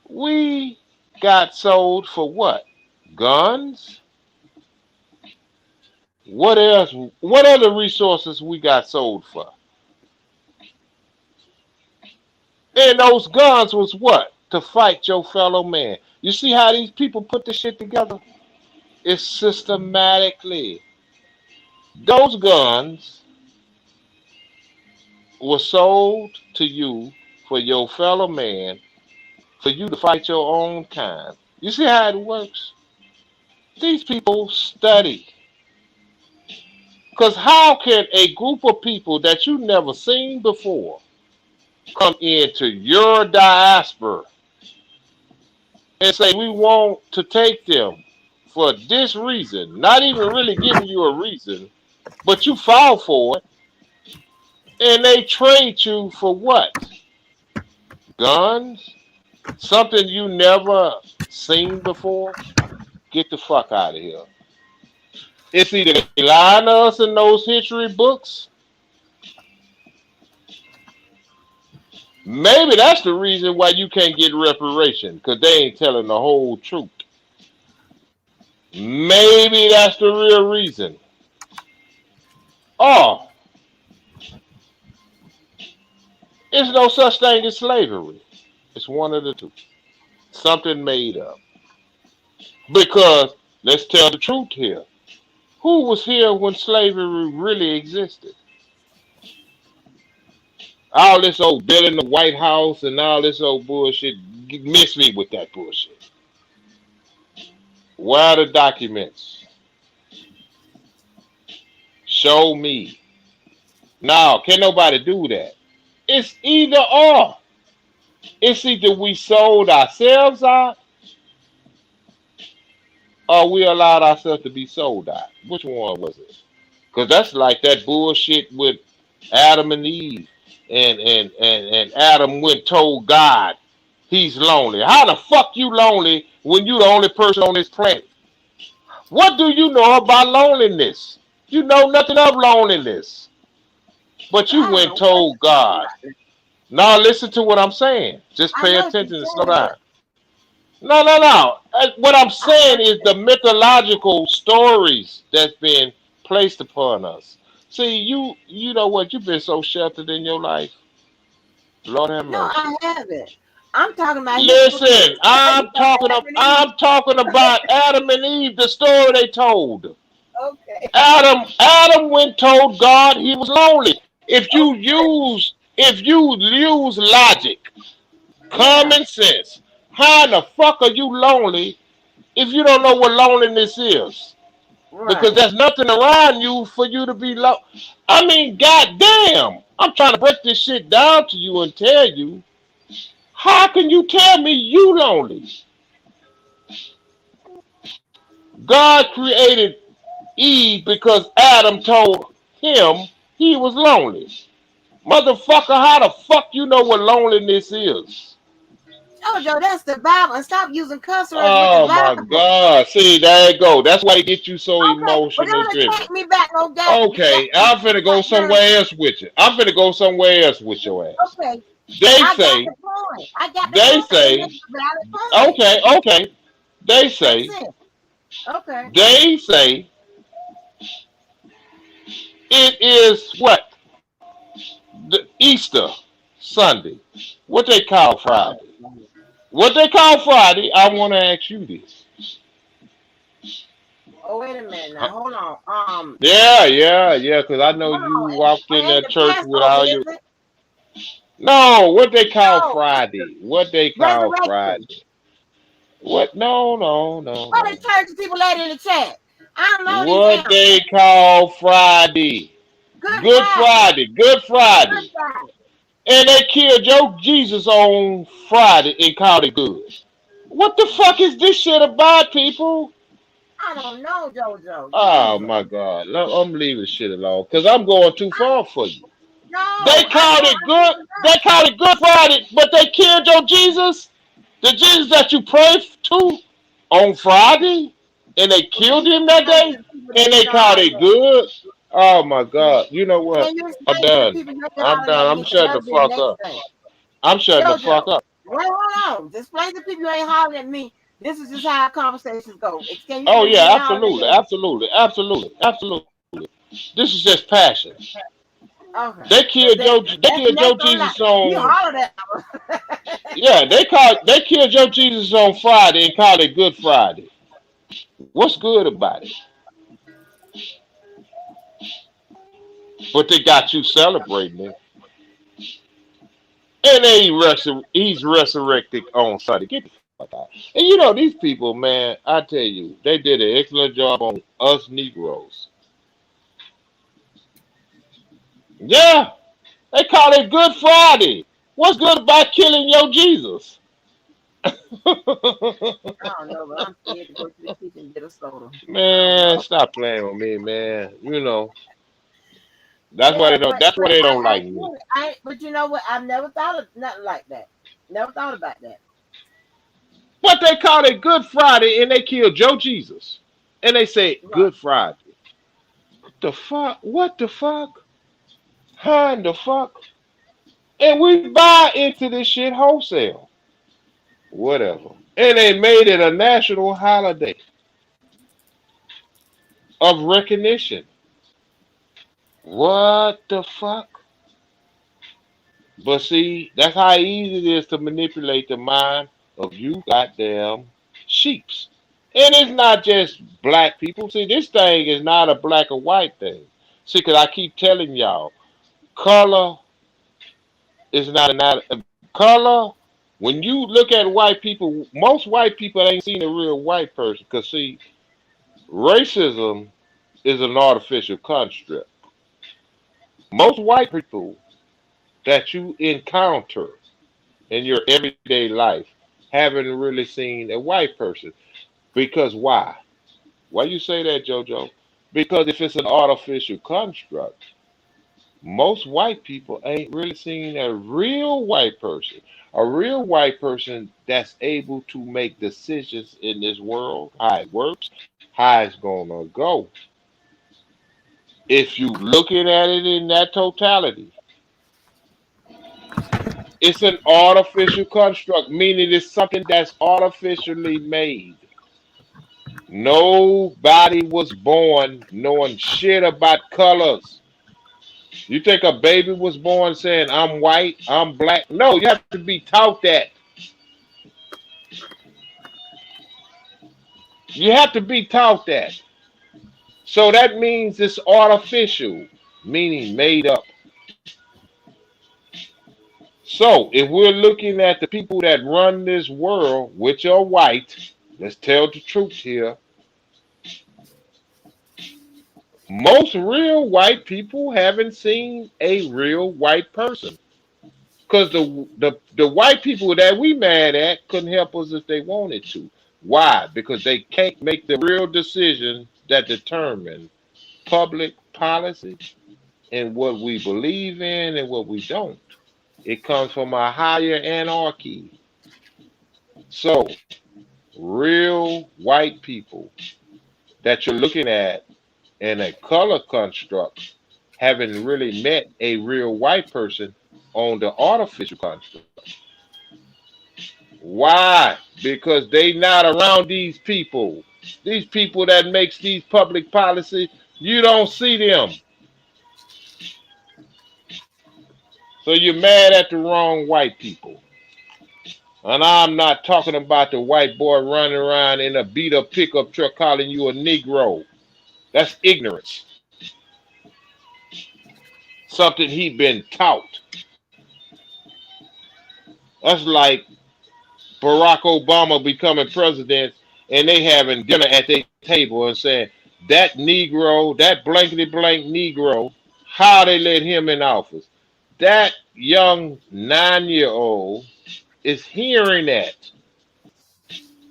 Speaker 2: we got sold for what? Guns? What else? What other resources we got sold for? And those guns was what? To fight your fellow man. You see how these people put this shit together? It's systematically. Those guns were sold to you for your fellow man, for you to fight your own kind. You see how it works? These people study. Because how can a group of people that you never seen before come into your diaspora and say we want to take them for this reason, not even really giving you a reason, but you fall for it, and they trade you for what? Guns? Something you never seen before? Get the fuck out of here. It's either they lying to us in those history books. Maybe that's the reason why you can't get reparation, because they ain't telling the whole truth. Maybe that's the real reason. Oh, it's no such thing as slavery. It's one of the two. Something made up. Because, let's tell the truth here. Who was here when slavery really existed? All this old building the White House and all this old bullshit, miss me with that bullshit. Where are the documents? Show me. No, can't nobody do that. It's either or. It's either we sold ourselves out or we allowed ourselves to be sold out. Which one was it? Because that's like that bullshit with Adam and Eve. And Adam went told God he's lonely. How the fuck you lonely when you the only person on this planet? What do you know about loneliness? You know nothing of loneliness. But you
Speaker 1: I don't
Speaker 2: went
Speaker 1: know what
Speaker 2: told
Speaker 1: you're talking
Speaker 2: God.
Speaker 1: about.
Speaker 2: Now listen to what I'm saying. Just
Speaker 1: I
Speaker 2: pay
Speaker 1: know what you're
Speaker 2: attention and slow
Speaker 1: saying,
Speaker 2: down.
Speaker 1: but
Speaker 2: No. What I'm
Speaker 1: I
Speaker 2: saying is the
Speaker 1: understand.
Speaker 2: mythological stories that's been placed upon us. See, you know what? You've been so sheltered in your life. Lord have
Speaker 1: No,
Speaker 2: mercy.
Speaker 1: I haven't. I'm talking about history.
Speaker 2: Listen, I'm talking about Adam and Eve, the story they told.
Speaker 1: Okay.
Speaker 2: Adam went told God he was lonely. If you use logic,
Speaker 1: Yeah.
Speaker 2: common sense, how the fuck are you lonely if you don't know what loneliness is? Because
Speaker 1: Right.
Speaker 2: there's nothing around you for you to be low. I mean, goddamn, I'm trying to break this shit down to you and tell you. How can you tell me you lonely? God created Eve because Adam told him he was lonely. Motherfucker, how the fuck you know what loneliness is?
Speaker 1: Jojo, that's the Bible. And stop using cuss words with the
Speaker 2: Oh my
Speaker 1: Bible.
Speaker 2: God. See, there you go. That's why they get you so
Speaker 1: Okay, but
Speaker 2: emotional
Speaker 1: don't
Speaker 2: driven.
Speaker 1: take me back no
Speaker 2: Okay, I'm finna go
Speaker 1: goddamn.
Speaker 2: somewhere else with you. I'm finna go somewhere else with your ass.
Speaker 1: Okay,
Speaker 2: They
Speaker 1: I got the
Speaker 2: say,
Speaker 1: point. I got the
Speaker 2: they
Speaker 1: point, and
Speaker 2: say,
Speaker 1: it's a valid point.
Speaker 2: okay. They
Speaker 1: Makes
Speaker 2: say,
Speaker 1: sense. Okay.
Speaker 2: they say it is what? The Easter Sunday. What they call
Speaker 1: Oh,
Speaker 2: Friday. What they call Friday, I want to ask you this.
Speaker 1: oh, wait a minute
Speaker 2: Huh?
Speaker 1: now. Hold on.
Speaker 2: Yeah, because I know
Speaker 1: Hold
Speaker 2: you
Speaker 1: on.
Speaker 2: walked
Speaker 1: It
Speaker 2: in
Speaker 1: ain't
Speaker 2: that
Speaker 1: the
Speaker 2: church with
Speaker 1: Passover,
Speaker 2: all
Speaker 1: is
Speaker 2: your.
Speaker 1: it?
Speaker 2: No, what they call
Speaker 1: No, it's the
Speaker 2: Friday. What they call
Speaker 1: resurrection.
Speaker 2: Friday. What? No, no, no,
Speaker 1: What
Speaker 2: no.
Speaker 1: is church people later in the chat? I don't know these
Speaker 2: What
Speaker 1: answers.
Speaker 2: they call Friday.
Speaker 1: Good
Speaker 2: Good
Speaker 1: Friday.
Speaker 2: Friday. Good
Speaker 1: Good
Speaker 2: Friday.
Speaker 1: Friday.
Speaker 2: And they killed your Jesus on Friday and called it good. What the fuck is this shit about, people?
Speaker 1: I don't know, Jojo.
Speaker 2: Oh
Speaker 1: Jesus.
Speaker 2: my God. I'm leaving shit alone because I'm going too
Speaker 1: I
Speaker 2: far for you.
Speaker 1: no,
Speaker 2: They
Speaker 1: I
Speaker 2: called
Speaker 1: don't
Speaker 2: it good. They
Speaker 1: understand.
Speaker 2: called it Good Friday, but they killed your Jesus. The Jesus that you pray to on Friday, and they
Speaker 1: Well, can
Speaker 2: killed
Speaker 1: you
Speaker 2: him that
Speaker 1: explain to
Speaker 2: day,
Speaker 1: the people
Speaker 2: and
Speaker 1: that you
Speaker 2: they
Speaker 1: don't
Speaker 2: called
Speaker 1: holler
Speaker 2: it
Speaker 1: at me?
Speaker 2: good. Oh my God! You know what?
Speaker 1: Can you
Speaker 2: I'm
Speaker 1: explain to the
Speaker 2: done.
Speaker 1: people that you
Speaker 2: I'm
Speaker 1: hollering
Speaker 2: done.
Speaker 1: at
Speaker 2: I'm
Speaker 1: me? Because
Speaker 2: shutting the
Speaker 1: that'll be the
Speaker 2: fuck
Speaker 1: next
Speaker 2: up.
Speaker 1: thing.
Speaker 2: I'm shutting the fuck
Speaker 1: Jojo,
Speaker 2: up.
Speaker 1: wait, hold on. Just explain to people you ain't hollering at me. This is just how conversations go. Can you
Speaker 2: Oh
Speaker 1: explain to
Speaker 2: yeah,
Speaker 1: me you ain't hollering at
Speaker 2: absolutely,
Speaker 1: me?
Speaker 2: absolutely, absolutely, absolutely. This is just passion.
Speaker 1: Okay.
Speaker 2: They
Speaker 1: Because
Speaker 2: killed your they
Speaker 1: that's the
Speaker 2: killed your
Speaker 1: next on that.
Speaker 2: Jesus
Speaker 1: You
Speaker 2: on.
Speaker 1: hollered at
Speaker 2: Yeah, they killed your Jesus on Friday and called it Good Friday. What's good about it? But they got you celebrating it. And then he's resurrected on Sunday. Get the fuck out. And you know, these people, man, I tell you, they did an excellent job on us Negroes. Yeah, they call it Good Friday. What's good about killing your Jesus?
Speaker 1: I don't know, but I'm scared to go to the kitchen and get a soda. I don't
Speaker 2: Man,
Speaker 1: know.
Speaker 2: stop playing with me, man. You know, that's why
Speaker 1: Yeah,
Speaker 2: they don't. That's why they don't
Speaker 1: I
Speaker 2: like me.
Speaker 1: get it. But you know what? I've never thought of nothing like that. Never thought about that.
Speaker 2: But they called it Good Friday and they killed Joe Jesus. And they say
Speaker 1: Right.
Speaker 2: Good Friday. The fuck? What the fuck? How in the fuck? And we buy into this shit wholesale. Whatever. And they made it a national holiday of recognition. What the fuck? But see, that's how easy it is to manipulate the mind of you goddamn sheeps. And it's not just black people. See, this thing is not a black or white thing. See, because I keep telling y'all, color is not a color. When you look at white people, most white people ain't seen a real white person. Because, see, racism is an artificial construct. Most white people that you encounter in your everyday life haven't really seen a white person. Because why? Why you say that, JoJo? Because if it's an artificial construct, most white people ain't really seen a real white person. A real white person that's able to make decisions in this world, how it works, how it's gonna go. If you looking at it in that totality, it's an artificial construct, meaning it's something that's artificially made. Nobody was born knowing shit about colors. You think a baby was born saying, I'm white, I'm black? No, you have to be taught that. You have to be taught that. So that means it's artificial, meaning made up. So if we're looking at the people that run this world, which are white, let's tell the truth here. Most real white people haven't seen a real white person. Because the white people that we mad at couldn't help us if they wanted to. Why? Because they can't make the real decisions that determine public policy and what we believe in and what we don't. It comes from a higher anarchy. So, real white people that you're looking at in a color construct haven't really met a real white person on the artificial construct. Why? Because they not around these people. These people that makes these public policy, you don't see them. So you're mad at the wrong white people. And I'm not talking about the white boy running around in a beat up pickup truck calling you a Negro. That's ignorance. Something he been taught. That's like Barack Obama becoming president and they having dinner at their table and saying, that Negro, that blankety blank Negro, how they let him in office. That young 9-year-old is hearing that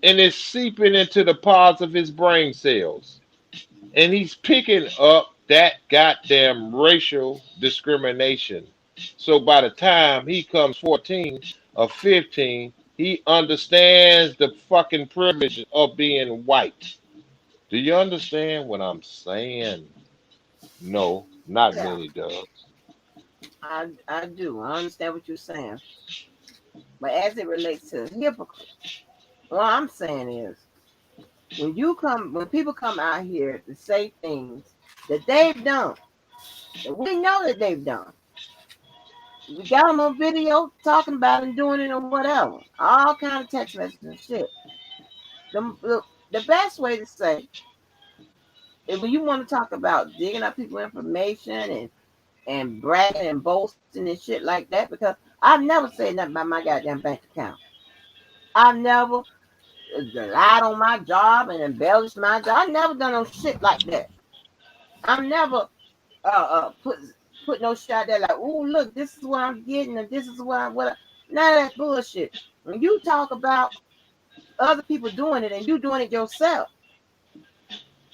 Speaker 2: and it's seeping into the pods of his brain cells. And he's picking up that goddamn racial discrimination. So by the time he comes 14 or 15, he understands the fucking privilege of being white. Do you understand what I'm saying? No, not
Speaker 1: Yeah,
Speaker 2: many does.
Speaker 1: I do. I understand what you're saying. But as it relates to hypocrites, what I'm saying is when people come out here to say things that they've done, that we know that they've done. We got them on video talking about and doing it or whatever. All kind of text messages and shit. The best way to say is when you want to talk about digging up people information and bragging and boasting and shit like that, because I've never said nothing about my goddamn bank account. I've never lied on my job and embellished my job. I've never done no shit like that. I've never put no shit out there like, oh look, this is what I'm getting and this is what none of that bullshit. When you talk about other people doing it and you doing it yourself,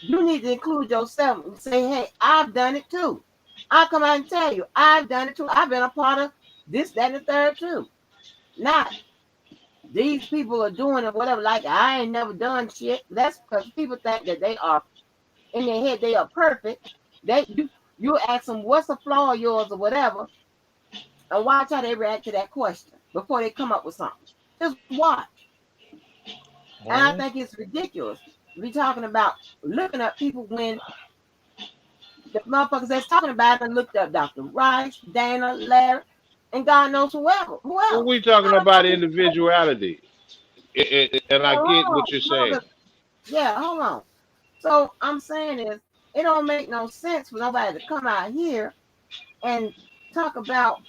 Speaker 1: you need to include yourself and say, hey, I've done it too. I'll come out and tell you, I've done it too. I've been a part of this, that, and the third too. Not these people are doing it, whatever, like I ain't never done shit. That's because people think that they are in their head, they are perfect. You ask them what's a flaw of yours or whatever, and watch how they react to that question before they come up with something. Just watch. And I
Speaker 2: Hmm?
Speaker 1: think it's ridiculous to be talking about looking up people when the motherfuckers that's talking about it and looked up Dr. Rice, Dana, Larry, and God knows whoever. Who
Speaker 2: Well,
Speaker 1: else?
Speaker 2: we talking
Speaker 1: How the
Speaker 2: about
Speaker 1: fuck is it?
Speaker 2: individuality. And I
Speaker 1: Hold
Speaker 2: get
Speaker 1: on,
Speaker 2: what you're
Speaker 1: hold
Speaker 2: saying.
Speaker 1: on. Yeah, hold on. So I'm saying is it don't make no sense for nobody to come out here and talk about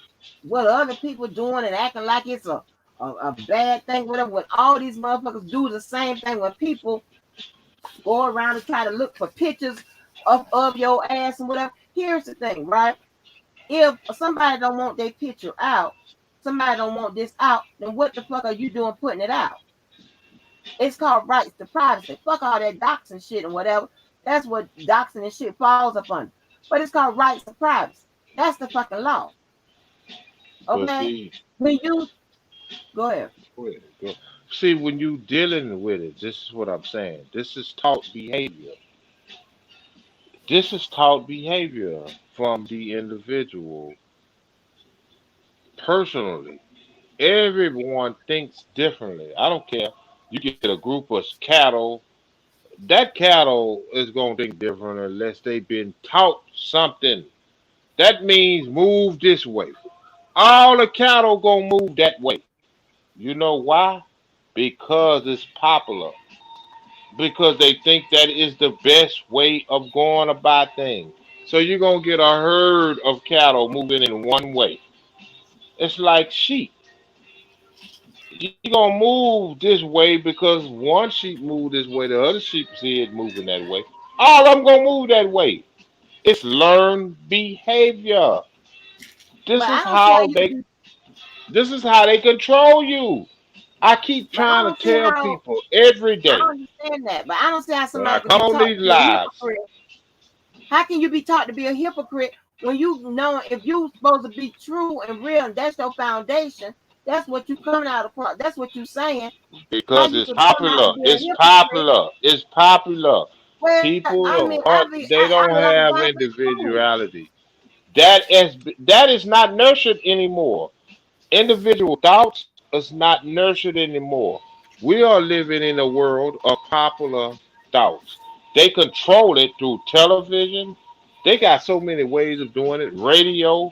Speaker 1: what other people doing and acting like it's a bad thing, whatever. When all these motherfuckers do the same thing, when people go around and try to look for pictures of your ass and whatever. Here's the thing, right? If somebody don't want their picture out, somebody don't want this out, then what the fuck are you doing putting it out? It's called rights to privacy. Fuck all that doxing shit and whatever. That's what doxing and shit falls upon. But it's called rights to privacy. That's the fucking law.
Speaker 2: But
Speaker 1: Okay?
Speaker 2: see,
Speaker 1: When you go ahead.
Speaker 2: go ahead, go. See, when you dealing with it, this is what I'm saying. This is taught behavior. This is taught behavior from the individual personally. Everyone thinks differently. I don't care. You get a group of cattle. That cattle is gonna think different unless they've been taught something. That means move this way. All the cattle gonna move that way. You know why? Because it's popular. because they think that is the best way of going about things. So you're gonna get a herd of cattle moving in one way. It's like sheep. You're gonna move this way because one sheep moved this way, the other sheep see it moving that way. All of them gonna move that way. It's learned behavior.
Speaker 1: But
Speaker 2: This
Speaker 1: I
Speaker 2: is
Speaker 1: don't see how
Speaker 2: how
Speaker 1: you
Speaker 2: they
Speaker 1: be.
Speaker 2: this is how they control you. I keep
Speaker 1: But I
Speaker 2: trying to
Speaker 1: don't see
Speaker 2: tell
Speaker 1: how.
Speaker 2: people every
Speaker 1: I
Speaker 2: day
Speaker 1: don't understand that. But I don't see how
Speaker 2: when
Speaker 1: somebody
Speaker 2: I
Speaker 1: could
Speaker 2: come
Speaker 1: be
Speaker 2: on
Speaker 1: taught
Speaker 2: these
Speaker 1: to be a
Speaker 2: lives
Speaker 1: hypocrite. How can you be taught to be a hypocrite when you know if you supposed to be true and real and that's your foundation? That's what you coming out across. That's what you saying. How
Speaker 2: because
Speaker 1: you
Speaker 2: it's
Speaker 1: could come out to
Speaker 2: popular.
Speaker 1: be a
Speaker 2: It's
Speaker 1: hypocrite?
Speaker 2: popular. It's popular.
Speaker 1: Well,
Speaker 2: People
Speaker 1: I mean,
Speaker 2: they
Speaker 1: I
Speaker 2: don't
Speaker 1: be like,
Speaker 2: have
Speaker 1: why is it cool?
Speaker 2: individuality. That is not nurtured anymore. Individual thoughts is not nurtured anymore. We are living in a world of popular thoughts. They control it through television. They got so many ways of doing it. Radio.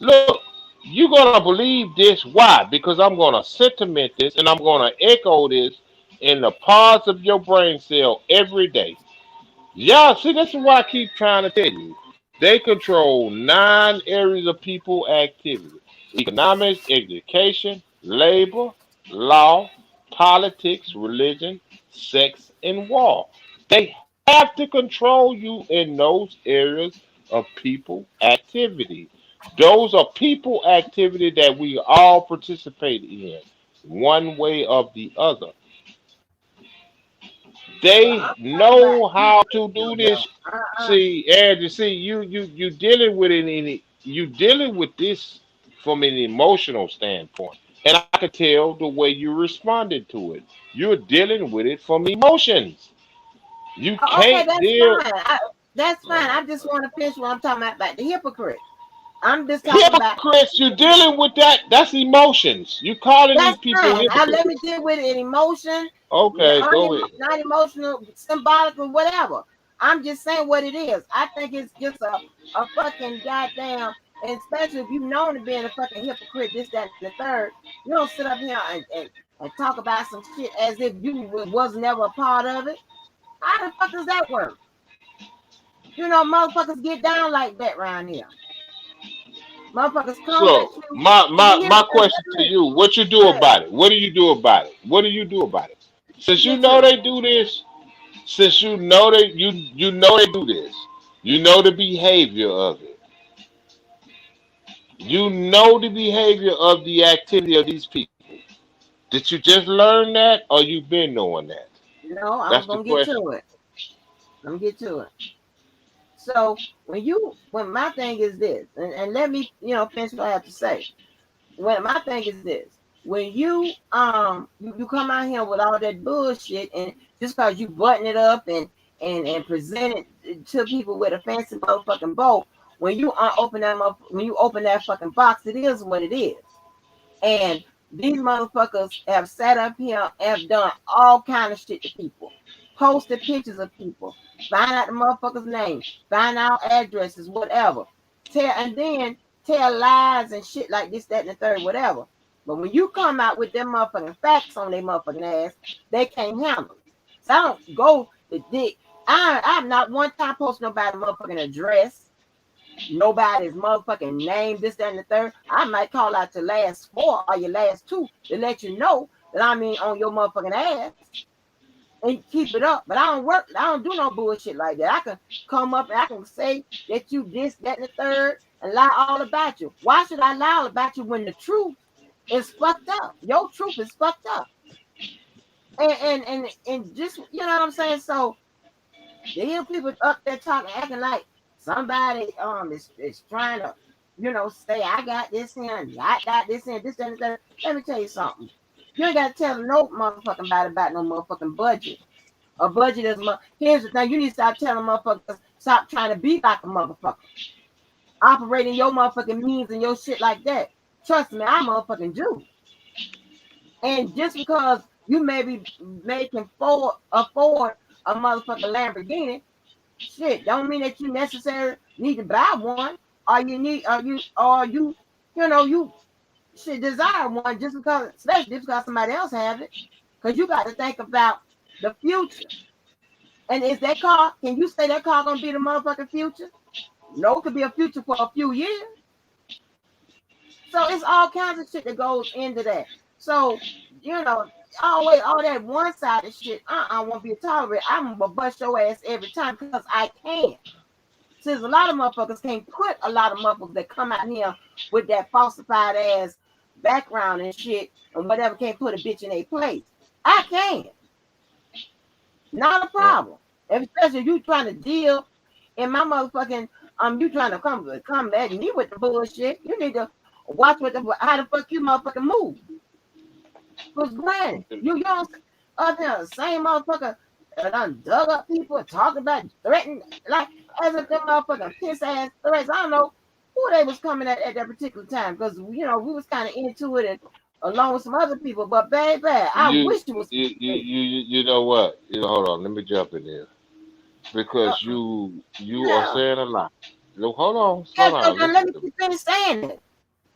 Speaker 2: Look, you're gonna believe this. Why? Because I'm gonna sentiment this and I'm gonna echo this in the parts of your brain cell every day. Yeah, see, this is what I keep trying to tell you. They control 9 areas of people activity: economics, education, labor, law, politics, religion, sex, and war. They have to control you in those areas of people activity. Those are people activity that we all participate in, one way or the other.
Speaker 1: Well,
Speaker 2: They
Speaker 1: I'm talking about
Speaker 2: know how to
Speaker 1: hypocrite
Speaker 2: do
Speaker 1: though.
Speaker 2: this. See, Ed, you see, you dealing with it in you dealing with this from an emotional standpoint, and I could tell the way you responded to it. You're dealing with it from emotions. You
Speaker 1: Okay,
Speaker 2: can't
Speaker 1: that's
Speaker 2: deal.
Speaker 1: fine. That's fine.
Speaker 2: uh,
Speaker 1: I just want to finish what I'm talking about the hypocrite. I'm just talking about.
Speaker 2: Hypocrites, you're dealing with that. That's emotions. You calling these
Speaker 1: That's
Speaker 2: people
Speaker 1: fine. I let me
Speaker 2: hypocrites.
Speaker 1: deal with it in emotion,
Speaker 2: Okay, go ahead.
Speaker 1: not emotional, symbolic, or whatever. I'm just saying what it is. I think it's just a fucking goddamn, and especially if you've known to being a fucking hypocrite, this, that, and the third. You don't sit up here and talk about some shit as if you was never a part of it. How the fuck does that work? You know, motherfuckers get down like that around here. Motherfuckers come at
Speaker 2: So
Speaker 1: you.
Speaker 2: my
Speaker 1: And
Speaker 2: my
Speaker 1: here's
Speaker 2: my
Speaker 1: the
Speaker 2: question to you: what you do
Speaker 1: thing.
Speaker 2: about it? What do you do about it? What do you do about it?
Speaker 1: Let
Speaker 2: Since
Speaker 1: me
Speaker 2: you
Speaker 1: get to
Speaker 2: know
Speaker 1: it.
Speaker 2: they do this, since you know they do this, you know the behavior of it. You know the behavior of the activity of these people. Did you just learn that, or you been knowing that?
Speaker 1: No, I'm
Speaker 2: That's the
Speaker 1: gonna get
Speaker 2: question.
Speaker 1: to it. Let me get to it. So when my thing is this, and let me, finish what I have to say. When my thing is this, when you come out here with all that bullshit, and just because you button it up and present it to people with a fancy motherfucking bow, when you when you open that fucking box, it is what it is. And these motherfuckers have sat up here and have done all kind of shit to people. Posted pictures of people. Find out the motherfucker's name. Find out addresses, whatever. And then tell lies and shit like this, that, and the third, whatever. But when you come out with them motherfucking facts on their motherfucking ass, they can't handle it. So I don't go to dick. I've not one time posted nobody motherfucking address, nobody's motherfucking name, this, that, and the third. I might call out your last four or your last two to let you know that I mean on your motherfucking ass and keep it up. But I don't work, I don't do no bullshit like that. I can come up and I can say that you this, that, and the third and lie all about you. Why should I lie about you when the truth is fucked up? Your truth is fucked up. And just what I'm saying? So you hear people up there talking, acting like somebody is trying to, say I got this here and I got this here, this and that. Let me tell you something. You ain't got to tell no motherfucking body about no motherfucking budget. A budget is here's the thing. You need to stop telling motherfuckers stop trying to be like a motherfucker, operating your motherfucking means and your shit like that. Trust me, I motherfucking do. And just because you maybe making afford a motherfucking Lamborghini, shit, don't mean that you necessarily need to buy one, or you need, you should desire one just because, especially just because somebody else have it, because you got to think about the future. And is that car, can you say that car gonna be the motherfucking future? No, it could be a future for a few years. So it's all kinds of shit that goes into that. So, you know, always all that one-sided shit, won't be tolerated. I'm gonna bust your ass every time because I can. Since a lot of motherfuckers can't put a lot of motherfuckers that come out here with that falsified ass background and shit and whatever can't put a bitch in a place. I can. Not a
Speaker 2: Uh,
Speaker 1: problem. Especially if you trying to deal in my motherfucking you trying to come at me with the bullshit. You need to watch how the fuck you motherfucking move. Cause granted, you don't the same motherfucker done dug up people talking about threatening like as if them motherfucking piss ass threats. I don't know who they was coming at that particular time because we was kind of into it and along with some other people. But baby, I
Speaker 2: you,
Speaker 1: wish it was
Speaker 2: you know what? Hold on. Let me jump in there because
Speaker 1: uh-uh.
Speaker 2: you are
Speaker 1: Yeah.
Speaker 2: saying a lot. Look, hold on, slow
Speaker 1: Yeah, so
Speaker 2: down,
Speaker 1: then
Speaker 2: listen
Speaker 1: let me
Speaker 2: to me.
Speaker 1: keep finish saying it.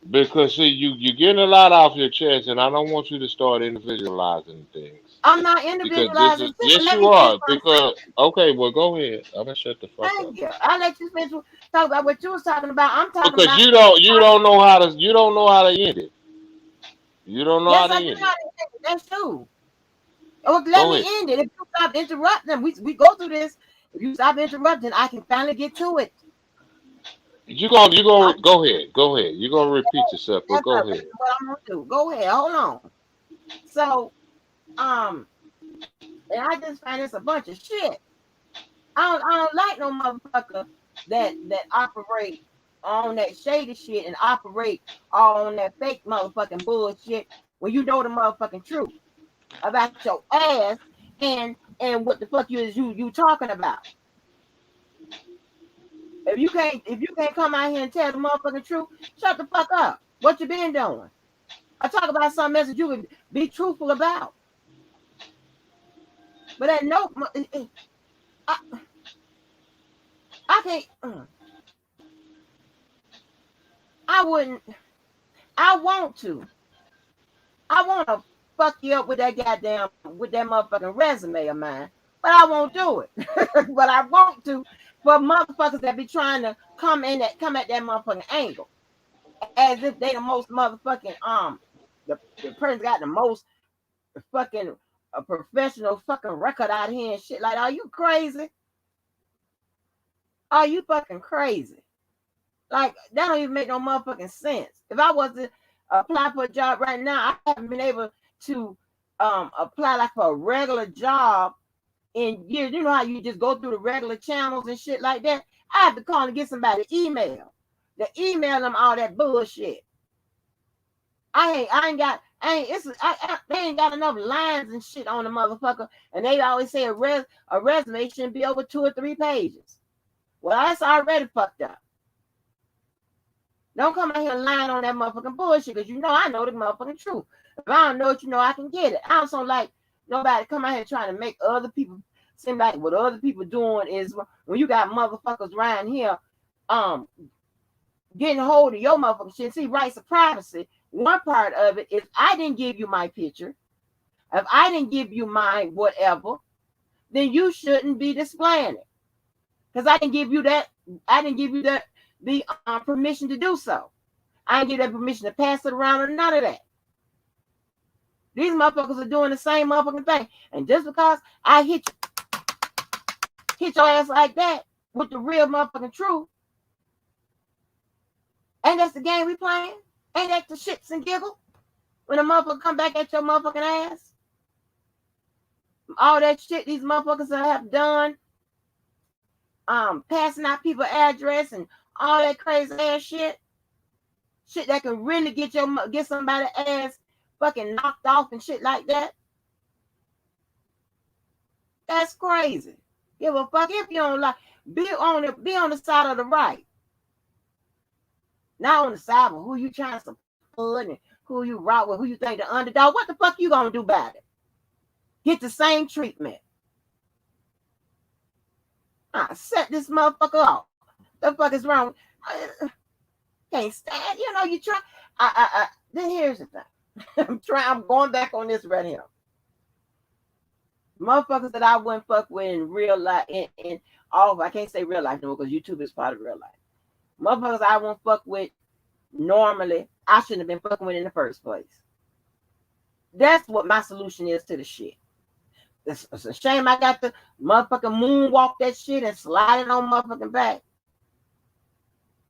Speaker 2: Because see, you getting a lot off your chest, and I don't want you to start individualizing things.
Speaker 1: I'm not
Speaker 2: Because this is
Speaker 1: individualizing shit, but
Speaker 2: yes,
Speaker 1: let
Speaker 2: you
Speaker 1: me finish
Speaker 2: are.
Speaker 1: what I'm
Speaker 2: Because okay, well, go ahead. I'm gonna shut the fuck
Speaker 1: saying.
Speaker 2: up.
Speaker 1: Thank you. I'll let you finish talk about what you was talking about. I'm talking
Speaker 2: Because
Speaker 1: about
Speaker 2: you don't know how to end it. You don't know how
Speaker 1: yes,
Speaker 2: to
Speaker 1: I do
Speaker 2: end
Speaker 1: know how
Speaker 2: it.
Speaker 1: to end it. That's true. Oh, let
Speaker 2: Go
Speaker 1: me
Speaker 2: ahead.
Speaker 1: end it. If you stop interrupting, we go through this. If you stop interrupting, I can finally get to it.
Speaker 2: You
Speaker 1: I,
Speaker 2: gonna go ahead. Go ahead. You're gonna repeat yourself, but
Speaker 1: that's
Speaker 2: go ahead.
Speaker 1: what I'm gonna do. Go ahead. Hold on. So, um, and I just find this a bunch of shit. I don't like no motherfucker that operate on that shady shit and operate all on that fake motherfucking bullshit when you know the motherfucking truth about your ass and what the fuck you talking about. If you can't come out here and tell the motherfucking truth, shut the fuck up. What you been doing? I talk about something else that you can be truthful about. But that no, I, I can't. I wouldn't. I want to. I want to fuck you up with that motherfucking resume of mine, but I won't do it. But I want to for motherfuckers that be trying to come at that motherfucking angle as if they the most motherfucking the person got the most fucking a professional fucking record out here and shit. Like, are you crazy? Are you fucking crazy? Like, that don't even make no motherfucking sense. If I was to apply for a job right now, I haven't been able to apply like for a regular job in years. You know how you just go through the regular channels and shit like that? I have to call and get somebody email. To email them all that bullshit. They ain't got enough lines and shit on the motherfucker. And they always say a resume shouldn't be over 2 or 3 pages. Well, that's already fucked up. Don't come out here lying on that motherfucking bullshit because I know the motherfucking truth. If I don't know it, I can get it. I don't like nobody come out here trying to make other people seem like what other people doing is when you got motherfuckers around here um getting hold of your motherfucking shit. See, rights of privacy. One part of it is I didn't give you my picture. If I didn't give you my whatever, then you shouldn't be displaying it. Because I didn't give you that. I didn't give you the permission to do so. I didn't give that permission to pass it around or none of that. These motherfuckers are doing the same motherfucking thing. And just because I hit your ass like that with the real motherfucking truth, ain't that's the game we playing? Ain't that the shits and giggle? When a motherfucker come back at your motherfucking ass? All that shit these motherfuckers have done, passing out people address and all that crazy ass shit. Shit that can really get somebody ass fucking knocked off and shit like that. That's crazy. Give a fuck if you don't like. Be on the side of the right. Not on the side of who you trying to support and who you rock with, who you think the underdog. What the fuck you gonna do about it? Get the same treatment. Set this motherfucker off. The fuck is wrong? Can't stand. You try. Then here's the thing. I'm going back on this right here. Motherfuckers that I wouldn't fuck with in real life, in all, I can't say real life no more because YouTube is part of real life. Motherfuckers I won't fuck with normally, I shouldn't have been fucking with in the first place. That's what my solution is to the shit. It's a shame I got to motherfucking moonwalk that shit and slide it on motherfucking back.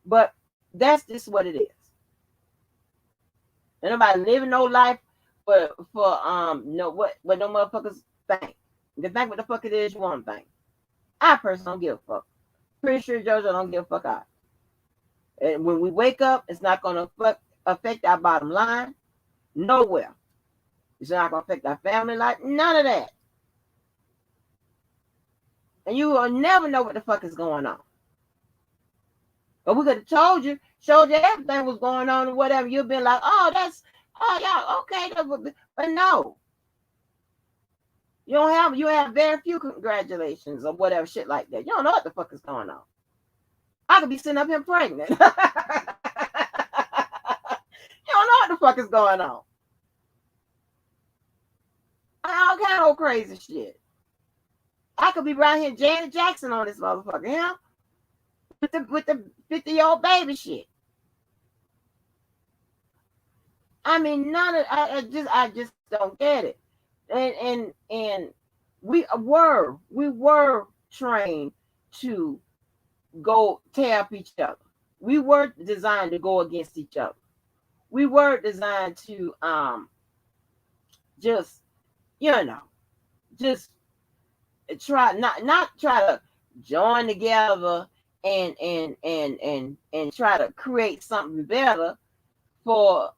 Speaker 1: But that's just what it is. And nobody living no life for no what no motherfuckers think. You think what the fuck it is you want to think. I personally don't give a fuck. Pretty sure JoJo don't give a fuck out. And when we wake up, it's not gonna affect our bottom line. Nowhere. It's not gonna affect our family life. None of that. And you will never know what the fuck is going on. But we could have told you, showed you everything was going on or whatever. You've been like, oh, yeah, okay. But no. You have very few congratulations or whatever shit like that. You don't know what the fuck is going on. I could be sitting up here pregnant. You don't know what the fuck is going on. All kind of old crazy shit. I could be right here Janet Jackson on this motherfucker, yeah? With the 50-year-old baby shit. I mean, none of I just don't get it. And we were trained to go tear up each other. We were designed to go against each other. We were designed to just just try not try to join together and try to create something better for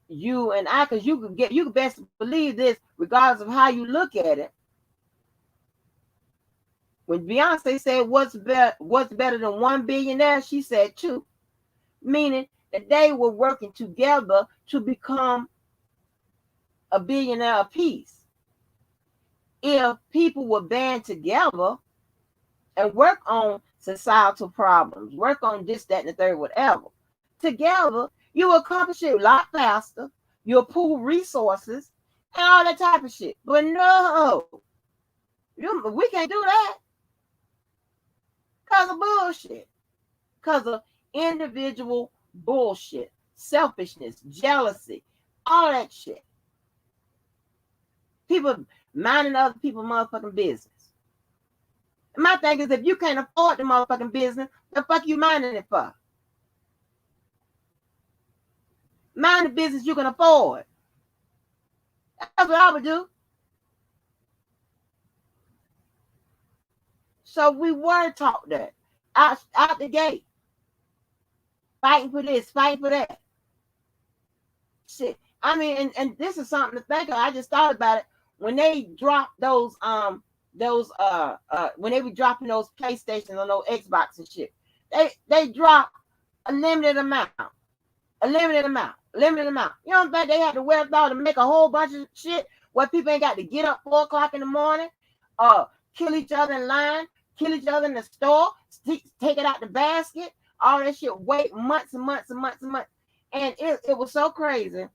Speaker 1: you and I, because you can best believe this, regardless of how you look at it. When Beyonce said what's better than one billionaire, she said two, meaning that they were working together to become a billionaire apiece. If people would band together and work on societal problems, work on this, that, and the third, whatever, together, you will accomplish it a lot faster. You'll pool resources and all that type of shit. But no, we can't do that because of bullshit, because of individual bullshit, selfishness, jealousy, all that shit. People minding other people's motherfucking business. And my thing is, if you can't afford the motherfucking business, the fuck you minding it for? Mind the business you can afford. That's what I would do. So we were taught that out the gate. Fighting for this, fighting for that. Shit. I mean, and this is something to think of. I just thought about it. When they dropped those when they were dropping those PlayStations on those Xbox and shit, they dropped a limited amount. You don't think they had the wherewithal to make a whole bunch of shit where people ain't got to get up 4 o'clock in the morning, kill each other in line, kill each other in the store, take it out the basket, all that shit, wait months and months and months and months. And it was so crazy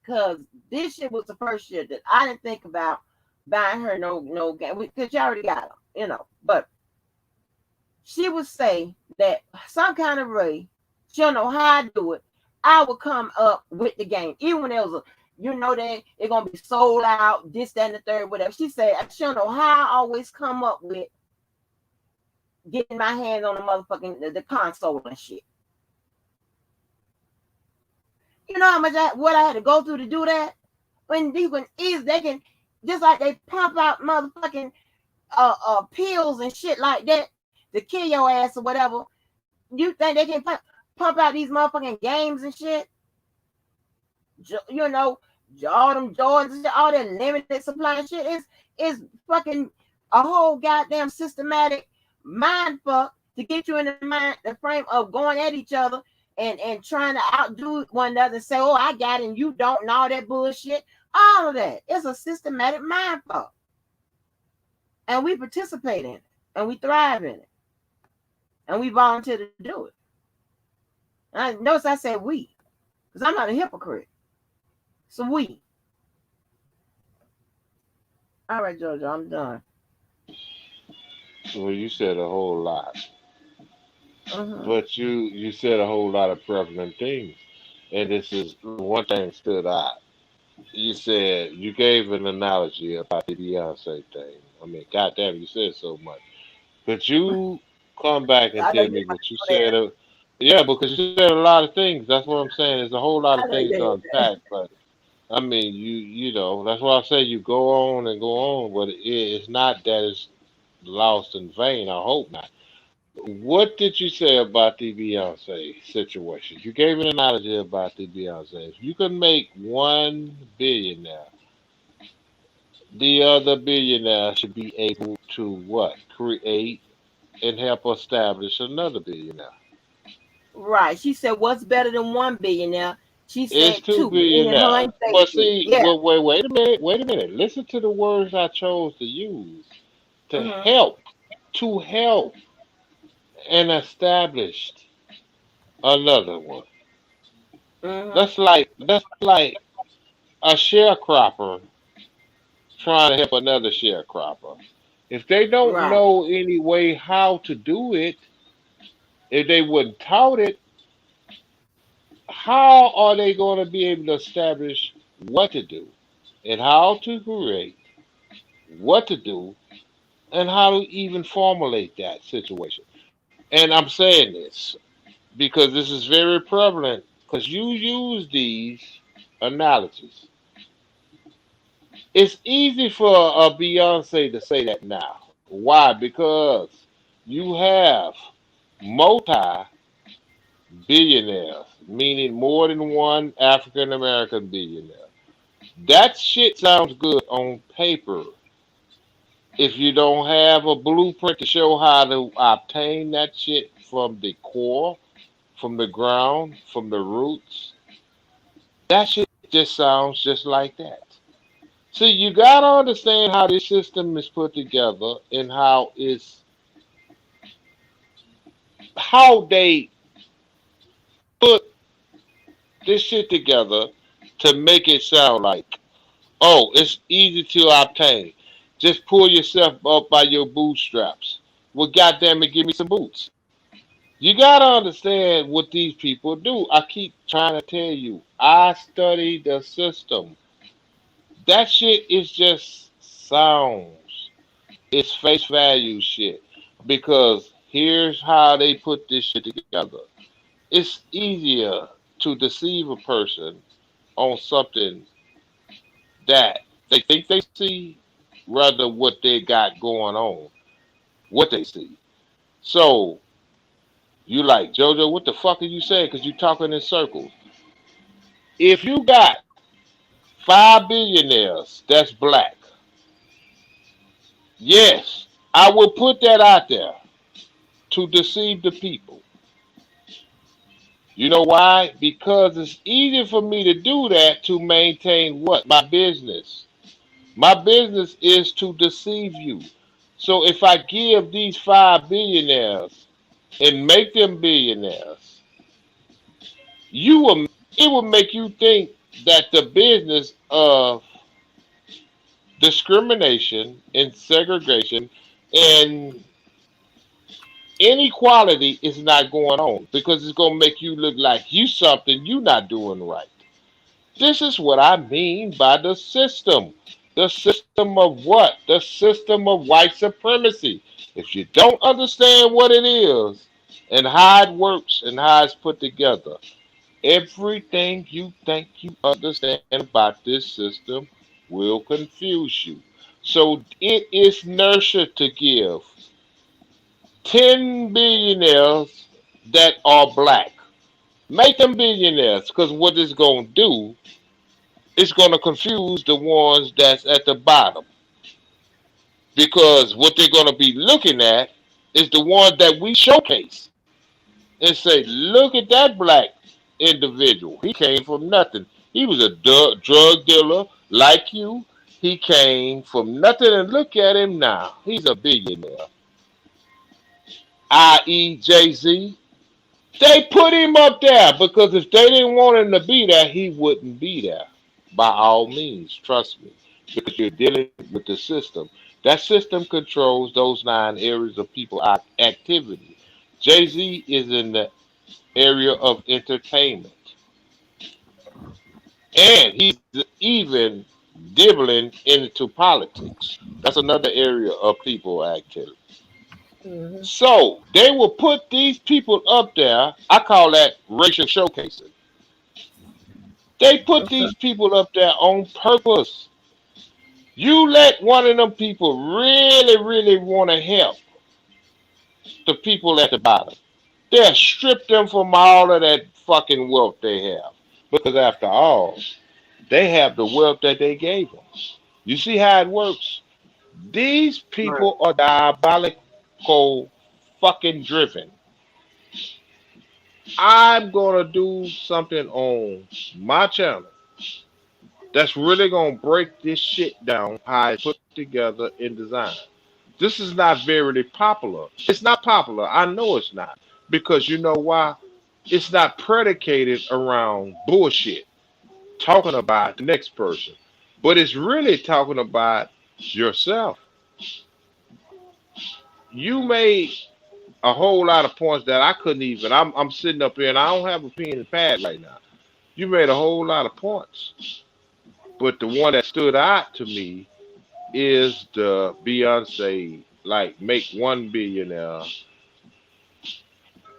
Speaker 1: because this shit was the first year that I didn't think about buying her no game, because she already got them, But she would say that some kind of way, she don't know how I do it, I would come up with the game. Even when there was that it's going to be sold out, this, that, and the third, whatever. She said, she don't know how I always come up with getting my hands on the motherfucking the console and shit. You know how much what I had to go through to do that? When they can, just like they pump out motherfucking pills and shit like that to kill your ass or whatever. You think they can pump out these motherfucking games and shit? All them Jordans, all that limited supply and shit is fucking a whole goddamn systematic mind fuck to get you in the frame of going at each other and trying to outdo one another and say, oh, I got it and you don't, and all that bullshit. All of that. It's a systematic mind fuck. And we participate in it. And we thrive in it. And we volunteer to do it. And notice I said we. Because I'm not a hypocrite. So we. All right, Jojo, I'm done.
Speaker 2: Well, you said a whole lot,
Speaker 1: Mm-hmm.
Speaker 2: but you said a whole lot of prevalent things, and this is one thing stood out. You said you gave an analogy about the Beyonce thing. I mean, goddamn, you said so much. But you come back and
Speaker 1: I know
Speaker 2: tell
Speaker 1: you
Speaker 2: me what you
Speaker 1: go there.
Speaker 2: said. Yeah, because you said a lot of things. That's what I'm saying. There's a whole lot
Speaker 1: I
Speaker 2: of
Speaker 1: know
Speaker 2: things to
Speaker 1: you
Speaker 2: unpack. But I mean, you know, that's why I say you go on and go on. But it's not that it's lost in vain. I hope not. What did you say about the Beyonce situation? You gave an analogy about the Beyonce. If you could make 1 billionaire, the other billionaire should be able to what? Create and help establish another billionaire.
Speaker 1: right. She said, "What's better than 1 billionaire?" She
Speaker 2: It's
Speaker 1: said
Speaker 2: two
Speaker 1: two, meaning her
Speaker 2: billionaires.
Speaker 1: and
Speaker 2: But
Speaker 1: Stacey.
Speaker 2: see,
Speaker 1: Yeah.
Speaker 2: wait a minute, wait a minute. Listen to the words I chose to use. To
Speaker 1: Mm-hmm.
Speaker 2: help, to help and establish another one.
Speaker 1: Mm-hmm.
Speaker 2: That's like a sharecropper trying to help another sharecropper. If they don't
Speaker 1: Right.
Speaker 2: know any way how to do it, if they weren't taught it, how are they going to be able to establish what to do and how to create, what to do, and how to even formulate that situation? And I'm saying this because this is very prevalent because you use these analogies. It's easy for a Beyonce to say that now. Why? Because you have multi billionaires, meaning more than one African American billionaire. That shit sounds good on paper. If you don't have a blueprint to show how to obtain that shit from the core, from the ground, from the roots, that shit just sounds just like that. See, you gotta understand how this system is put together and how they put this shit together to make it sound like, oh, it's easy to obtain. Just pull yourself up by your bootstraps. Well, goddamn it, give me some boots. You gotta understand what these people do. I keep trying to tell you, I study the system. That shit is just sounds. It's face value shit. Because here's how they put this shit together. It's easier to deceive a person on something that they think they see rather what they got going on, what they see. So you like, Jojo, what the fuck are you saying? Because you talking in circles. If you got 5 billionaires that's black, yes, I will put that out there to deceive the people. You know why? Because it's easier for me to do that to maintain what? My business. My business is to deceive you. So if I give these 5 billionaires and make them billionaires, you will it will make you think that the business of discrimination and segregation and inequality is not going on because it's going to make you look like you something you not doing right. This is what I mean by the system. The system of what? The system of white supremacy. If you don't understand what it is and how it works and how it's put together, everything you think you understand about this system will confuse you. So it is nurture to give 10 billionaires that are black. Make them billionaires because what it's going to do, it's going to confuse the ones that's at the bottom. Because what they're going to be looking at is the ones that we showcase and say, look at that black individual. He came from nothing. He was a drug dealer like you. He came from nothing, and look at him now. He's a billionaire, i.e., Jay Z. They put him up there because if they didn't want him to be there, he wouldn't be there. By all means, trust me. because you're dealing with the system. That system controls those 9 areas of people activity. Jay-Z is in the area of entertainment, and he's even dibbling into politics. That's another area of people activity.
Speaker 1: Mm-hmm.
Speaker 2: So they will put these people up there. I call that racial showcasing. They put
Speaker 1: Okay.
Speaker 2: these people up there on purpose. You let one of them people really, really want to help the people at the bottom. They'll strip them from all of that fucking wealth they have. Because after all, they have the wealth that they gave them. You see how it works? These
Speaker 1: Right.
Speaker 2: people are diabolical fucking driven. I'm gonna do something on my channel that's really gonna break this shit down, how it's put together in design. This is not very popular. It's not popular. I know it's not. Because you know why? It's not predicated around bullshit, talking about the next person. But it's really talking about yourself. You made a whole lot of points that I couldn't even. I'm sitting up here and I don't have a pen and pad right now. You made a whole lot of points. But the one that stood out to me is the Beyonce, like, make one billionaire,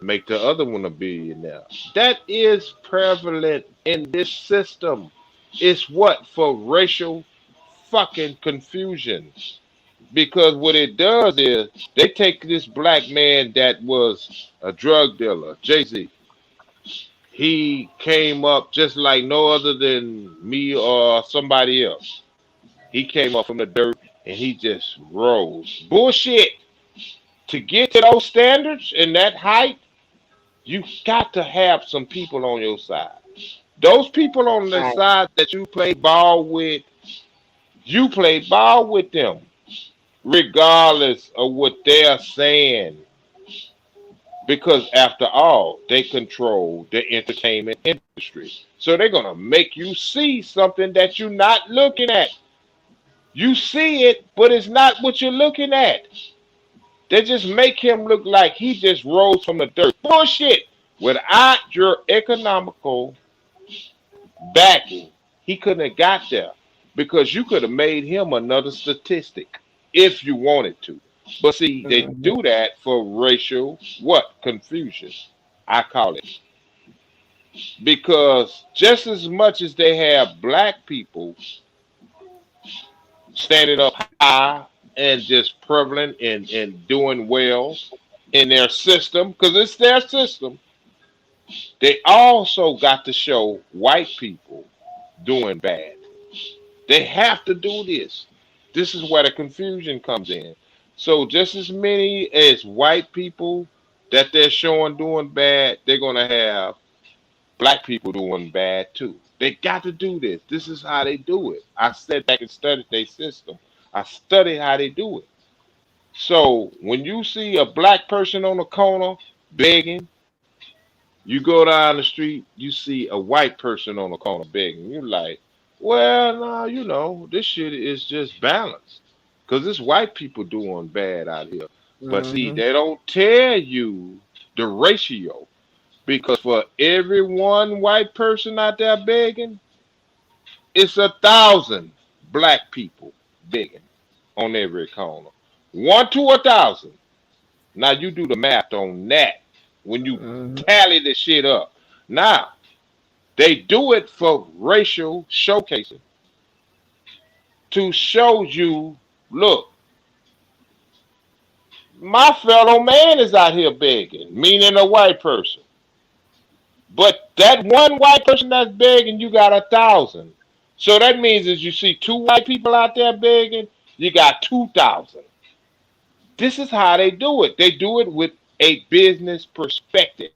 Speaker 2: make the other one a billionaire. That is prevalent in this system. It's what? For racial fucking confusion. Because what it does is they take this black man that was a drug dealer, Jay-Z. He came up just like no other than me or somebody else. He came up from the dirt and he just rose. Bullshit. To get to those standards and that height, you got to have some people on your side. Those people on the
Speaker 1: Right.
Speaker 2: side that you play ball with, you play ball with them, regardless of what they're saying. Because after all, they control the entertainment industry. So they're going to make you see something that you're not looking at. You see it, but it's not what you're looking at. They just make him look like he just rose from the dirt. Bullshit. Without your economical backing, he couldn't have got there because you could have made him another statistic if you wanted to. But see, they
Speaker 1: Mm-hmm.
Speaker 2: do that for racial what? Confusion. I call it. Because just as much as they have black people standing up high and just prevalent and doing well in their system, because it's their system, they also got to show white people doing bad. They have to do this. This is where the confusion comes in. So just as many as white people that they're showing doing bad, they're gonna have black people doing bad too. They got to do this. This is how they do it. I sat back and studied their system. I studied how they do it. So when you see a black person on the corner begging, you go down the street, you see a white person on the corner begging. You're like, well, no, this shit is just balanced. Because it's white people doing bad out here. But see,
Speaker 1: Mm-hmm.
Speaker 2: they don't tell you the ratio. Because for every one white person out there begging, it's 1,000 black people begging on every corner. 1 to 1,000. Now you do the math on that when you
Speaker 1: Mm-hmm.
Speaker 2: tally the shit up. Now, they do it for racial showcasing to show you, look, my fellow man is out here begging, meaning a white person. But that one white person that's begging, you got 1,000. So that means as you see two white people out there begging, you got 2,000. This is how they do it. They do it with a business perspective.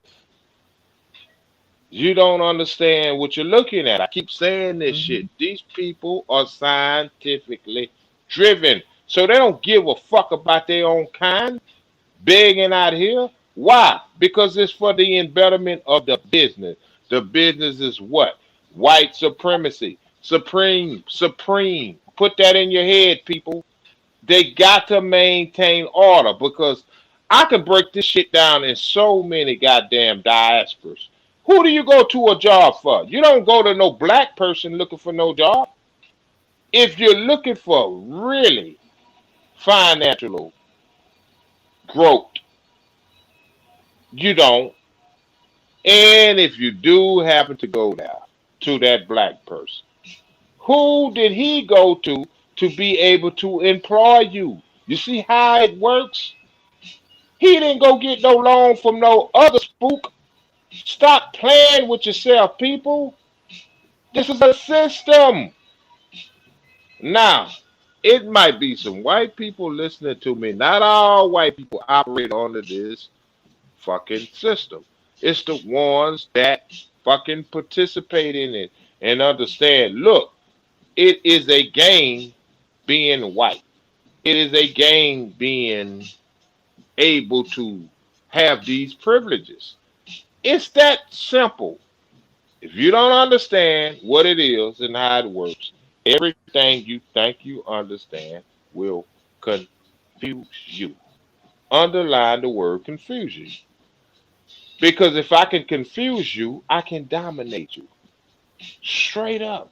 Speaker 2: You don't understand what you're looking at. I keep saying this
Speaker 1: Mm-hmm.
Speaker 2: shit. These people are scientifically driven. So they don't give a fuck about their own kind begging out here. Why? Because it's for the betterment of the business. The business is what? White supremacy. Supreme. Put that in your head, people. They got to maintain order because I can break this shit down in so many goddamn diasporas. Who do you go to a job for? You don't go to no black person looking for no job. If you're looking for really financial growth, you don't. And if you do happen to go there to that black person, who did he go to be able to employ you? You see how it works? He didn't go get no loan from no other spook. Stop playing with yourself, people. This is a system. Now, it might be some white people listening to me. Not all white people operate under this fucking system. It's the ones that fucking participate in it and understand. Look, it is a game being white. It is a game being able to have these privileges. It's that simple. If you don't understand what it is and how it works, everything you think you understand will confuse you. Underline the word confusion. Because if I can confuse you, I can dominate you. Straight up.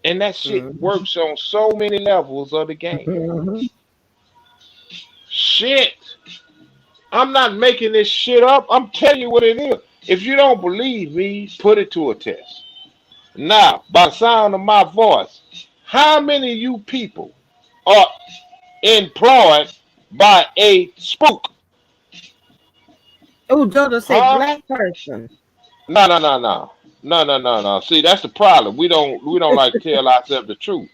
Speaker 2: And that shit
Speaker 1: Mm-hmm.
Speaker 2: works on so many levels of the game.
Speaker 1: Mm-hmm.
Speaker 2: Shit. I'm not making this shit up. I'm telling you what it is. If you don't believe me, put it to a test. Now, by the sound of my voice, how many of you people are employed by a spook?
Speaker 1: Oh, Jojo say
Speaker 2: Huh?
Speaker 1: black person.
Speaker 2: No, no, no, no. No, no, no, no. See, that's the problem. We don't like to tell ourselves the truth.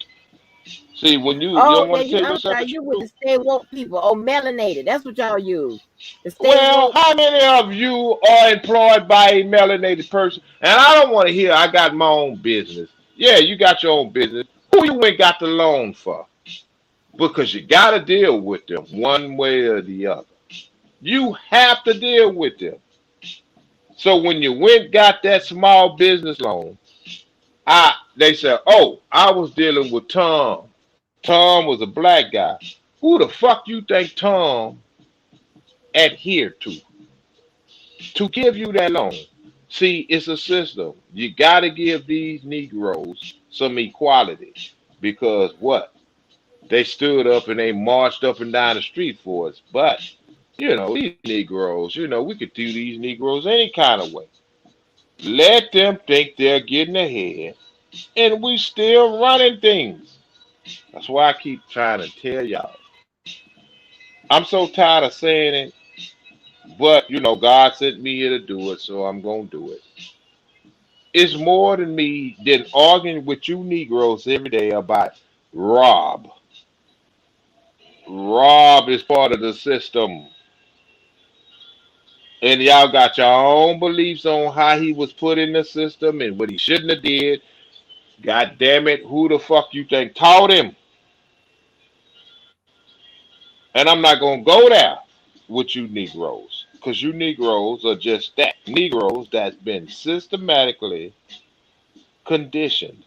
Speaker 2: See, when you
Speaker 1: Oh
Speaker 2: don't
Speaker 1: yeah,
Speaker 2: want to tell
Speaker 1: I'm
Speaker 2: yourself the
Speaker 1: sorry, you with
Speaker 2: truth.
Speaker 1: the stay woke people. Oh, melanated. That's what y'all use. The stay
Speaker 2: Well,
Speaker 1: woke.
Speaker 2: how many of you are employed by a melanated person? And I don't want to hear I got my own business. Yeah, you got your own business. Who you went got the loan for? Because you got to deal with them one way or the other. You have to deal with them. So when you went got that small business loan, they said, "Oh, I was dealing with Tom. Tom was a black guy. Who the fuck you think Tom adhered to give you that loan?" See, it's a system. You got to give these Negroes some equality because what? They stood up and they marched up and down the street for us. But, these Negroes, we could do these Negroes any kind of way. Let them think they're getting ahead, and we still running things. That's why I keep trying to tell y'all. I'm so tired of saying it, but, God sent me here to do it, so I'm going to do it. It's more than me than arguing with you Negroes every day about Rob. Rob is part of the system. And y'all got your own beliefs on how he was put in the system and what he shouldn't have did. God damn it, who the fuck you think taught him? And I'm not gonna go there with you Negroes. Because you Negroes are just that. Negroes that's been systematically conditioned.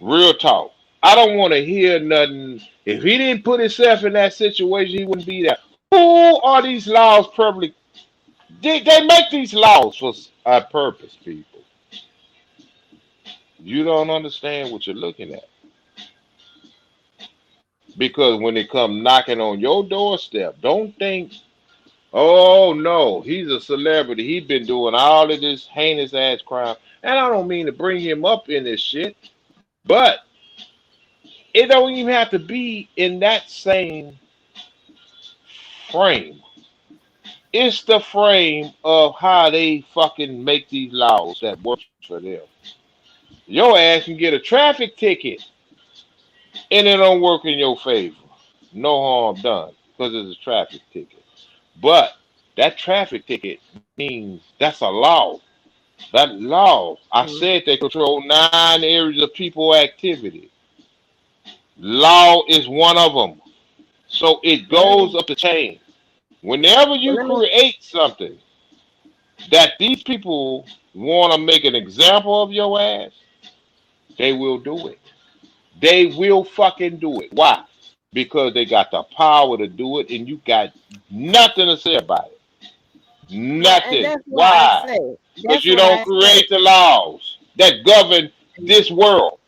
Speaker 2: Real talk. I don't want to hear nothing. If he didn't put himself in that situation, he wouldn't be there. Who are these laws probably? They make these laws for a purpose, people. You don't understand what you're looking at. Because when they come knocking on your doorstep, don't think, oh no, he's a celebrity. He's been doing all of this heinous ass crime. And I don't mean to bring him up in this shit, but it don't even have to be in that same frame. It's the frame of how they fucking make these laws that works for them. Your ass can get a traffic ticket and it don't work in your favor. No harm done because it's a traffic ticket. But that traffic ticket means that's a law. That law, I
Speaker 1: Mm-hmm.
Speaker 2: said they control 9 areas of people activity. Law is one of them. So it
Speaker 1: Well,
Speaker 2: goes up the chain. Whenever you
Speaker 1: let me.
Speaker 2: create something that these people want to make an example of your ass, They will do it. They will fucking do it. Why? Because they got the power to do it, and you got nothing to say about it.
Speaker 1: Right, and
Speaker 2: Nothing.
Speaker 1: that's why I
Speaker 2: Why?
Speaker 1: say,
Speaker 2: Because
Speaker 1: that's
Speaker 2: you
Speaker 1: why
Speaker 2: don't
Speaker 1: I say,
Speaker 2: create the laws that govern this world.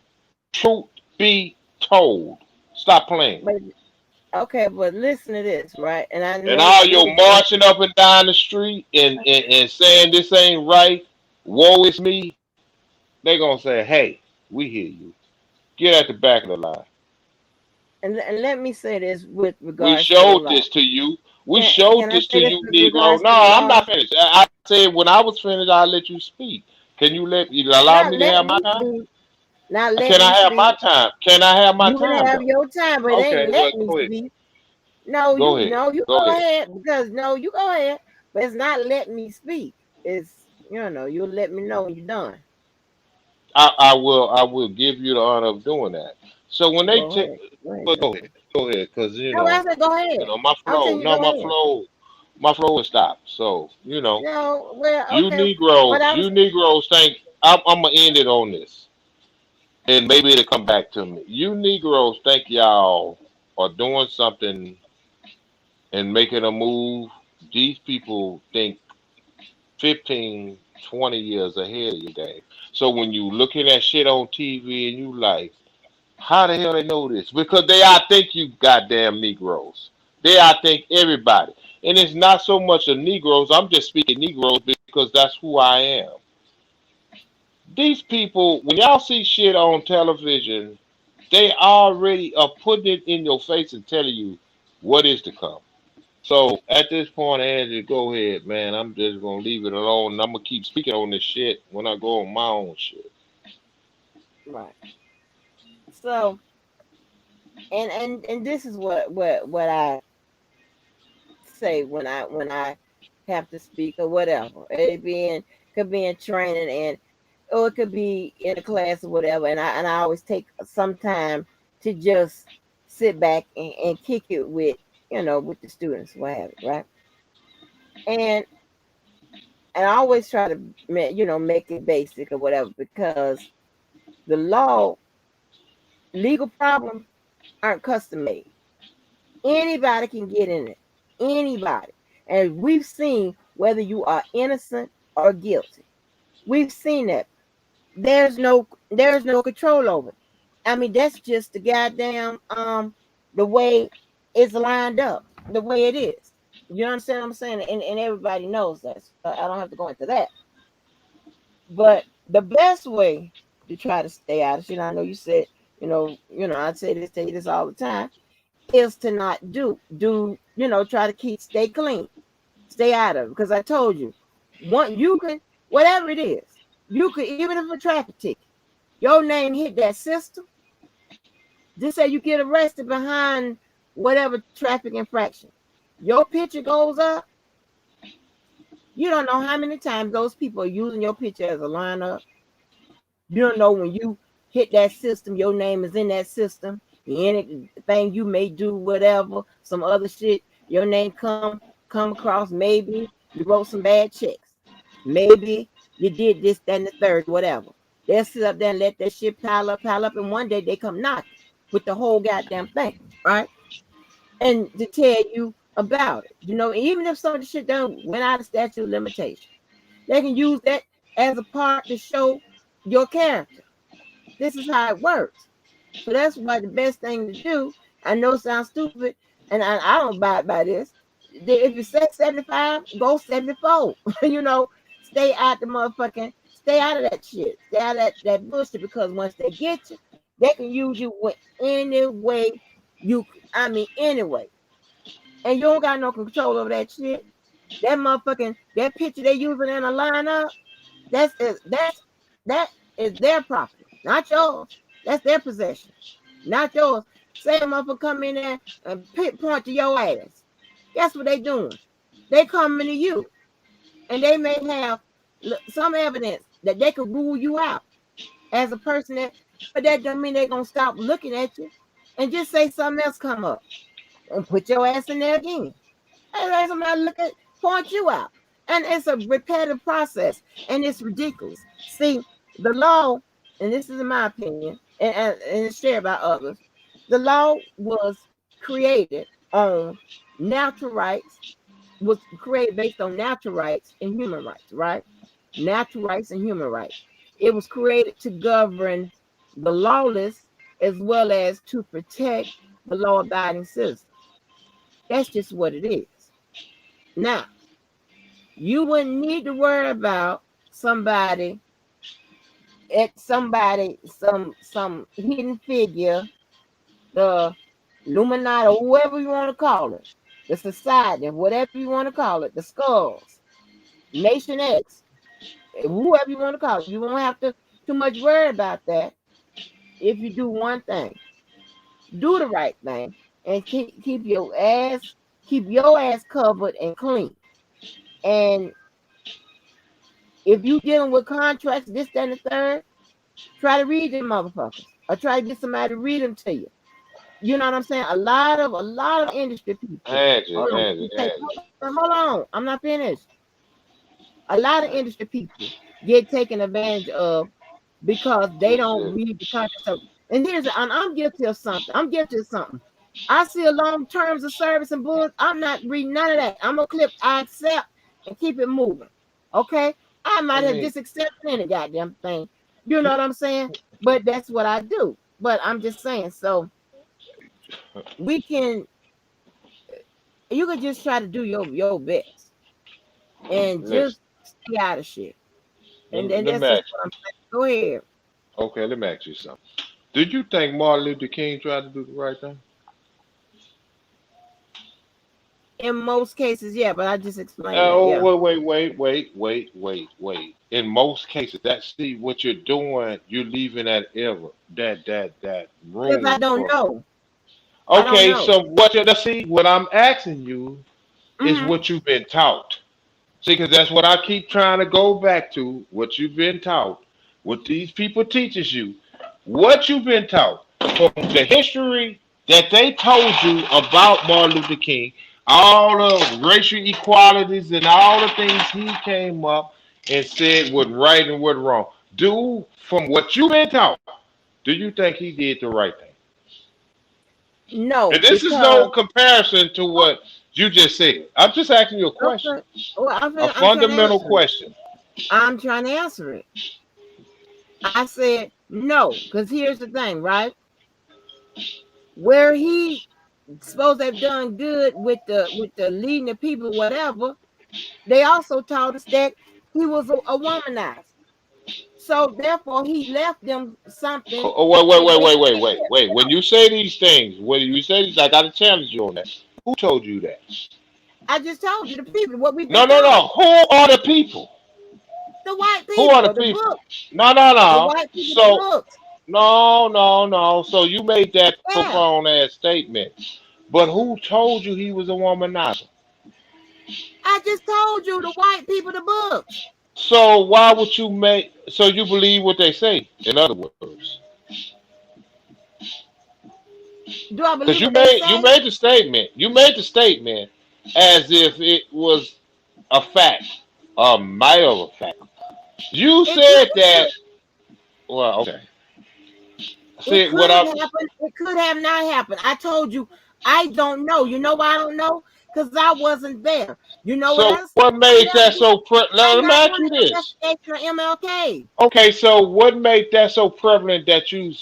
Speaker 2: Truth be told. Stop playing.
Speaker 1: but okay, but listen to this, right? And I
Speaker 2: And
Speaker 1: know
Speaker 2: all your
Speaker 1: you'll go,
Speaker 2: marching up and down the street and saying this ain't right, woe is me, they gonna say, hey, we hear you. Get at the back of the line.
Speaker 1: and let me say this with
Speaker 2: We
Speaker 1: regards to the
Speaker 2: showed
Speaker 1: law.
Speaker 2: this to you. We
Speaker 1: Can
Speaker 2: showed
Speaker 1: I
Speaker 2: this to
Speaker 1: say this
Speaker 2: you,
Speaker 1: with
Speaker 2: Negro.
Speaker 1: regards
Speaker 2: No,
Speaker 1: to the
Speaker 2: I'm
Speaker 1: law?
Speaker 2: not finished. I said when I was finished, I'll let you speak. Can you let you allow
Speaker 1: Not
Speaker 2: me to
Speaker 1: let
Speaker 2: have my
Speaker 1: me
Speaker 2: time?
Speaker 1: speak. Not let
Speaker 2: Can
Speaker 1: me
Speaker 2: I have my
Speaker 1: speak.
Speaker 2: time? Can I have my
Speaker 1: You can
Speaker 2: time
Speaker 1: have
Speaker 2: though?
Speaker 1: your time, but it ain't
Speaker 2: Okay, well
Speaker 1: let me
Speaker 2: go ahead.
Speaker 1: speak. No,
Speaker 2: Go
Speaker 1: you
Speaker 2: ahead.
Speaker 1: no, you
Speaker 2: Go
Speaker 1: go
Speaker 2: ahead.
Speaker 1: ahead because no, you go ahead. But it's not let me speak. It's you'll let me know when you're done.
Speaker 2: I will give you the honor of doing that. So when they
Speaker 1: Go
Speaker 2: take,
Speaker 1: ahead. Go ahead,
Speaker 2: but
Speaker 1: Justin.
Speaker 2: go ahead, because
Speaker 1: No, I said go ahead.
Speaker 2: my
Speaker 1: I'm
Speaker 2: flow,
Speaker 1: telling you
Speaker 2: no,
Speaker 1: go ahead.
Speaker 2: my flow is stopped. So
Speaker 1: No, well, okay. But I was
Speaker 2: You Negroes think I'm gonna end it on this, and maybe it'll come back to me. You Negroes think y'all are doing something and making a move. These people think 15, 20 years ahead of your game. So when you looking at shit on TV and you like, how the hell they know this? Because they outthink you goddamn Negroes. They outthink everybody. And it's not so much of Negroes. I'm just speaking Negroes because that's who I am. These people, when y'all see shit on television, they already are putting it in your face and telling you what is to come. So at this point, Andrew, go ahead, man. I'm just gonna leave it alone, and I'm gonna keep speaking on this shit when I go on my own shit.
Speaker 1: right. So and this is what I say when I have to speak or whatever. It being could be in training and or it could be in a class or whatever. And I always take some time to just sit back and kick it with the students, what have you, right? And and I always try to make it basic or whatever because the legal problems aren't custom made. Anybody can get in it. Anybody. And we've seen whether you are innocent or guilty. We've seen that. There's no control over it. I mean, that's just the goddamn the way it's lined up, the way it is. You understand what I'm saying? And everybody knows that. So I don't have to go into that. But the best way to try to stay out of shit, I know you said, I'd tell you this all the time, is to not try to stay clean, stay out of it. Because I told you, you can, whatever it is, you could, even if a traffic ticket, your name hit that system, just say you get arrested behind whatever traffic infraction, your picture goes up. You don't know how many times those people are using your picture as a lineup. You don't know when you hit that system, your name is in that system. Anything you may do, whatever, some other shit, your name come across. Maybe you wrote some bad checks. Maybe you did this, that, and the third, whatever. They'll sit up there and let that shit pile up, and one day they come knocking with the whole goddamn thing, right? And to tell you about it. Even if some of the shit done went out of statute of limitation, they can use that as a part to show your character. This is how it works. So that's why the best thing to do, I know it sounds stupid, and I don't abide by this. If you say 75, go 74. Stay out of that shit. Stay out of that bullshit because once they get you, they can use you with any way anyway. And you don't got no control over that shit. That picture they using in a lineup, that is their property, not yours. That's their possession, not yours. Say a motherfucker come in there and point to your ass. Guess what they doing? They coming to you, and they may have some evidence that they could rule you out as a person but that don't mean they're gonna stop looking at you and just say something else come up and put your ass in there again. And let somebody point you out. And it's a repetitive process and it's ridiculous. See, the law and this is in my opinion, and it's shared by others, the law was created on natural rights, was created based on natural rights and human rights, right? Natural rights and human rights. It was created to govern the lawless as well as to protect the law-abiding citizens. That's just what it is. Now, you wouldn't need to worry about some hidden figure, the Illuminati, or whoever you want to call it, the society, whatever you want to call it, the skulls, Nation X, whoever you want to call it. You won't have to too much worry about that if you do one thing. Do the right thing and keep your ass covered and clean. And if you dealing with contracts, this, that, and the third, try to read them motherfuckers. Or try to get somebody to read them to you. You know what I'm saying? A lot of industry people.
Speaker 2: Angie,
Speaker 1: Hold on,
Speaker 2: Angie, Angie.
Speaker 1: hold on. I'm not finished. A lot of industry people get taken advantage of because they
Speaker 2: This
Speaker 1: don't
Speaker 2: is
Speaker 1: read the contract. So, and I'm guilty of something. I'm guilty of something. I see a long terms of service and books. I'm not reading none of that. I'm gonna clip. I accept and keep it moving. Okay. I
Speaker 2: I
Speaker 1: might have
Speaker 2: mean,
Speaker 1: just accepted any goddamn thing. You know what I'm saying? But that's what I do. But I'm just saying. So we can. You could just try to do your best and
Speaker 2: listen.
Speaker 1: just stay out of shit. And
Speaker 2: Let me
Speaker 1: that's just
Speaker 2: ask
Speaker 1: what I'm saying. Go ahead.
Speaker 2: you. Okay, let me ask you something. Do you think Martin Luther King tried to do the right thing?
Speaker 1: In most cases, yeah, but I just explained that.
Speaker 2: Oh,
Speaker 1: Yeah.
Speaker 2: wait. In most cases, that's see what you're doing. You're leaving that error, that
Speaker 1: Because I
Speaker 2: room
Speaker 1: don't
Speaker 2: for.
Speaker 1: know. I don't
Speaker 2: Okay,
Speaker 1: know.
Speaker 2: so what you let's see. What I'm asking you is
Speaker 1: Hmm.
Speaker 2: what you've been taught. See, because that's what I keep trying to go back to. What you've been taught, what these people teaches you, what you've been taught from the history that they told you about Martin Luther King, all the racial equalities and all the things he came up and said was right and what wrong. Do from what you've been taught, do you think he did the right thing?
Speaker 1: No,
Speaker 2: And this is no
Speaker 1: because
Speaker 2: comparison to what you just said. I'm just asking you a question,
Speaker 1: okay. Well,
Speaker 2: a
Speaker 1: I'm trying to
Speaker 2: fundamental
Speaker 1: answer it.
Speaker 2: question.
Speaker 1: I'm trying to answer it. I said no, because here's the thing, right? Where he supposed to have done good with the leading the people, whatever, they also taught us that he was a womanizer. So therefore, he left them something
Speaker 2: Oh,
Speaker 1: that they could take care of.
Speaker 2: wait. When you say these things, when you say these, I got to challenge you on that. Who told you that?
Speaker 1: I just told you the people what we've
Speaker 2: No,
Speaker 1: been
Speaker 2: no,
Speaker 1: taught.
Speaker 2: no. Who are the people?
Speaker 1: The white
Speaker 2: Who are the
Speaker 1: people, the
Speaker 2: people?
Speaker 1: book,
Speaker 2: No, no,
Speaker 1: the
Speaker 2: no.
Speaker 1: white people, the
Speaker 2: So,
Speaker 1: books.
Speaker 2: no. So you made that
Speaker 1: Yeah,
Speaker 2: profound ass statement. But who told you he was a womanizer?
Speaker 1: I just told you the white people, the books.
Speaker 2: So why would you make? So you believe what they say? In other words,
Speaker 1: Do I
Speaker 2: because
Speaker 1: believe what they
Speaker 2: you
Speaker 1: say?
Speaker 2: made the statement. You made the statement as if it was a fact, a matter of fact. You
Speaker 1: It could,
Speaker 2: said that. Well, okay.
Speaker 1: it
Speaker 2: See
Speaker 1: could
Speaker 2: what
Speaker 1: have
Speaker 2: I.
Speaker 1: happened. It could have not happened. I told you, I don't know. You know why I don't know? Because I wasn't there. You know what
Speaker 2: So
Speaker 1: else?
Speaker 2: what
Speaker 1: I
Speaker 2: made
Speaker 1: never
Speaker 2: that
Speaker 1: went.
Speaker 2: so?
Speaker 1: I
Speaker 2: Let me
Speaker 1: never
Speaker 2: ask
Speaker 1: went
Speaker 2: you
Speaker 1: to
Speaker 2: this.
Speaker 1: investigation of MLK.
Speaker 2: Okay, so what made that so prevalent that you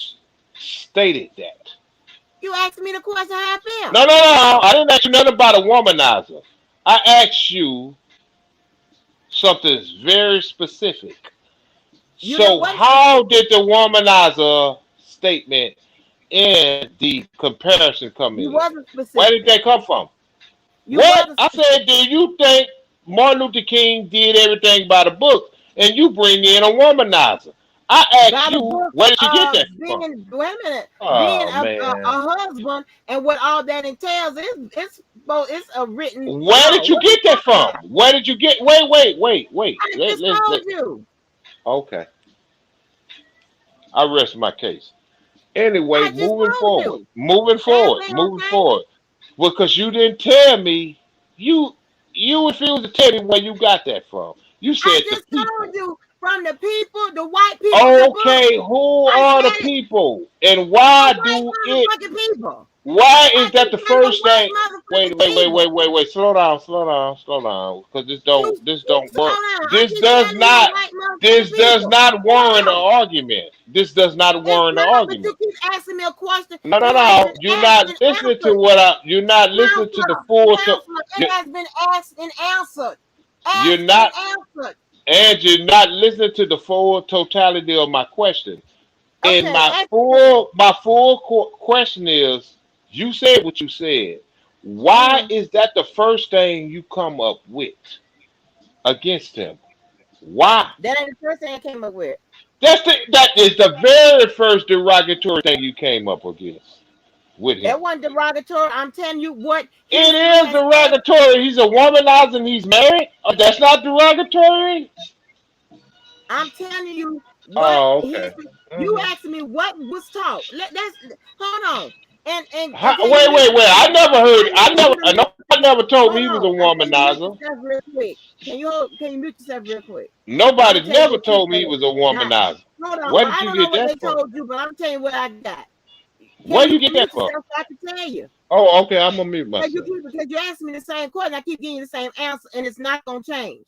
Speaker 2: stated that?
Speaker 1: You asked me the question how I felt.
Speaker 2: No. I didn't ask you nothing about a womanizer. I asked you something very specific.
Speaker 1: You know
Speaker 2: So
Speaker 1: what
Speaker 2: how
Speaker 1: specific?
Speaker 2: did the womanizer statement and the comparison come
Speaker 1: You
Speaker 2: in?
Speaker 1: wasn't
Speaker 2: Where did
Speaker 1: specific.
Speaker 2: they come from?
Speaker 1: You
Speaker 2: What?
Speaker 1: wasn't
Speaker 2: I said,
Speaker 1: specific.
Speaker 2: do you think Martin Luther King did everything by the book and you bring in a womanizer? I asked
Speaker 1: By the
Speaker 2: you,
Speaker 1: books
Speaker 2: where did you get that from?
Speaker 1: being wait a minute, being
Speaker 2: Oh, man.
Speaker 1: a husband and what all that entails it's a written
Speaker 2: Where
Speaker 1: law.
Speaker 2: did you
Speaker 1: What are you
Speaker 2: get that
Speaker 1: talking
Speaker 2: from?
Speaker 1: about?
Speaker 2: Where did you get? Wait.
Speaker 1: I just told you.
Speaker 2: Okay, I rest my case. Anyway,
Speaker 1: I just told you. Everything
Speaker 2: moving
Speaker 1: okay?
Speaker 2: forward. Because you didn't tell me, you refused to tell me where you got that from. You
Speaker 1: I
Speaker 2: said the
Speaker 1: just told
Speaker 2: people.
Speaker 1: you from the people, the white people of the book.
Speaker 2: Okay, who
Speaker 1: I
Speaker 2: are the
Speaker 1: said it.
Speaker 2: people, and
Speaker 1: The
Speaker 2: why
Speaker 1: white
Speaker 2: do it?
Speaker 1: motherfucking people.
Speaker 2: Why
Speaker 1: I
Speaker 2: is that
Speaker 1: keep
Speaker 2: the
Speaker 1: saying the
Speaker 2: first
Speaker 1: white
Speaker 2: thing?
Speaker 1: motherfucking people.
Speaker 2: Wait. Slow down, slow down, because
Speaker 1: You
Speaker 2: this
Speaker 1: keep
Speaker 2: don't
Speaker 1: slow
Speaker 2: work.
Speaker 1: down. I
Speaker 2: This
Speaker 1: keep
Speaker 2: does
Speaker 1: telling you the
Speaker 2: not,
Speaker 1: white
Speaker 2: this
Speaker 1: motherfucking
Speaker 2: does
Speaker 1: people.
Speaker 2: not warrant an
Speaker 1: Hold on.
Speaker 2: argument. This does not
Speaker 1: It's
Speaker 2: warrant an
Speaker 1: not, but you
Speaker 2: argument.
Speaker 1: keep asking me a question
Speaker 2: No,
Speaker 1: that has
Speaker 2: no.
Speaker 1: been
Speaker 2: You're
Speaker 1: asked
Speaker 2: not
Speaker 1: and
Speaker 2: listening to
Speaker 1: answered.
Speaker 2: what I. You're not listening to the
Speaker 1: Counselor,
Speaker 2: full.
Speaker 1: counselor, it
Speaker 2: You,
Speaker 1: has been asked and answered.
Speaker 2: you're
Speaker 1: Asked and
Speaker 2: not,
Speaker 1: answered.
Speaker 2: and you're not listening to the full totality of my question. And
Speaker 1: Okay, ask again.
Speaker 2: my full question is, you said what you said. Why
Speaker 1: Mm.
Speaker 2: is that the first thing you come up with against him? Why?
Speaker 1: That ain't the first thing I came up with.
Speaker 2: That is the very first derogatory thing you came up against with him.
Speaker 1: That wasn't derogatory. I'm telling you what
Speaker 2: It
Speaker 1: history
Speaker 2: is
Speaker 1: has said.
Speaker 2: derogatory. He's a womanizer and he's married. That's not derogatory.
Speaker 1: I'm telling you what
Speaker 2: Oh, okay.
Speaker 1: history. You
Speaker 2: hmm
Speaker 1: asked me what was taught. That's hold on. And can you mute
Speaker 2: Wait.
Speaker 1: yourself? I need you to listen.
Speaker 2: Nobody never told me
Speaker 1: Hold
Speaker 2: he was a
Speaker 1: on. Can you mute
Speaker 2: womanizer.
Speaker 1: yourself real quick? Can you mute yourself real quick? And I'm
Speaker 2: Nobody
Speaker 1: gonna tell you
Speaker 2: never
Speaker 1: what you
Speaker 2: told me he
Speaker 1: said.
Speaker 2: was a
Speaker 1: Now,
Speaker 2: womanizer.
Speaker 1: hold on.
Speaker 2: Where
Speaker 1: Well,
Speaker 2: did
Speaker 1: I
Speaker 2: you
Speaker 1: don't know
Speaker 2: get
Speaker 1: what
Speaker 2: that
Speaker 1: they
Speaker 2: from?
Speaker 1: told you, but I'm telling you what I got.
Speaker 2: Where
Speaker 1: Can you
Speaker 2: you get
Speaker 1: mute
Speaker 2: that from?
Speaker 1: yourself so I can tell you?
Speaker 2: Oh, okay. I'm gonna mute
Speaker 1: Because
Speaker 2: myself.
Speaker 1: you asked me the same question. I keep giving you the same answer, and it's not gonna change.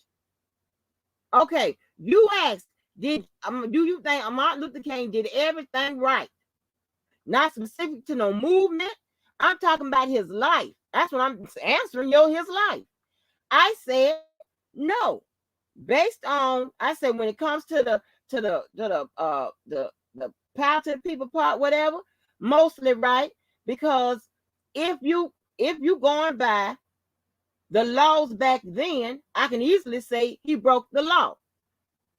Speaker 1: Okay, you asked, do you think Martin Luther King did everything right? Not specific to no movement. I'm talking about his life. That's what I'm answering. His life. I said no, based on I said when it comes to the power to the people part, whatever, mostly right, because if you going by the laws back then, I can easily say he broke the law.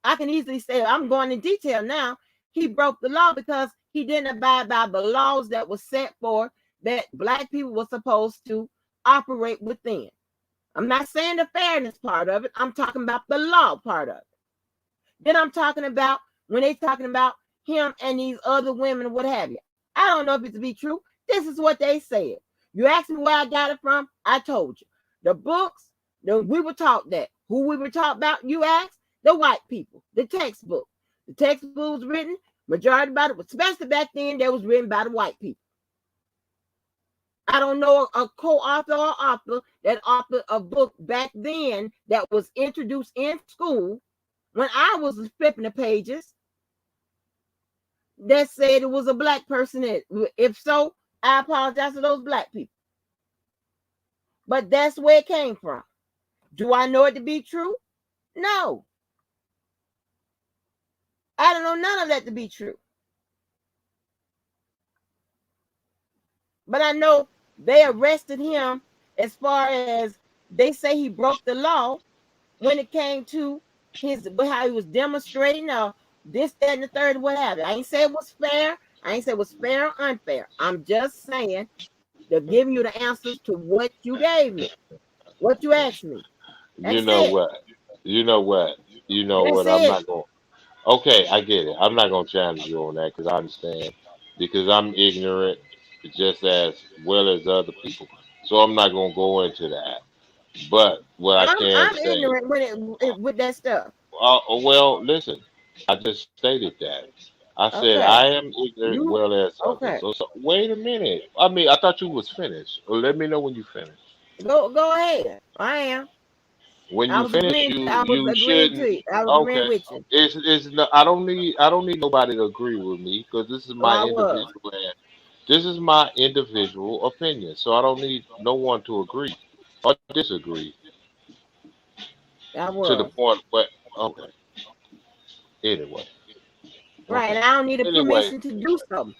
Speaker 1: I can easily say, I'm going in detail now, he broke the law because he didn't abide by the laws that were set for that black people were supposed to operate within. I'm not saying the fairness part of it. I'm talking about the law part of it. Then I'm talking about when they talking about him and these other women and what have you. I don't know if it to be true. This is what they said. You asked me where I got it from. I told you. The books, we were taught that. Who we were taught about, you asked? The white people. The textbook. The textbook was written, majority about it, especially back then, that was written by the white people. I don't know a co-author or author that authored a book back then that was introduced in school when I was flipping the pages that said it was a black person. If so, I apologize to those black people. But that's where it came from. Do I know it to be true? No. I don't know none of that to be true. But I know they arrested him as far as they say he broke the law when it came to how he was demonstrating this, that, and the third, what have you. I ain't say it was fair. I ain't say it was fair or unfair. I'm just saying they're giving you the answers to what you gave me, what you asked me.
Speaker 2: You
Speaker 1: That's
Speaker 2: know
Speaker 1: it.
Speaker 2: what? You know what? You know
Speaker 1: That's
Speaker 2: what? I'm
Speaker 1: it.
Speaker 2: not going. Okay, I get it. I'm not gonna challenge you on that because I understand because I'm ignorant just as well as other people. So I'm not gonna go into that. But what I can
Speaker 1: I'm
Speaker 2: say,
Speaker 1: ignorant with that stuff.
Speaker 2: well, listen, I just stated that. I said
Speaker 1: Okay.
Speaker 2: I am ignorant
Speaker 1: You
Speaker 2: well as others.
Speaker 1: okay.
Speaker 2: So wait a minute. I mean, I thought you was finished. Well, let me know when you finish.
Speaker 1: Go ahead. I am.
Speaker 2: When
Speaker 1: I
Speaker 2: you
Speaker 1: was
Speaker 2: finish,
Speaker 1: agreeing I was
Speaker 2: you
Speaker 1: agreeing
Speaker 2: shouldn't.
Speaker 1: to you. I was agreeing
Speaker 2: Okay,
Speaker 1: with you.
Speaker 2: it's no, I don't need nobody to agree with me because this is
Speaker 1: Oh,
Speaker 2: my
Speaker 1: I was.
Speaker 2: individual this is my individual opinion. So I don't need no one to agree or disagree
Speaker 1: I
Speaker 2: to the
Speaker 1: was.
Speaker 2: point. But okay, anyway,
Speaker 1: Right.
Speaker 2: okay,
Speaker 1: And I don't need a
Speaker 2: anyway.
Speaker 1: permission to do something.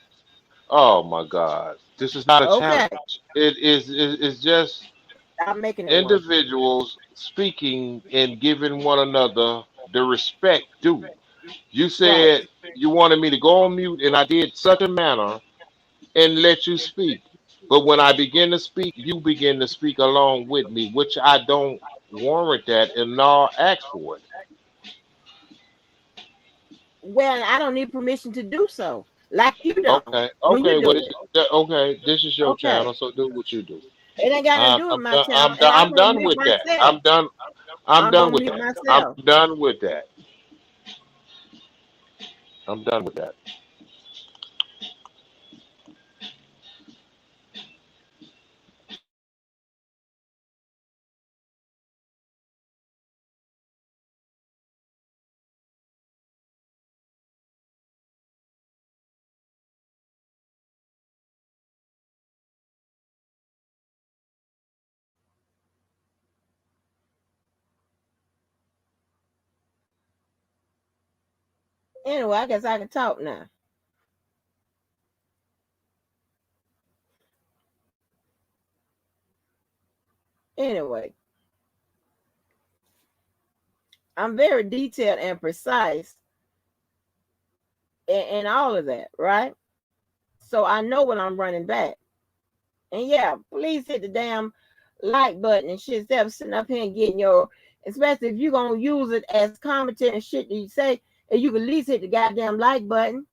Speaker 2: Oh my God, this is not a
Speaker 1: Okay.
Speaker 2: challenge. It's just
Speaker 1: Stop making it one.
Speaker 2: individuals speaking and giving one another the respect due. You
Speaker 1: Right.
Speaker 2: said you wanted me to go on mute, and I did such a manner and let you speak. But when I begin to speak, you begin to speak along with me, which I don't warrant that and nor ask for it.
Speaker 1: Well, I don't need permission to do so. Like you don't when you
Speaker 2: Okay.
Speaker 1: do it.
Speaker 2: Okay. This is your
Speaker 1: Okay.
Speaker 2: channel, so do what you do.
Speaker 1: It ain't got nothing to do with my channel.
Speaker 2: I'm
Speaker 1: And
Speaker 2: done.
Speaker 1: I'm
Speaker 2: I'm
Speaker 1: gonna
Speaker 2: done
Speaker 1: mute
Speaker 2: with that.
Speaker 1: myself.
Speaker 2: I'm
Speaker 1: I'm
Speaker 2: done
Speaker 1: gonna
Speaker 2: with
Speaker 1: mute
Speaker 2: that. I'm
Speaker 1: myself.
Speaker 2: done with that. I'm done with that.
Speaker 1: Anyway, I guess I can talk now. Anyway, I'm very detailed and precise in all of that, right? So I know when I'm running back. And yeah, please hit the damn like button and shit instead of sitting up here and getting your, especially if you're gonna use it as commentary and shit that you say, and you can at least hit the goddamn like button.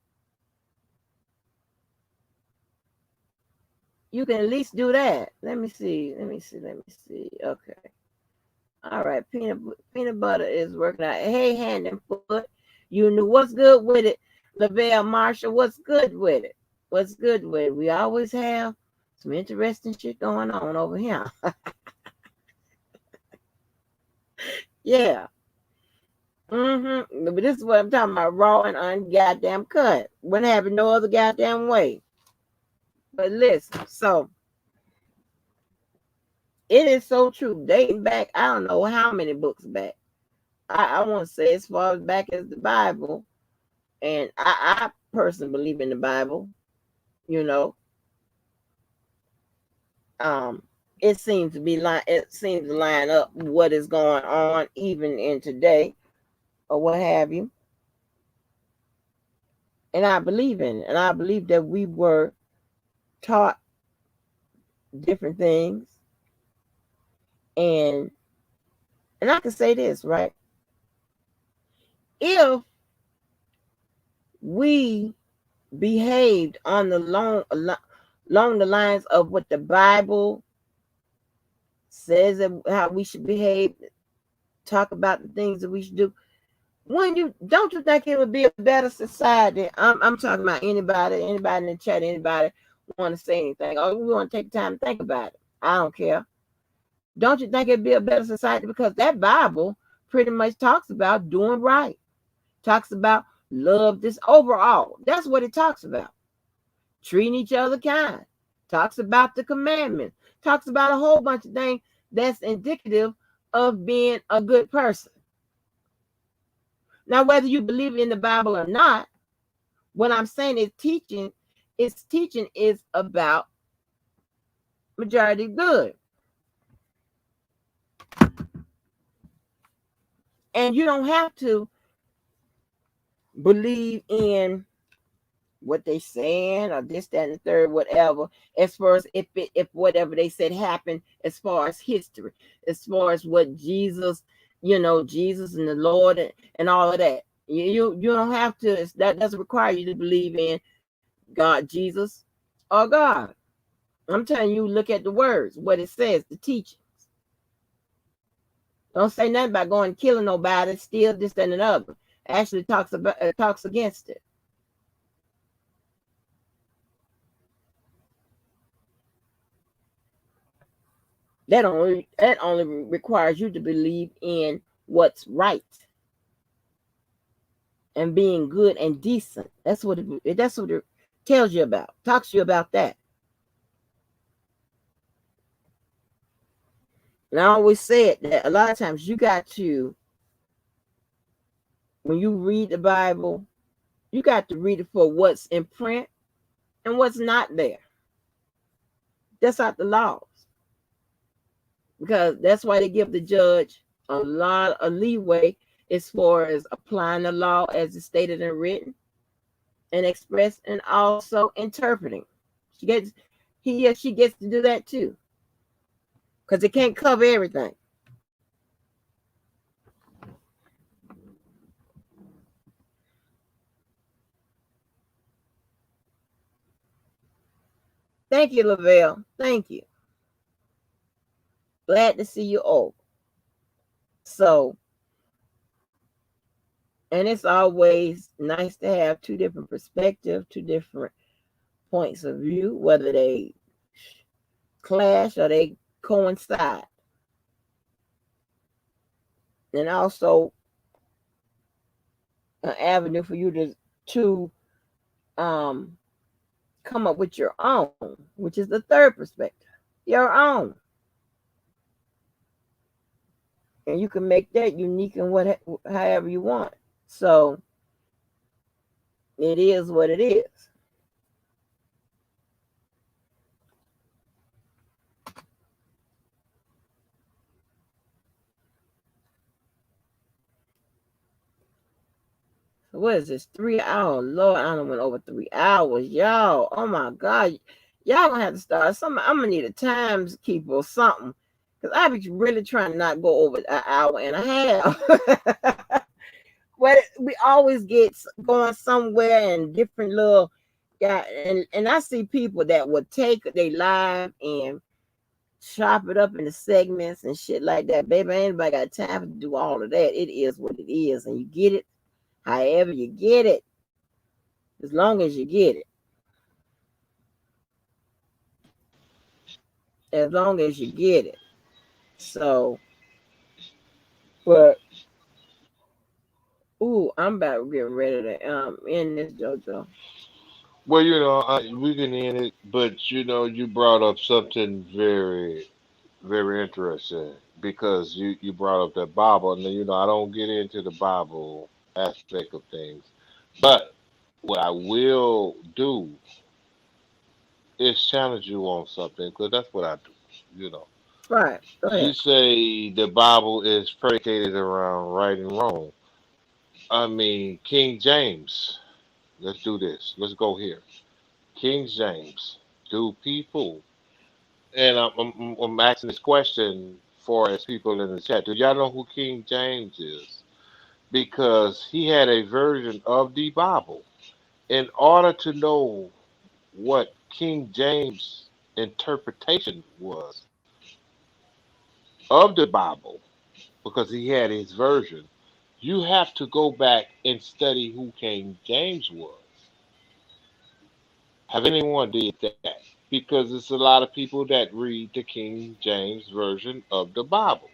Speaker 1: You can at least do that. Let me see. Okay. All right. Peanut butter is working out. Hey, hand and foot. You knew what's good with it. Lavelle Marshall, what's good with it? What's good with it? We always have some interesting shit going on over here. Yeah. But this is what I'm talking about. Raw and ungoddamn cut. Wouldn't happen no other goddamn way. But listen, so it is so true. Dating back, I don't know how many books back. I want to say as far as back as the Bible. And I personally believe in the Bible, you know. Um, it seems to line up what is going on even in today or what have you. And I believe in it. And I believe that we were taught different things. And I can say this, right? If we behaved on the along the lines of what the Bible says that how we should behave, talk about the things that we should do. Don't you think it would be a better society? I'm talking about anybody in the chat, anybody want to say anything, or we want to take time to think about it. I don't care. Don't you think it'd be a better society? Because that Bible pretty much talks about doing right, talks about love, this overall. That's what it talks about. Treating each other kind. Talks about the commandments. Talks about a whole bunch of things that's indicative of being a good person. Now, whether you believe in the Bible or not, what I'm saying is teaching is about majority good. And you don't have to believe in what they saying or this, that, and the third, whatever, as far as if whatever they said happened, as far as history, as far as what Jesus, Jesus and the Lord and all of that. You don't have to, that doesn't require you to believe in God, Jesus, or God. I'm telling you, look at the words, what it says, the teachings. Don't say nothing about going killing nobody, steal this, that, and another. Actually talks against it. That only requires you to believe in what's right and being good and decent. That's what it tells you about. Talks to you about that. And I always said that a lot of times you got to, when you read the Bible, you got to read it for what's in print and what's not there. That's not the laws. Because that's why they give the judge a lot of leeway as far as applying the law as it's stated and written and expressed, and also interpreting. He or she gets to do that too, because it can't cover everything. Thank you, Lavelle. Thank you. Glad to see you all. So, And it's always nice to have two different perspectives, two different points of view, whether they clash or they coincide. And also an avenue for you to um come up with your own, which is the third perspective, your own. And you can make that unique in what however you want. So it is what it is. So what is this? 3 hours? Lord, I don't went over 3 hours, y'all. Oh my God, y'all gonna have to start. I'm gonna need a timekeeper or something, cause I be really trying to not go over an hour and a half. But we always get going somewhere and different little. Yeah, and I see people that would take they live and chop it up into segments and shit like that. Baby, ain't nobody got time to do all of that. It is what it is, and you get it however you get it, as long as you get it, as long as you get it. So, but ooh, I'm about to get ready to end this, JoJo.
Speaker 2: Well, we can end it, but you brought up something very, very interesting because you brought up that Bible, and I don't get into the Bible aspect of things, but what I will do is challenge you on something because that's what I do. You know,
Speaker 1: Right, go
Speaker 2: you
Speaker 1: ahead.
Speaker 2: say the Bible is predicated around right and wrong. I mean, King James. Let's do this. Let's go here. King James. Do people And I'm asking this question for as people in the chat. Do y'all know who King James is? Because he had a version of the Bible. In order to know what King James' interpretation was of the Bible, because he had his version, you have to go back and study who King James was. Have anyone did that? Because it's a lot of people that read the King James version of the Bible.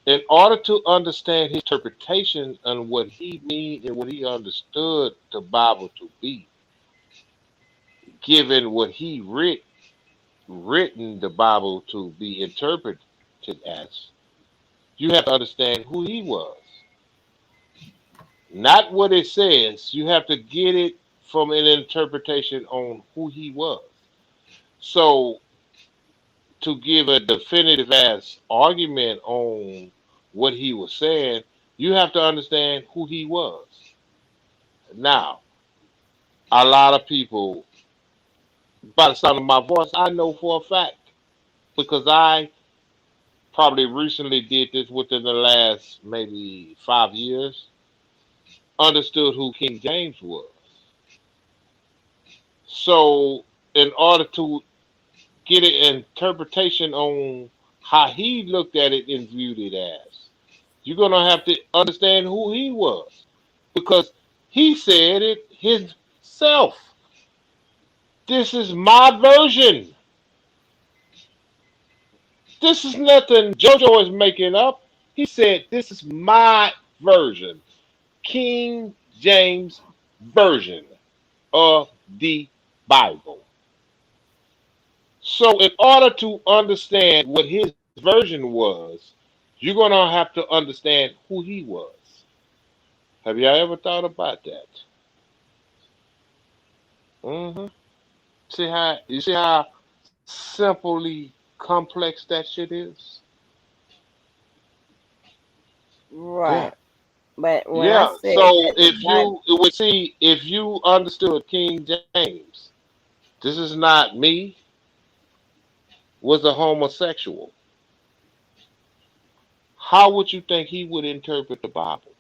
Speaker 2: In order to understand his interpretation and what he mean and what he understood the Bible to be, given what he written the Bible to be interpreted as, you have to understand who he was, not what it says. You have to get it from an interpretation on who he was. So to give a definitive ass argument on what he was saying, you have to understand who he was. Now, a lot of people, by the sound of my voice, I know for a fact because I probably recently did this within the last maybe 5 years, understood who King James was. So, in order to get an interpretation on how he looked at it and viewed it as, you're going to have to understand who he was because he said it himself. This is my version. This is nothing JoJo is making up. He said, this is my version, King James Version of the Bible. So, in order to understand what his version was, you're going to have to understand who he was. Have you ever thought about that? hmm You see how simply complex that shit is? Yeah.
Speaker 1: Right. But when I
Speaker 2: Yeah,
Speaker 1: said
Speaker 2: so
Speaker 1: that the Bible,
Speaker 2: if you understood King James, this is not me, was a homosexual, how would you think he would interpret the Bible?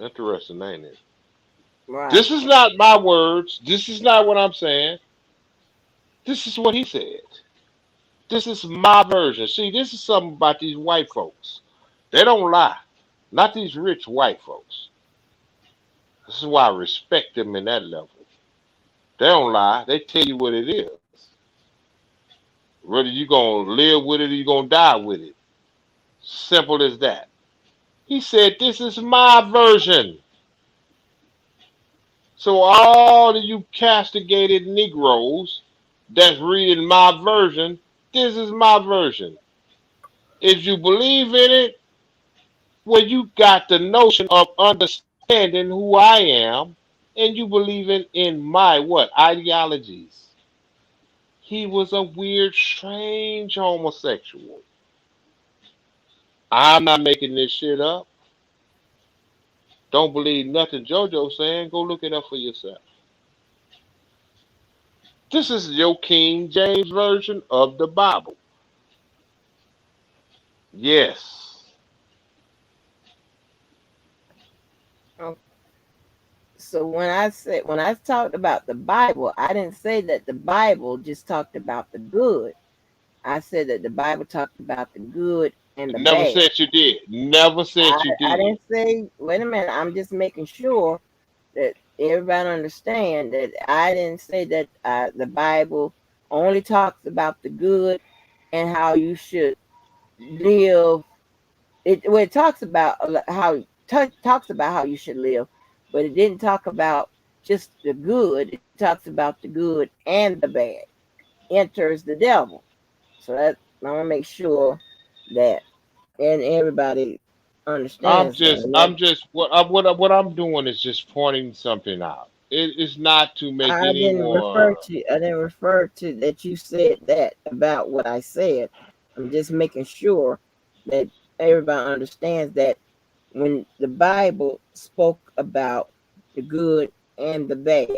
Speaker 2: Interesting, ain't it?
Speaker 1: right,
Speaker 2: This is not my words. This is not what I'm saying. This is what he said. This is my version. See, this is something about these white folks. They don't lie. Not these rich white folks. This is why I respect them in that level. They don't lie. They tell you what it is. Whether you gonna live with it or you gonna die with it. Simple as that. He said, "This is my version." So all of you castigated Negroes that's reading my version, this is my version. If you believe in it, well, you got the notion of understanding who I am, and you believe in my what ideologies. He was a weird, strange homosexual. I'm not making this shit up. Don't believe nothing JoJo's saying. Go look it up for yourself. This is your King James version of the Bible. Yes.
Speaker 1: Oh, so when I talked about the Bible, I didn't say that the Bible just talked about the good. I said that the Bible talked about the good and the
Speaker 2: Never
Speaker 1: bad.
Speaker 2: said you did. Never said you
Speaker 1: I
Speaker 2: did.
Speaker 1: didn't say, wait a minute, I'm just making sure that everybody understand that I didn't say that the Bible only talks about the good and how you should live. It talks about talks about how you should live, but it didn't talk about just the good. It talks about the good and the bad. Enters the devil. So that I want to make sure that and everybody understands that. And that
Speaker 2: I'm just what I'm doing is just pointing something out. It is not to make any more.
Speaker 1: I didn't refer to that you said that about what I said. I'm just making sure that everybody understands that when the Bible spoke about the good and the bad,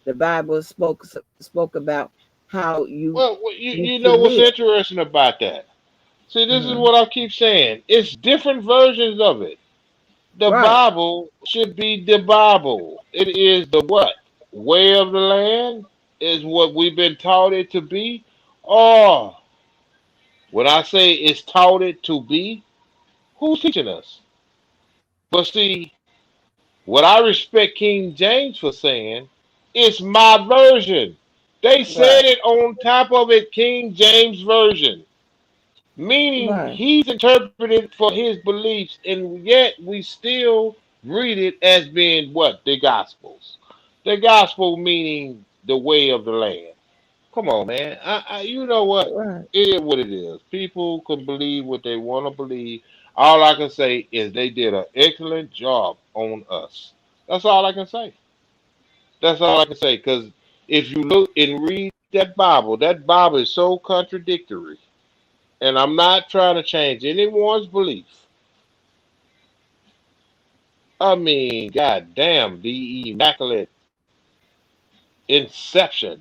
Speaker 1: the Bible spoke about how
Speaker 2: Well,
Speaker 1: you
Speaker 2: you know
Speaker 1: should
Speaker 2: what's
Speaker 1: live.
Speaker 2: interesting about that? See, this is
Speaker 1: Hmm.
Speaker 2: what I keep saying. It's different versions of it. The
Speaker 1: Right,
Speaker 2: Bible should be the Bible. It is the what? Way of the land is what we've been taught it to be. Or when I say it's taught it to be, who's teaching us? But see, what I respect King James for saying, it's my version. They
Speaker 1: right,
Speaker 2: said it on top of it, King James Version. Meaning
Speaker 1: right,
Speaker 2: he's interpreted for his beliefs, and yet we still read it as being what? The Gospels. The Gospel meaning the way of the land. Come on, man. You know what?
Speaker 1: right.
Speaker 2: It is what it is. People can believe what they want to believe. All I can say is they did an excellent job on us. That's all I can say. That's all I can say. Because if you look and read that Bible is so contradictory. And I'm not trying to change anyone's belief. I mean, goddamn, the immaculate inception.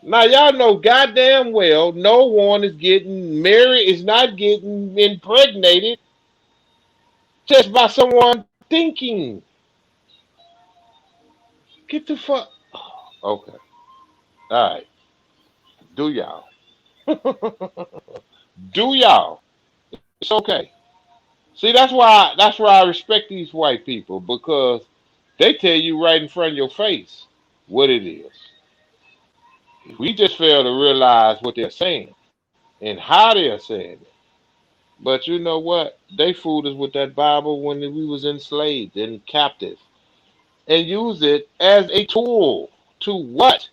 Speaker 2: Now y'all know goddamn well no one is getting married, is not getting impregnated just by someone thinking. Get the fuck. Okay, all right. Do y'all? Do y'all? It's okay. See, that's why I respect these white people because they tell you right in front of your face what it is. We just fail to realize what they're saying and how they're saying it. But you know what? They fooled us with that Bible when we was enslaved and captive and used it as a tool to what?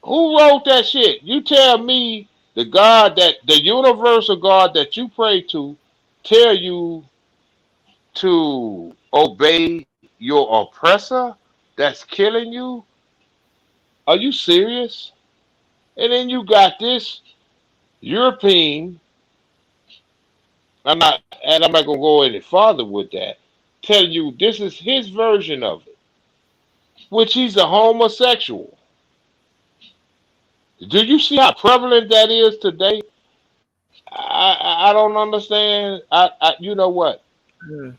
Speaker 2: Who wrote that shit? You tell me the universal God that you pray to tell you to obey your oppressor that's killing you? Are you serious? And then you got this European, I'm not gonna go any farther with that, telling you this is his version of it, which he's a homosexual. Do you see how prevalent that is today? I don't understand. You know what?
Speaker 1: Mm.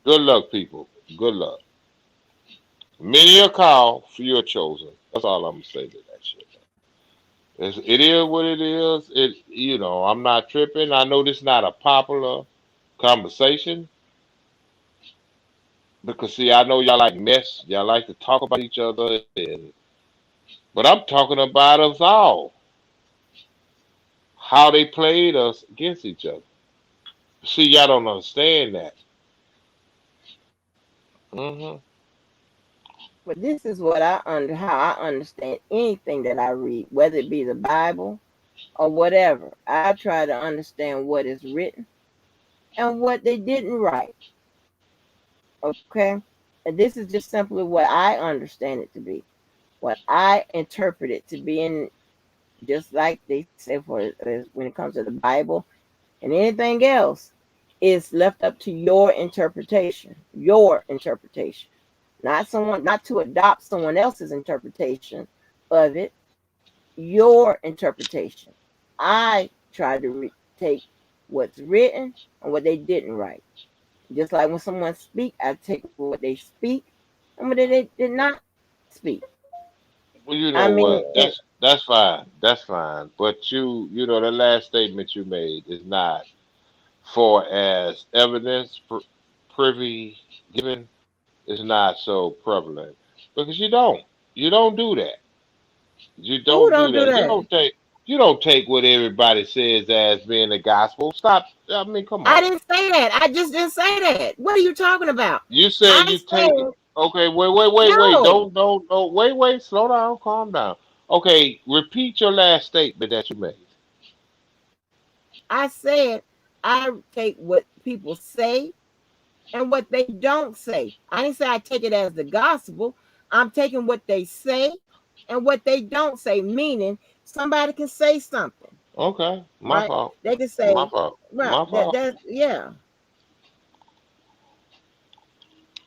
Speaker 2: Good luck, people. Good luck. Many are called, few are chosen. That's all I'm gonna say to that shit. It is what it is. I'm not tripping. I know this is not a popular conversation because see, I know y'all like mess. Y'all like to talk about each other, but I'm talking about us all. How they played us against each other. See, y'all don't understand that. Hmm.
Speaker 1: But this is what how I understand anything that I read, whether it be the Bible or whatever. I try to understand what is written and what they didn't write. Okay? And this is just simply what I understand it to be, what I interpret it to be. And just like they say when it comes to the Bible and anything else, it's left up to your interpretation. Your interpretation. Not to adopt someone else's interpretation of it, your interpretation. I try to take what's written and what they didn't write. Just like when someone speak, I take what they speak and what they did not speak.
Speaker 2: Well, you
Speaker 1: I
Speaker 2: know
Speaker 1: mean,
Speaker 2: what? That's fine. That's fine. But the last statement you made is not for as evidence privy given is not so prevalent because you don't do that. You
Speaker 1: who
Speaker 2: don't do
Speaker 1: don't do
Speaker 2: that. You
Speaker 1: that?
Speaker 2: don't take you don't take what everybody says as being the gospel. Stop. I mean, come
Speaker 1: I
Speaker 2: on.
Speaker 1: didn't say that. I just didn't say that. What are you talking about?
Speaker 2: You said
Speaker 1: I
Speaker 2: you take it.
Speaker 1: said
Speaker 2: Okay, wait.
Speaker 1: no.
Speaker 2: Don't. Wait. Slow down. Calm down. Okay, repeat your last statement that you made.
Speaker 1: I said I take what people say and what they don't say. I didn't say I take it as the gospel. I'm taking what they say and what they don't say, meaning somebody can say something,
Speaker 2: Okay, my
Speaker 1: right?
Speaker 2: fault.
Speaker 1: They can
Speaker 2: My
Speaker 1: say,
Speaker 2: fault.
Speaker 1: right,
Speaker 2: My fault.
Speaker 1: yeah.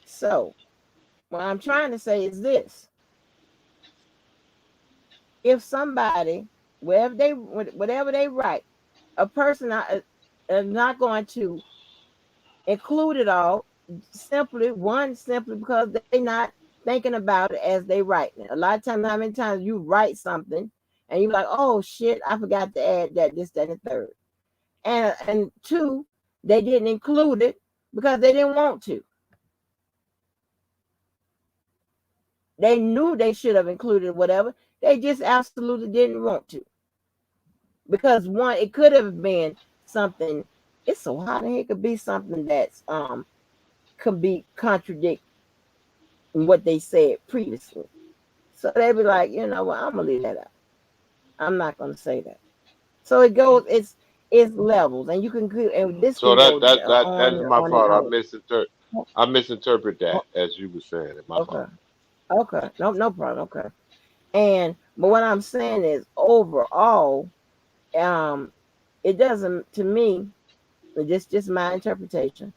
Speaker 1: So what I'm trying to say is this: if somebody, whatever they write, a person is not going to include it all simply because they not thinking about it as they write it. A lot of times, how many times you write something and you're like, oh shit, I forgot to add that, this, that, and the third. And two, they didn't include it because they didn't want to. They knew they should have included whatever. They just absolutely didn't want to. Because one, it could have been something, it's so hot in here, it could be something that's could be contradict what they said previously. So they'd be like, you know what, I'm gonna leave that out. I'm not gonna say that. So it goes, it's levels, and you can and this
Speaker 2: So
Speaker 1: can
Speaker 2: that
Speaker 1: go
Speaker 2: that that
Speaker 1: on
Speaker 2: that's
Speaker 1: and
Speaker 2: my
Speaker 1: on and
Speaker 2: fault.
Speaker 1: on.
Speaker 2: I misinterpret that as you were saying it. My
Speaker 1: Okay,
Speaker 2: fault.
Speaker 1: okay, no problem. Okay, and but what I'm saying is overall, um, it doesn't to me. Just my interpretation.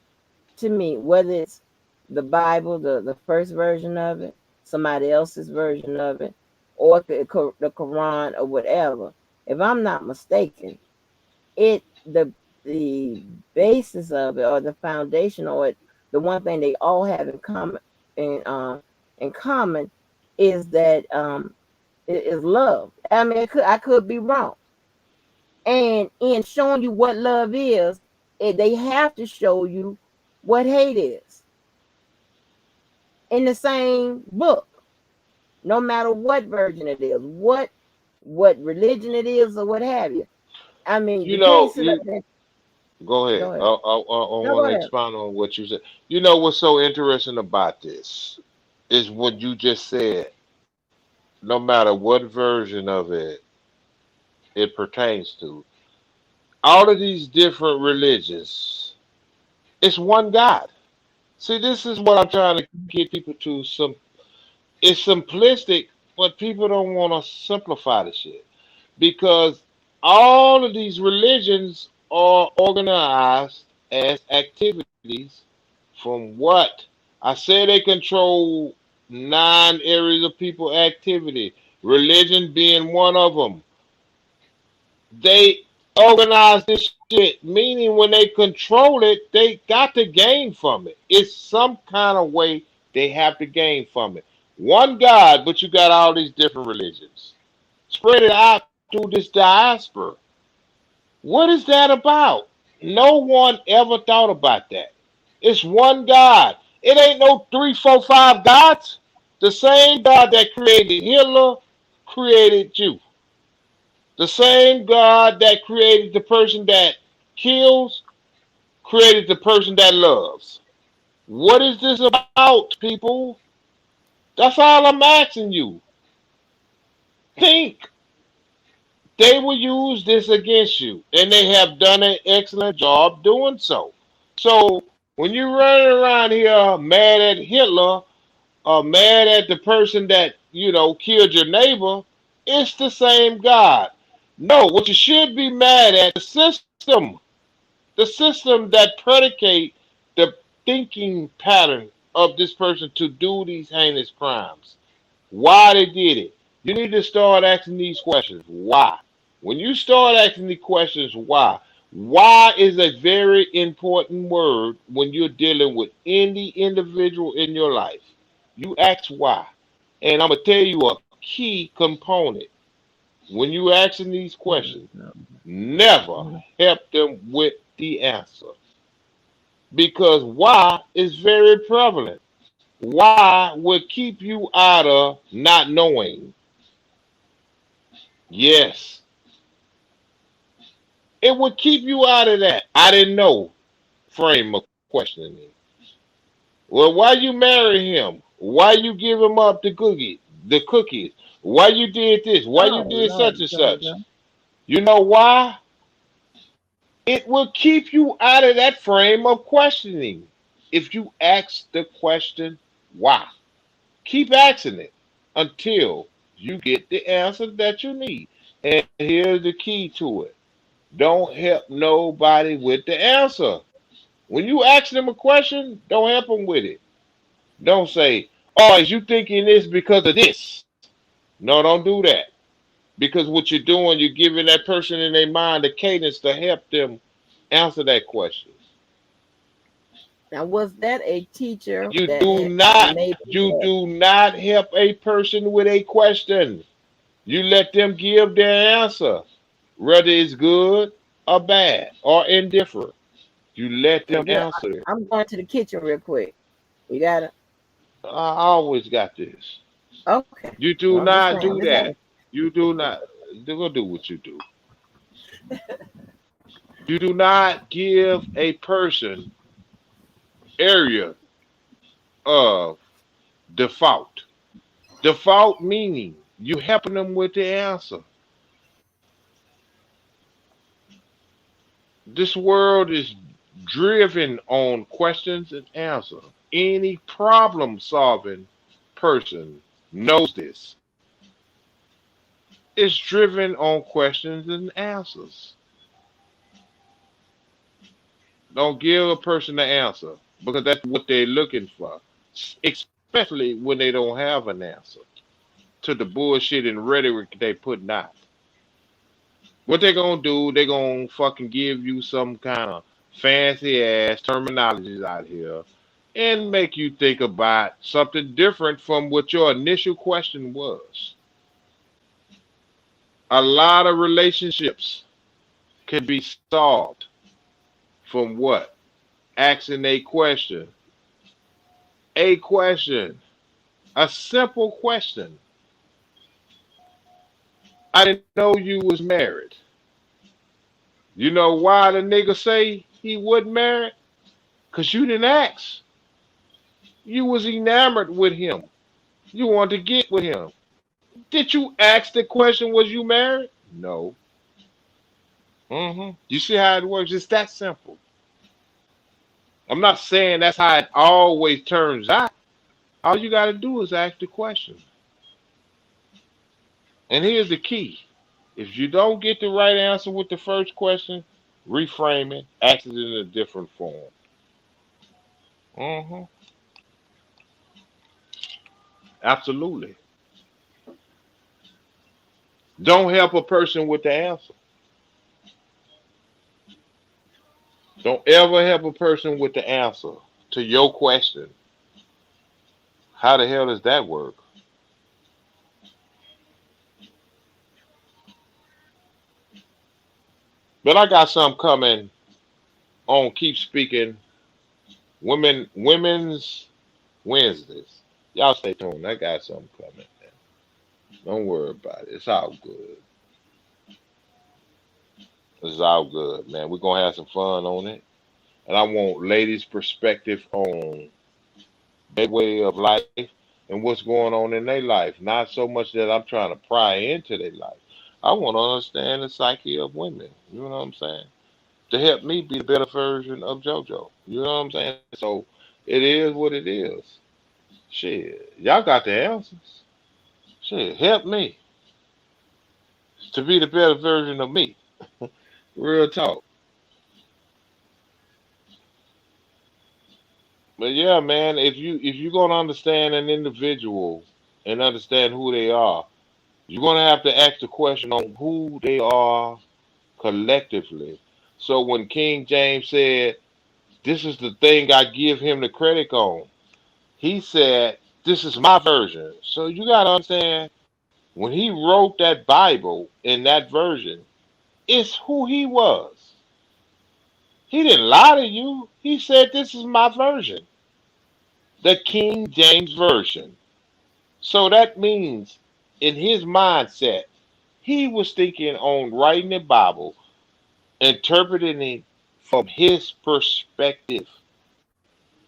Speaker 1: To me, whether it's the Bible, the first version of it, somebody else's version of it, or the Quran or whatever, if I'm not mistaken, it the basis of it or the foundation or the one thing they all have in common is that it is love. I mean, I could be wrong, and in showing you what love is, they have to show you what hate is in the same book, no matter what version it is, what religion it is, or what have you. I mean,
Speaker 2: You
Speaker 1: you can't
Speaker 2: know,
Speaker 1: sit up
Speaker 2: you
Speaker 1: there.
Speaker 2: go
Speaker 1: Go
Speaker 2: ahead. I,
Speaker 1: ahead.
Speaker 2: I, I
Speaker 1: No,
Speaker 2: want
Speaker 1: go
Speaker 2: to
Speaker 1: ahead.
Speaker 2: expound on what you said. You know what's so interesting about this is what you just said. No matter what version of it pertains to, all of these different religions, it's one God. See, this is what I'm trying to get people to it's simplistic, but people don't want to simplify the shit because all of these religions are organized as activities from what I say they control 9 areas of people activity, religion being one of them. They organize this shit, meaning when they control it, they got to gain from it. It's some kind of way they have to gain from it. One God, but you got all these different religions. Spread it out through this diaspora. What is that about? No one ever thought about that. It's one God. It ain't no three, four, five gods. The same God that created Hitler created you. The same God that created the person that kills created the person that loves. What is this about, people? That's all I'm asking you. Think. They will use this against you, and they have done an excellent job doing so. So when you're running around here mad at Hitler or mad at the person that killed your neighbor, it's the same God. No, what you should be mad at the system that predicate the thinking pattern of this person to do these heinous crimes. Why they did it? You need to start asking these questions. Why? When you start asking the questions, why is a very important word when you're dealing with any individual in your life. You ask why. And I'm going to tell you a key component. When you asking these questions, never help them with the answer. Because why is very prevalent. Why will keep you out of not knowing. Yes, it would keep you out of that. I didn't know frame of questioning. Well, why you marry him? Why you give him up the cookies? Why you did this? Why you
Speaker 1: Oh
Speaker 2: did such
Speaker 1: Lord,
Speaker 2: and such?
Speaker 1: Jojo.
Speaker 2: You know why? It will keep you out of that frame of questioning. If you ask the question, why? Keep asking it until you get the answer that you need. And here's the key to it. Don't help nobody with the answer. When you ask them a question, don't help them with it. Don't say, "Oh, is you thinking this because of this?" No, don't do that. Because what you're doing, you're giving that person in their mind the cadence to help them answer that question.
Speaker 1: Now, was that a teacher
Speaker 2: You
Speaker 1: that
Speaker 2: do
Speaker 1: had
Speaker 2: not,
Speaker 1: maybe
Speaker 2: you
Speaker 1: had?
Speaker 2: do not help a person with a question. You let them give their answer, whether it's good or bad or indifferent. You let
Speaker 1: Okay,
Speaker 2: them
Speaker 1: good.
Speaker 2: answer it.
Speaker 1: I'm going to the kitchen real quick. You got it?
Speaker 2: I always got this.
Speaker 1: Okay.
Speaker 2: You
Speaker 1: Well,
Speaker 2: do
Speaker 1: I'm just
Speaker 2: not
Speaker 1: saying. I'm
Speaker 2: do
Speaker 1: just saying.
Speaker 2: that. You do not. They're gonna do what you do. You do not give a person area of default. Default meaning you helping them with the answer. This world is driven on questions and answers. Any problem solving person knows this. It's driven on questions and answers. Don't give a person the answer because that's what they're looking for, especially when they don't have an answer to the bullshit and rhetoric they putting out. What they gonna do? They gonna fucking give you some kind of fancy ass terminologies out here and make you think about something different from what your initial question was. A lot of relationships can be solved from what? Asking a question. A question. A simple question. I didn't know you was married. You know why the nigga say he wasn't married? Cause you didn't ask. You was enamored with him. You wanted to get with him. Did you ask the question, was you married? No. You see how it works? It's that simple. I'm not saying that's how it always turns out. All you gotta do is ask the question. And here's the key. If you don't get the right answer with the first question, reframe it, ask it in a different form. hmm Absolutely. Don't help a person with the answer. Don't ever help a person with the answer to your question. How the hell does that work? But I got some coming on Keep Speaking Women's Wednesdays. Y'all stay tuned. I got something coming. Don't worry about it. It's all good. It's all good, man. We're gonna have some fun on it. And I want ladies' perspective on their way of life and what's going on in their life. Not so much that I'm trying to pry into their life. I want to understand the psyche of women. You know what I'm saying? To help me be the better version of JoJo. You know what I'm saying? So it is what it is. Shit, y'all got the answers. Shit, help me to be the better version of me. Real talk. But yeah, man, if you're gonna understand an individual and understand who they are, you're gonna have to ask the question on who they are collectively. So when King James said, "This is the thing I give him the credit on," he said, "This is my version." So you gotta understand when he wrote that Bible in that version, it's who he was. He didn't lie to you. He said, "This is my version, the King James version." So that means in his mindset, he was thinking on writing the Bible, interpreting it from his perspective.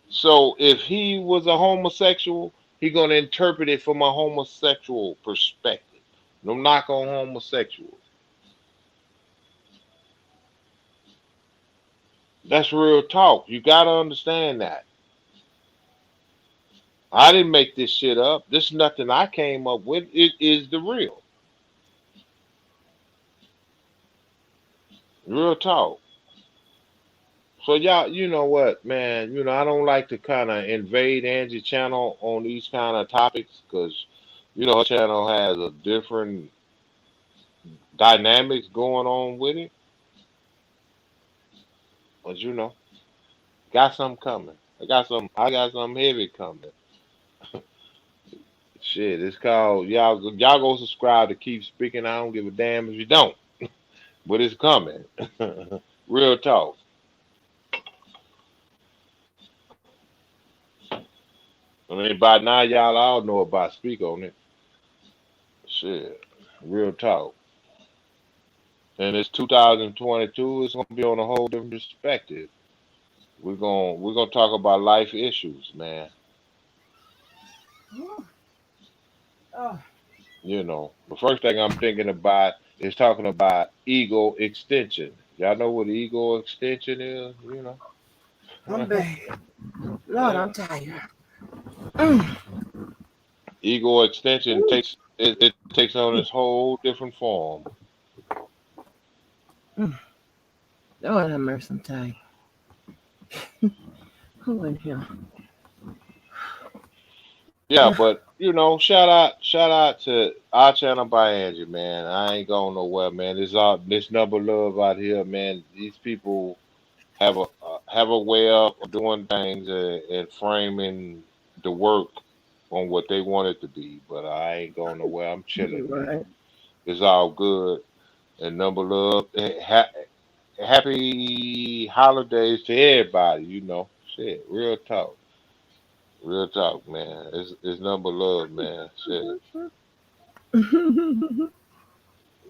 Speaker 2: So if he was a homosexual, he gonna interpret it from a homosexual perspective. No knock on homosexuals. That's real talk. You gotta understand that. I didn't make this shit up. This is nothing I came up with. It is the real. Real talk. So y'all, you know what, man? I don't like to kind of invade Angie's channel on these kind of topics because, her channel has a different dynamics going on with it. But got something coming. I got something heavy coming. Shit, it's called y'all go subscribe to Keep Speaking. I don't give a damn if you don't, but it's coming. Real talk. I mean, by now y'all all know about Speak on it. Shit, real talk. And it's 2022. It's gonna be on a whole different perspective. We're gonna talk about life issues, man.
Speaker 1: Oh,
Speaker 2: The first thing I'm thinking about is talking about ego extension. Y'all know what ego extension is?
Speaker 1: I'm bad. Lord, I'm tired. Mm.
Speaker 2: Ego extension it takes on its whole different form.
Speaker 1: Mm. Lord have mercy, I'm tired. Who in here?
Speaker 2: Yeah, but shout out to our channel by Angie, man. I ain't going nowhere, man. This number love out here, man. These people have a way of doing things and framing the work on what they want it to be. But I ain't going nowhere. I'm chilling, man.
Speaker 1: Right.
Speaker 2: It's all good. And number love. Happy holidays to everybody. Shit, real talk. Real talk, man. It's number love, man. Shit,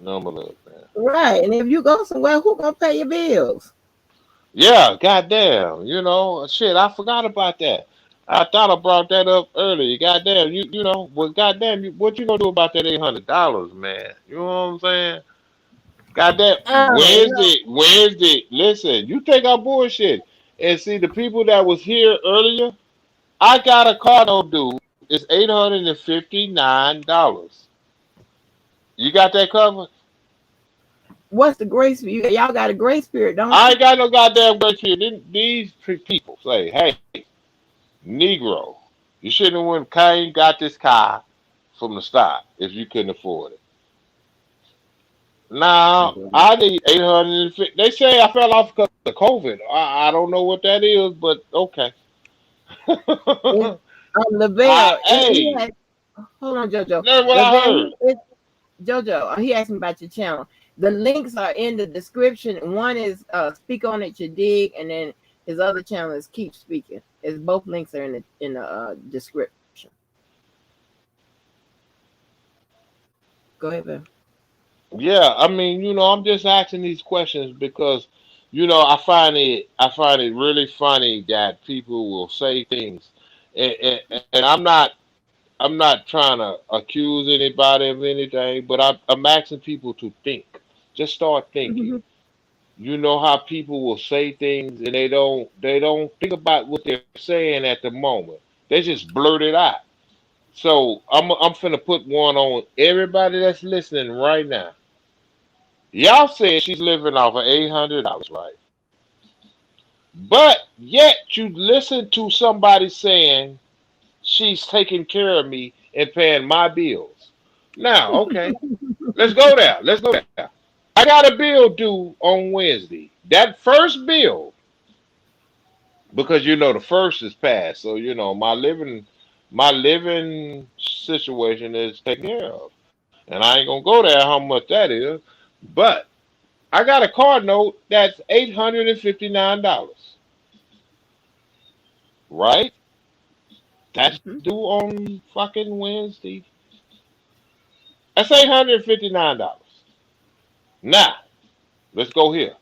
Speaker 2: number love, man.
Speaker 1: Right. And if you go somewhere, who gonna pay your bills?
Speaker 2: Yeah, goddamn. Shit, I forgot about that. I thought I brought that up earlier. Goddamn, well, goddamn, what you gonna do about that $800, man? You know what I'm saying? Goddamn, where's
Speaker 1: No.
Speaker 2: it? Where's it? Listen, you think I'm bullshit. And see, the people that was here earlier, I got a car note due. It's $859. You got that covered?
Speaker 1: What's the grace for you? Y'all got a grace period, don't
Speaker 2: I
Speaker 1: you?
Speaker 2: ain't got no goddamn grace here. These people say, hey, Negro, you shouldn't have went came got this car from the start if you couldn't afford it. Now I need 850. They say I fell off because of COVID. I don't know what that is, but okay.
Speaker 1: It's, Lavelle, he
Speaker 2: Hey,
Speaker 1: has, hold on, JoJo.
Speaker 2: that's what I
Speaker 1: Lavelle,
Speaker 2: heard.
Speaker 1: JoJo, he asked me about your channel. The links are in the description. One is Speak On It to Dig, and then his other channel is Keep Speaking. It's both links are in the description. Go ahead, Ben.
Speaker 2: Yeah, I mean, I'm just asking these questions because, I find it really funny that people will say things, and I'm not trying to accuse anybody of anything, but I'm asking people to think. Just start thinking. You know how people will say things and they don't think about what they're saying at the moment. They just blurt it out. So I'm finna put one on everybody that's listening right now. Y'all said she's living off of $800, right? But yet you listen to somebody saying she's taking care of me and paying my bills. Now, okay, let's go there. Let's go there. I got a bill due on Wednesday. That first bill, because the first is passed, so my living situation is taken care of, and I ain't gonna go there how much that is, but I got a card note that's $859, right? That's due on fucking Wednesday. That's $859. Now, let's go here.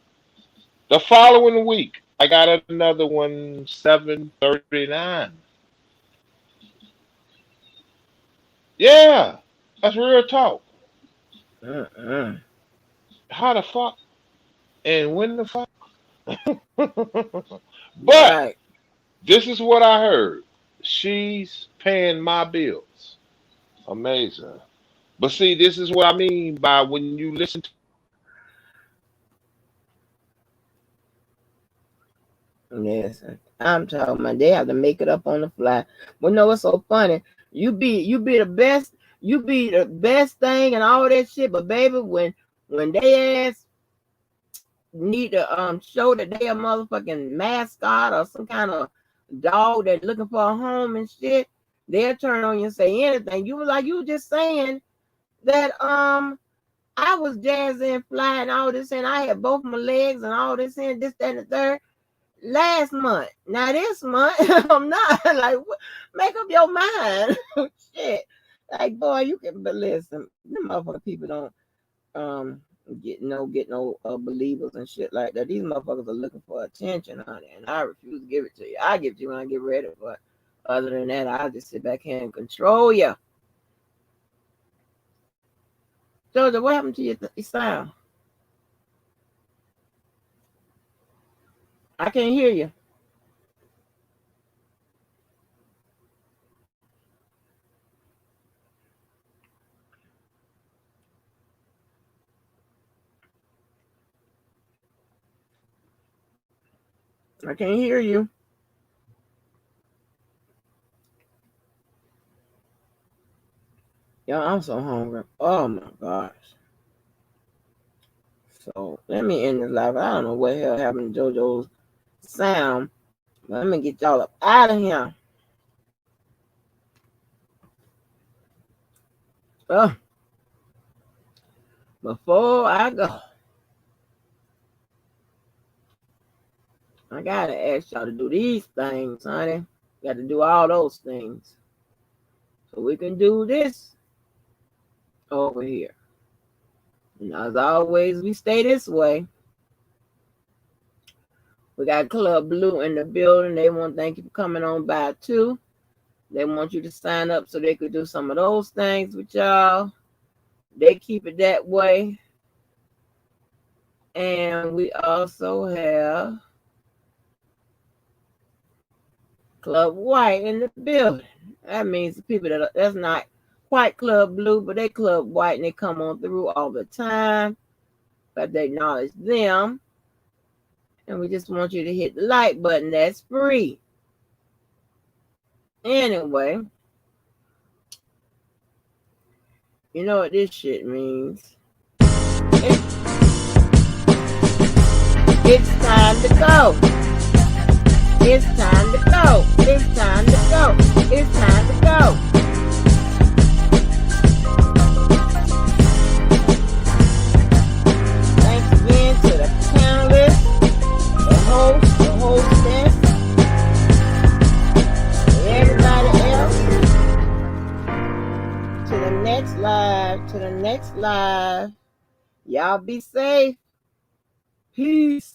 Speaker 2: The following week, I got another one, 739. Yeah, that's real talk.
Speaker 1: Uh-uh.
Speaker 2: How the fuck and when the fuck? But
Speaker 1: Right.
Speaker 2: this is what I heard. She's paying my bills. Amazing. But see, this is what I mean by when you listen to
Speaker 1: Yes, I'm talking about they have to make it up on the fly. Well, no, it's so funny. You be the best thing and all that shit, but baby, when they ask need to show that they a motherfucking mascot or some kind of dog that looking for a home and shit, they'll turn on you and say anything. You were just saying that I was jazzing, flying, all this, and I had both my legs and all this and this, that, and the third last month. Now this month I'm not. Like, make up your mind. Shit. Like, boy, you can, but listen, them motherfucking people don't get no believers and shit like that. These motherfuckers are looking for attention, honey, and I refuse to give it to you. I give it to you when I get ready, but other than that, I'll just sit back here and control you. Georgia, what happened to your sound? I can't hear you. I can't hear you. Yo, I'm so hungry. Oh my gosh. So let me end this live. I don't know what the hell happened to JoJo's sound, but let me get y'all up out of here. Oh, before I go, I gotta ask y'all to do these things, honey. Got to do all those things. So we can do this over here. And as always, we stay this way. We got Club Blue in the building. They want to thank you for coming on by too. They want you to sign up so they could do some of those things with y'all. They keep it that way. And we also have Club White in the building. That means the people that's not quite Club Blue, but they Club White and they come on through all the time. But they acknowledge them. And we just want you to hit the like button. That's free. Anyway, you know what this shit means. It's time to go. It's time to go. It's time to go. It's time to go. back to the next live. Y'all be safe. Peace.